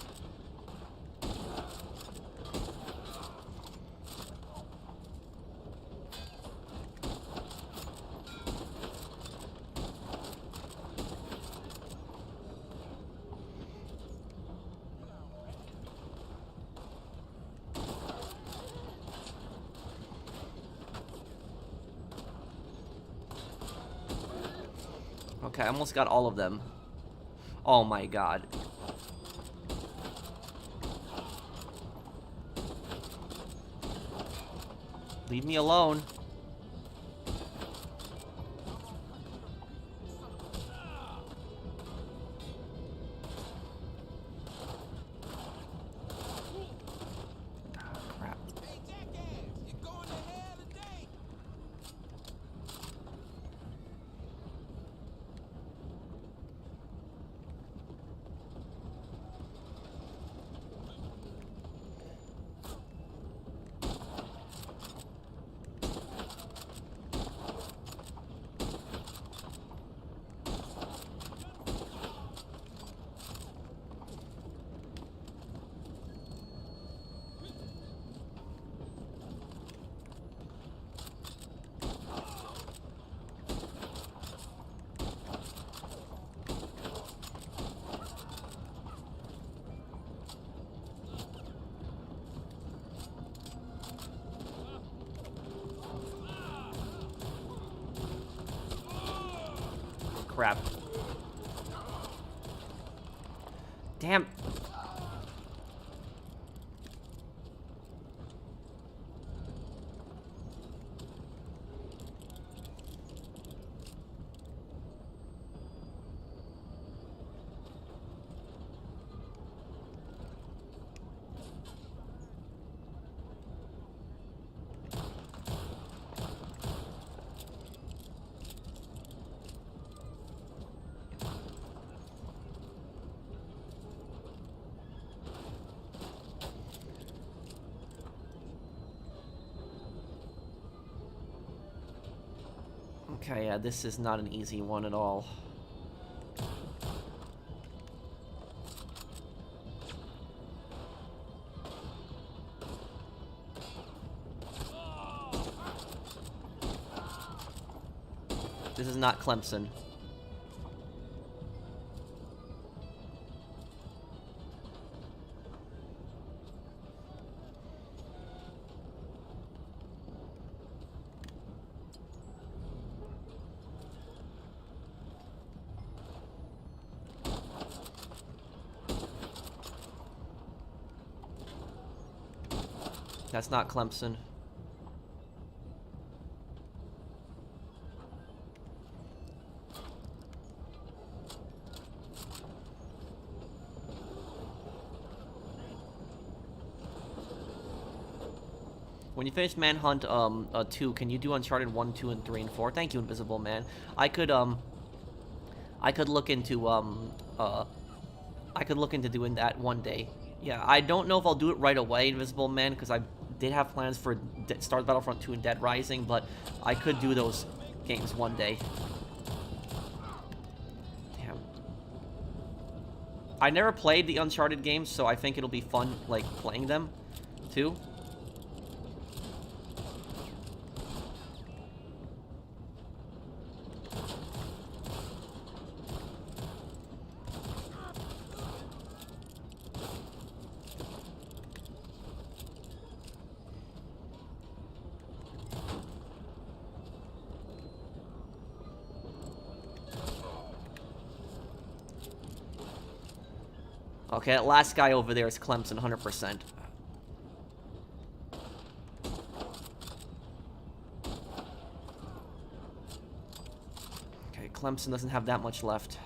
[SPEAKER 1] Okay, I almost got all of them. Oh my god. Leave me alone. Crap.
[SPEAKER 2] Hey, jackass, you're going to hell today.
[SPEAKER 1] Crap. Damn. Okay, yeah, this is not an easy one at all. This is not Clemson. That's not Clemson. When you finish Manhunt 2, can you do Uncharted 1, 2, and 3, and 4? Thank you, Invisible Man. I could look into doing that one day. Yeah, I don't know if I'll do it right away, Invisible Man, because I did have plans for Star Wars Battlefront 2 and Dead Rising, but I could do those games one day. Damn. I never played the Uncharted games, so I think it'll be fun, like, playing them, too. Okay, that last guy over there is Clemson, 100%. Okay, Clemson doesn't have that much left.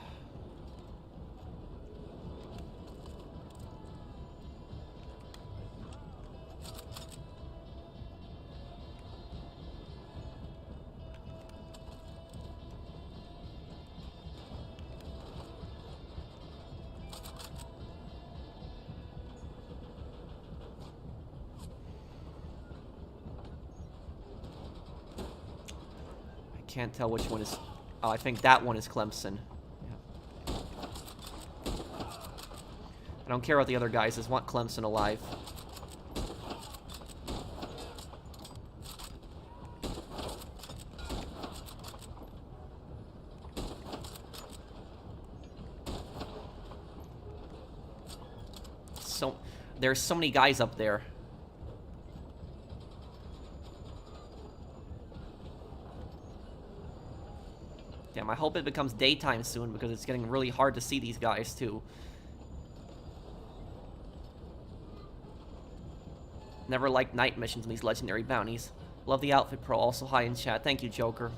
[SPEAKER 1] Can't tell which one is... Oh, I think that one is Clemson. Yeah. I don't care about the other guys. I just want Clemson alive. So, there's so many guys up there. Damn, I hope it becomes daytime soon because it's getting really hard to see these guys too. Never liked night missions in these legendary bounties. Love the outfit, Pro. Also hi in chat. Thank you, Joker.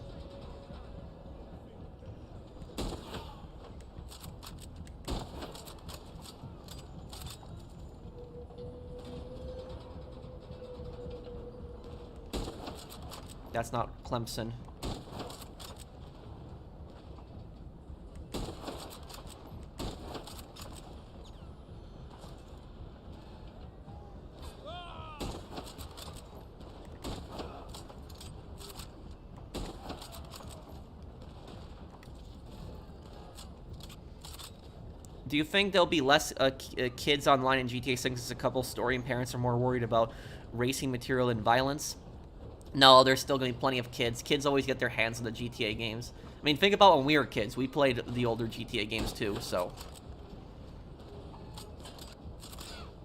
[SPEAKER 1] That's not Clemson. Do you think there'll be less kids online in GTA 6 as a couple story and parents are more worried about racing material and violence? No, there's still going to be plenty of kids. Kids always get their hands on the GTA games. I mean, think about when we were kids. We played the older GTA games too, so.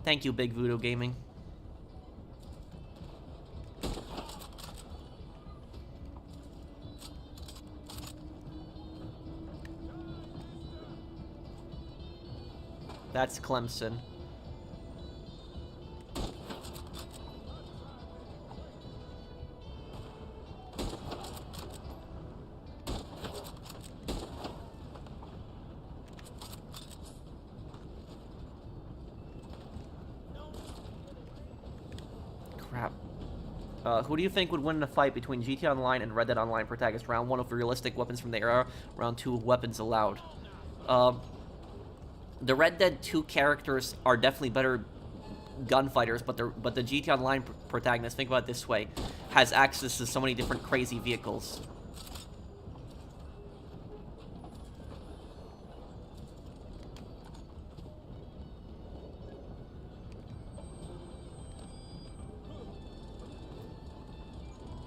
[SPEAKER 1] Thank you, Big Voodoo Gaming. That's Clemson. Crap. Who do you think would win in a fight between GTA Online and Red Dead Online protagonist? Round 1 with realistic weapons from the era, round 2 weapons allowed. The Red Dead 2 characters are definitely better gunfighters, but the GTA Online protagonist, think about it this way, has access to so many different crazy vehicles.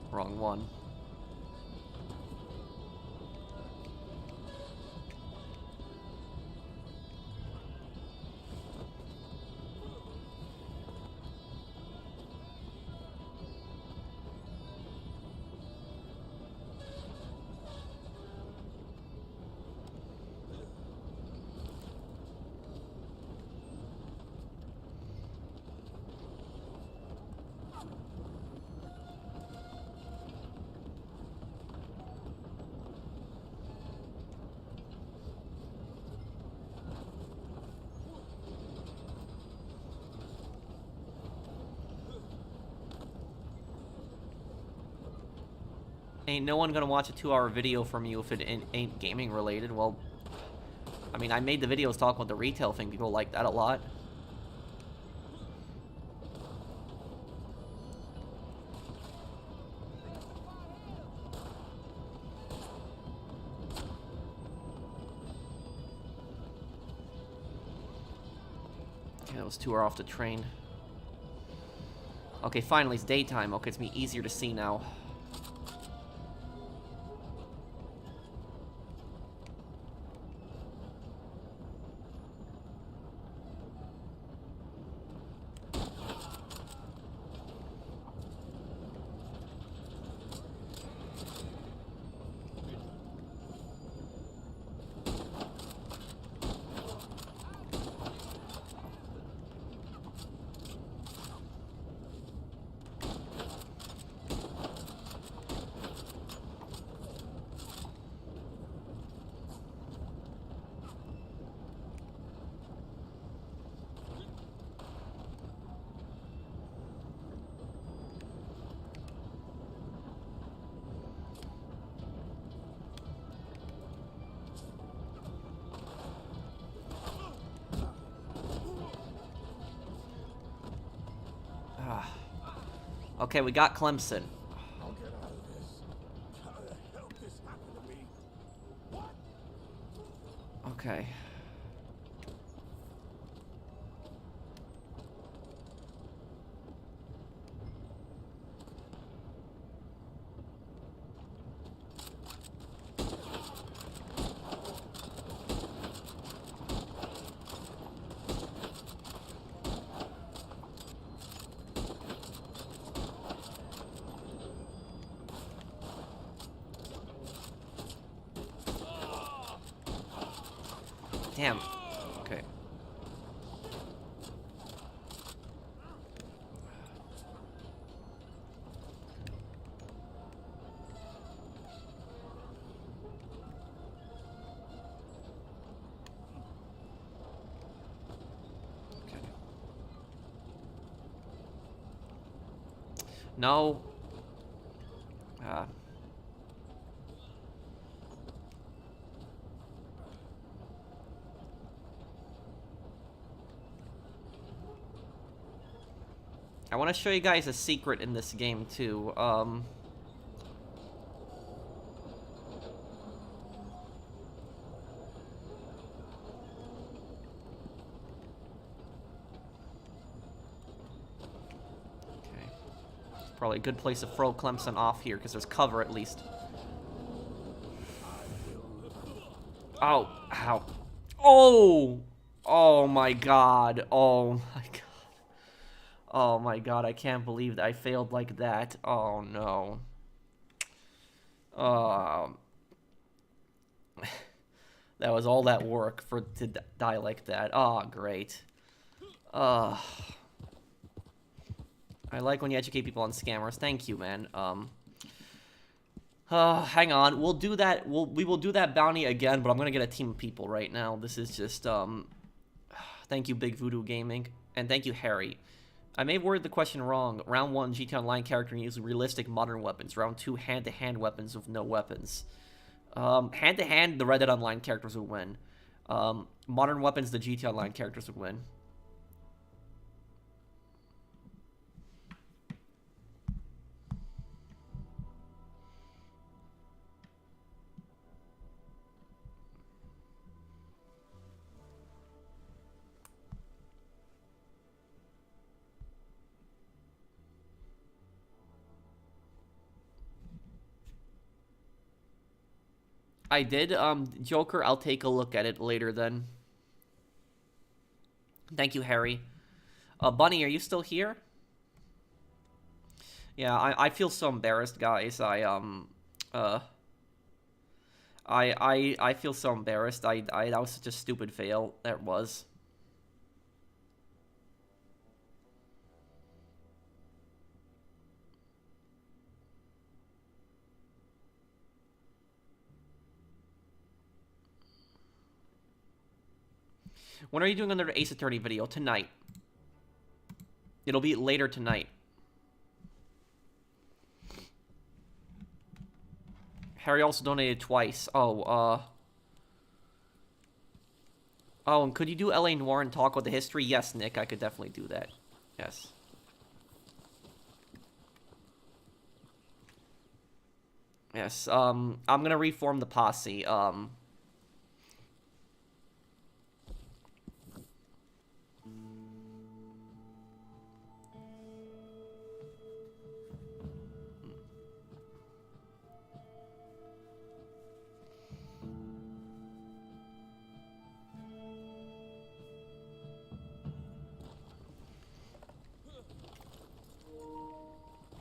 [SPEAKER 1] Wrong one. Ain't no one gonna watch a 2-hour video from you if it ain't gaming related. Well, I mean, I made the videos talking about the retail thing. People like that a lot. Okay, those two are off the train. Okay, finally, it's daytime. Okay, it's me easier to see now. Okay, we got Clemson.
[SPEAKER 3] I'll get out of this. How the hell this
[SPEAKER 1] Okay. Damn. Okay. No. I want to show you guys a secret in this game, too. Probably a good place to throw Clemson off here, because there's cover at least. Oh, ow. Oh! Oh my god. Oh my god. Oh my god, I can't believe that I failed like that. Oh no. That was all that work to die like that. Oh, great. I like when you educate people on scammers. Thank you, man. Hang on. We'll do that. We will do that bounty again, but I'm gonna get a team of people right now. This is just, thank you, Big Voodoo Gaming. And thank you, Harry. I may have worded the question wrong. Round 1, GTA Online character uses realistic modern weapons. Round 2, hand-to-hand weapons with no weapons. Hand-to-hand, the Red Dead Online characters would win. Modern weapons, the GTA Online characters would win. I did, Joker, I'll take a look at it later then. Thank you, Harry. Bunny, are you still here? Yeah, I feel so embarrassed, guys. I feel so embarrassed. That was such a stupid fail. That was. When are you doing another Ace Attorney video? Tonight. It'll be later tonight. Harry also donated twice. Oh, and could you do LA Noire and talk about the history? Yes, Nick, I could definitely do that. Yes. Yes, I'm gonna reform the posse.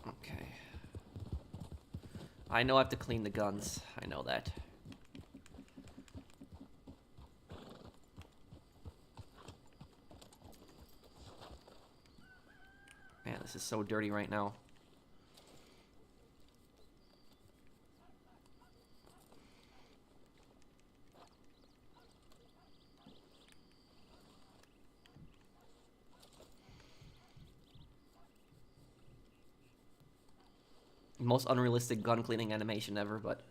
[SPEAKER 1] Okay. I know I have to clean the guns. I know that. Man, this is so dirty right now. Most unrealistic gun cleaning animation ever, but...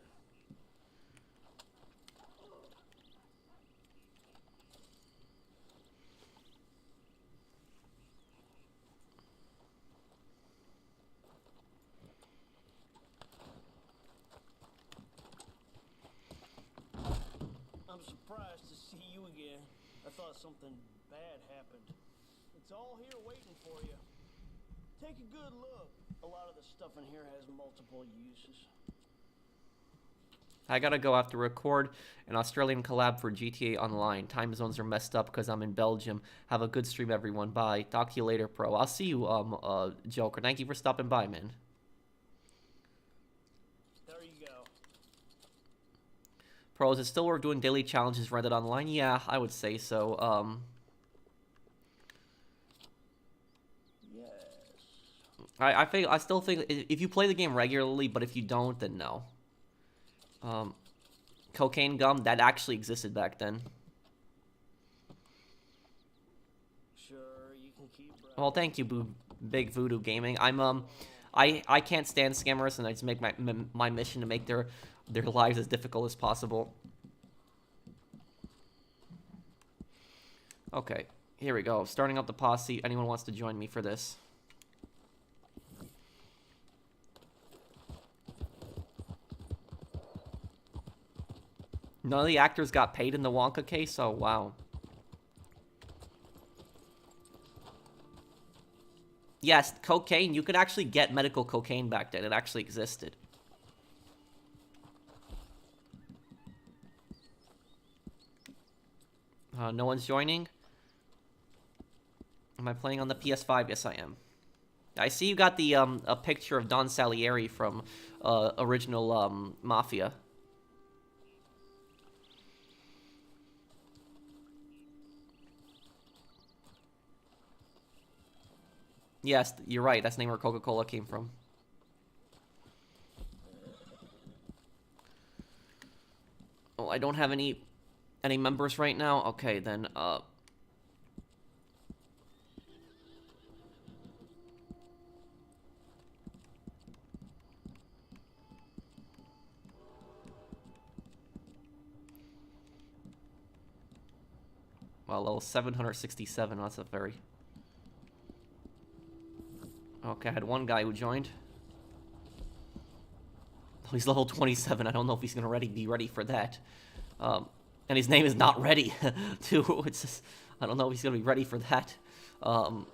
[SPEAKER 2] I'm surprised to
[SPEAKER 6] see you again. I thought something bad happened. It's all here waiting for you. Take a good look. A lot of the stuff in here has multiple uses.
[SPEAKER 1] I gotta go have to record an Australian collab for GTA Online. Time zones are messed up because I'm in Belgium. Have a good stream, everyone. Bye. Talk to you later, pro. I'll see you, Joker. Thank you for stopping by, man.
[SPEAKER 6] There you go.
[SPEAKER 1] Pro, is it still worth doing daily challenges rented online? Yeah, I would say so.
[SPEAKER 6] Yes.
[SPEAKER 1] I still think if you play the game regularly, but if you don't, then no. Cocaine gum, that actually existed back then.
[SPEAKER 6] Sure, you can keep.
[SPEAKER 1] Well, thank you, Big Voodoo Gaming. I can't stand scammers, and I just make my mission to make their lives as difficult as possible. Okay, here we go. Starting up the posse. Anyone wants to join me for this? None of the actors got paid in the Wonka case? Oh, wow. Yes, cocaine. You could actually get medical cocaine back then. It actually existed. No one's joining? Am I playing on the PS5? Yes, I am. I see you got the a picture of Don Salieri from original Mafia. Yes, you're right. That's the name where Coca-Cola came from. Oh, I don't have any members right now. Okay, then well, level 767. That's a very... Okay, I had one guy who joined. He's level 27. I don't know if he's gonna be ready for that. And his name is not ready, too. It's just, I don't know if he's gonna be ready for that. Oh,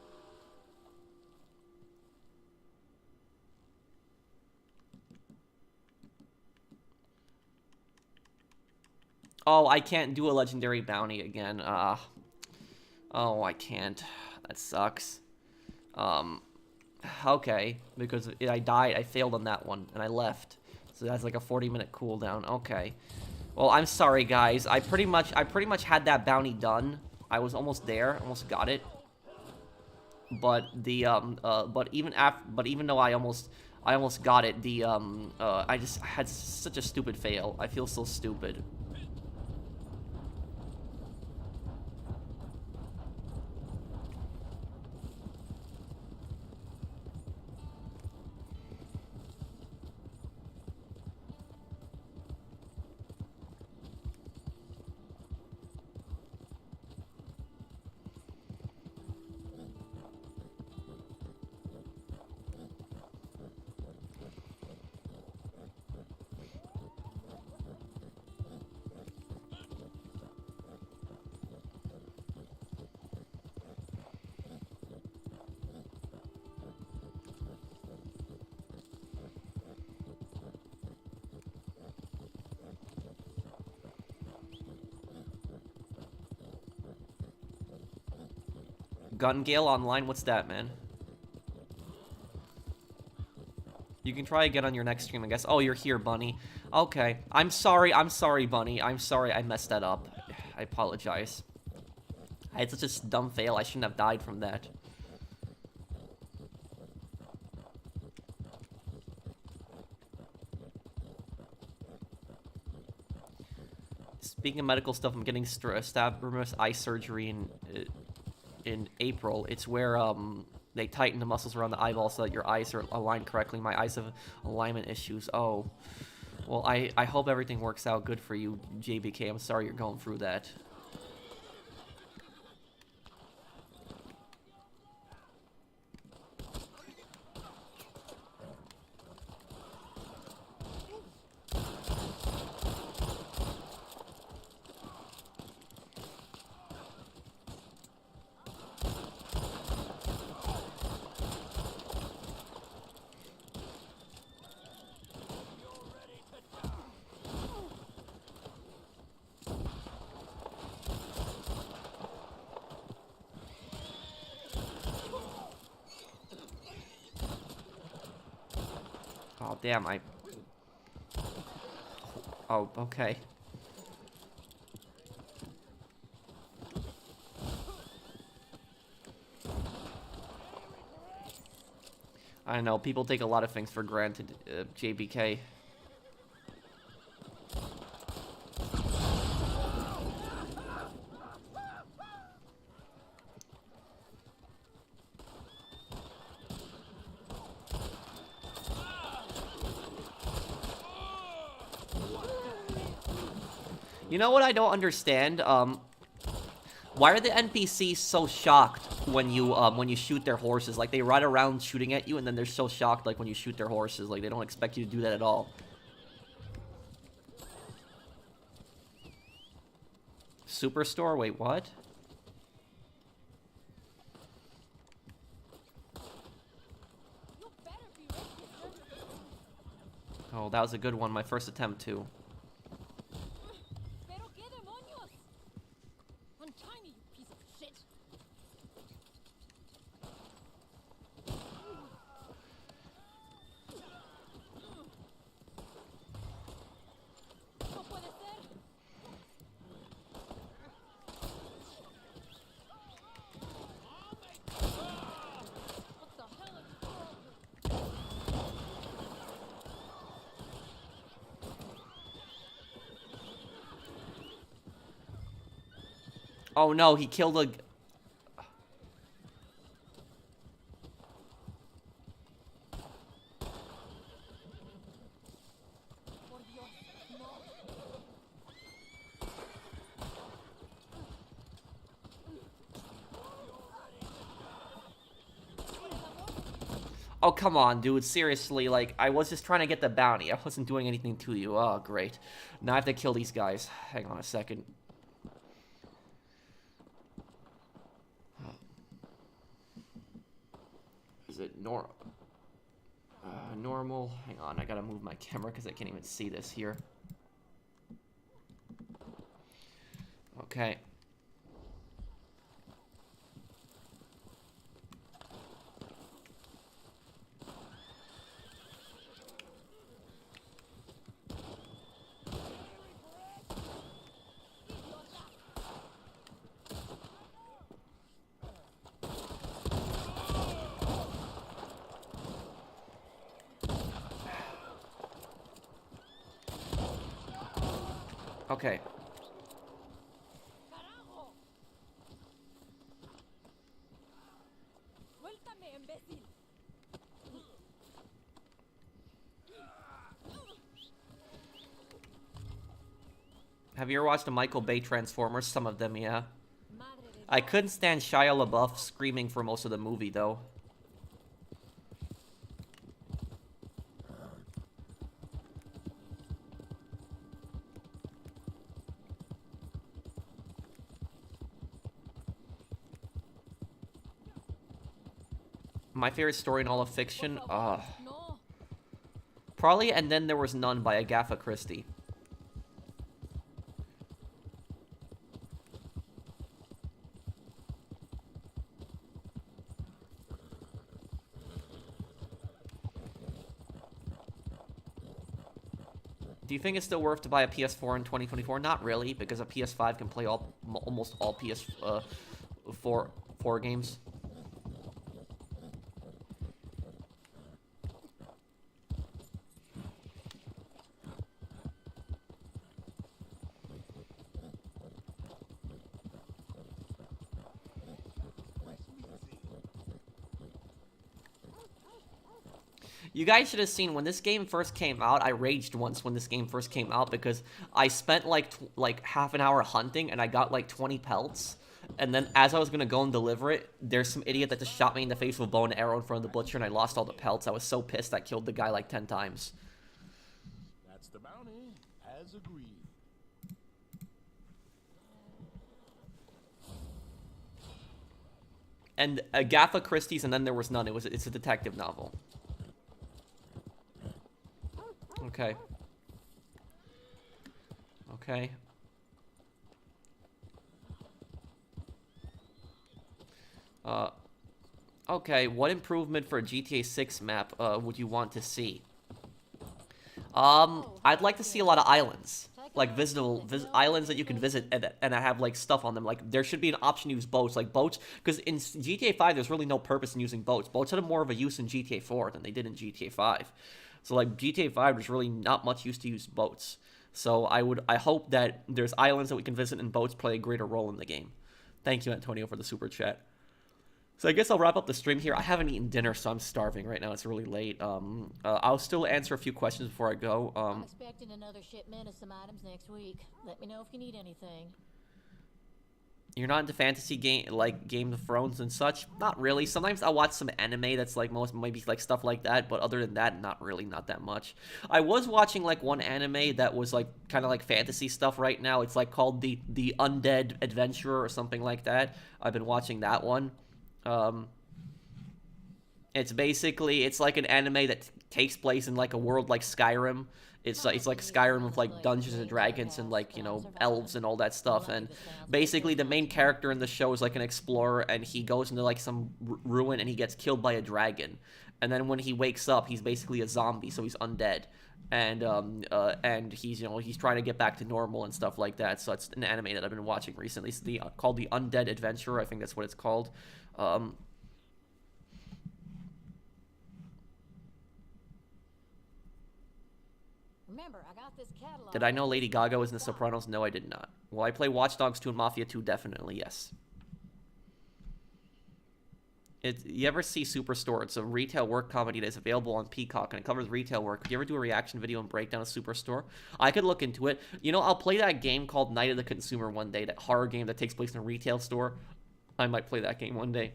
[SPEAKER 1] I can't do a legendary bounty again. Oh, I can't. That sucks. Okay, because I died. I failed on that one, and I left. So that's like a 40-minute cooldown. Okay. Well, I'm sorry, guys. I pretty much had that bounty done. I was almost there. Almost got it. But the but even though I almost got it, the I just had such a stupid fail. I feel so stupid. Gun Gale Online? What's that, man? You can try again on your next stream, I guess. Oh, you're here, Bunny. Okay. I'm sorry, Bunny. I'm sorry I messed that up. I apologize. I had such a dumb fail. I shouldn't have died from that. Speaking of medical stuff, I'm getting stabbed eye surgery in April. It's where they tighten the muscles around the eyeball so that your eyes are aligned correctly. My eyes have alignment issues. Oh, well, I hope everything works out good for you, JBK. I'm sorry you're going through that. Damn, I... Oh, okay. I know, people take a lot of things for granted, JBK. You know what I don't understand? Why are the NPCs so shocked when you shoot their horses? Like, they ride around shooting at you, and then they're so shocked, like, when you shoot their horses. Like, they don't expect you to do that at all. Superstore? Wait, what? Oh, that was a good one. My first attempt, too. Oh no, he killed a... Oh, come on, dude. Seriously, like, I was just trying to get the bounty. I wasn't doing anything to you. Oh, great. Now I have to kill these guys. Hang on a second. Is it normal? Hang on, I gotta move my camera because I can't even see this here. Okay. Okay. Have you ever watched the Michael Bay Transformers? Some of them, yeah. I couldn't stand Shia LaBeouf screaming for most of the movie, though. My favorite story in all of fiction? Probably And Then There Was None by Agatha Christie. Do you think it's still worth to buy a PS4 in 2024? Not really, because a PS5 can play almost all PS4 games. You guys should have seen when this game first came out. I raged once when this game first came out because I spent like half an hour hunting and I got like 20 pelts. And then as I was gonna go and deliver it, there's some idiot that just shot me in the face with a bow and arrow in front of the butcher, and I lost all the pelts. I was so pissed I killed the guy like 10 times.
[SPEAKER 3] That's the bounty, as agreed.
[SPEAKER 1] And Agatha Christie's And Then There Was None. It's a detective novel. Okay. Okay. Okay, what improvement for a GTA 6 map would you want to see? I'd like to see a lot of islands, like visitable islands that you can visit and have like stuff on them. Like there should be an option to use boats, like boats, because in GTA 5 there's really no purpose in using boats. Boats had more of a use in GTA 4 than they did in GTA 5. So like GTA 5 there's really not much use to use boats. So I hope that there's islands that we can visit and boats play a greater role in the game. Thank you, Antonio, for the super chat. So I guess I'll wrap up the stream here. I haven't eaten dinner, so I'm starving right now. It's really late. I'll still answer a few questions before I go.
[SPEAKER 7] I'm expecting another shipment of some items next week. Let me know if you need anything.
[SPEAKER 1] You're not into fantasy game like Game of Thrones and such? Not really. Sometimes I'll watch some anime that's like maybe like stuff like that, but other than that, not really, not that much. I was watching like one anime that was like kind of like fantasy stuff right now. It's like called the Undead Adventurer or something like that. I've been watching that one. It's like an anime that takes place in like a world like Skyrim. It's like Skyrim with like Dungeons and Dragons and like, you know, elves and all that stuff. And basically the main character in the show is like an explorer, and he goes into like some ruin and he gets killed by a dragon. And then when he wakes up, he's basically a zombie, so he's undead. And he's, you know, he's trying to get back to normal and stuff like that. So it's an anime that I've been watching recently. It's called the Undead Adventurer. I think that's what it's called.
[SPEAKER 7] Remember, I got this catalog.
[SPEAKER 1] Did I know Lady Gaga was in The Sopranos? No, I did not. Will I play Watch Dogs 2 and Mafia 2? Definitely, yes. You ever see Superstore? It's a retail work comedy that is available on Peacock, and it covers retail work. Could you ever do a reaction video and breakdown of Superstore? I could look into it. You know, I'll play that game called Night of the Consumer one day, that horror game that takes place in a retail store. I might play that game one day.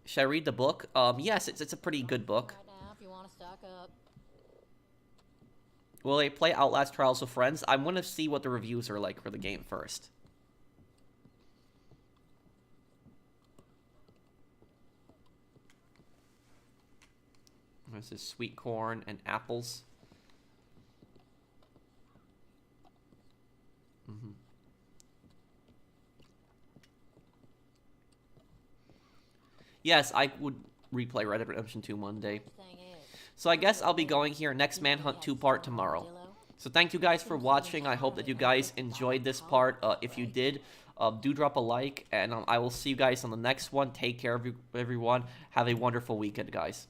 [SPEAKER 1] Should I read the book? Yes, it's a pretty good book.
[SPEAKER 7] Right now, if you want to stock up.
[SPEAKER 1] Will they play Outlast Trials with friends? I'm going to see what the reviews are like for the game first. This is sweet corn and apples. Yes, I would replay Red Dead Redemption 2 one day. So I guess I'll be going here. Next Manhunt 2-part tomorrow. So thank you guys for watching. I hope that you guys enjoyed this part. If you did, do drop a like. And I will see you guys on the next one. Take care of everyone. Have a wonderful weekend, guys.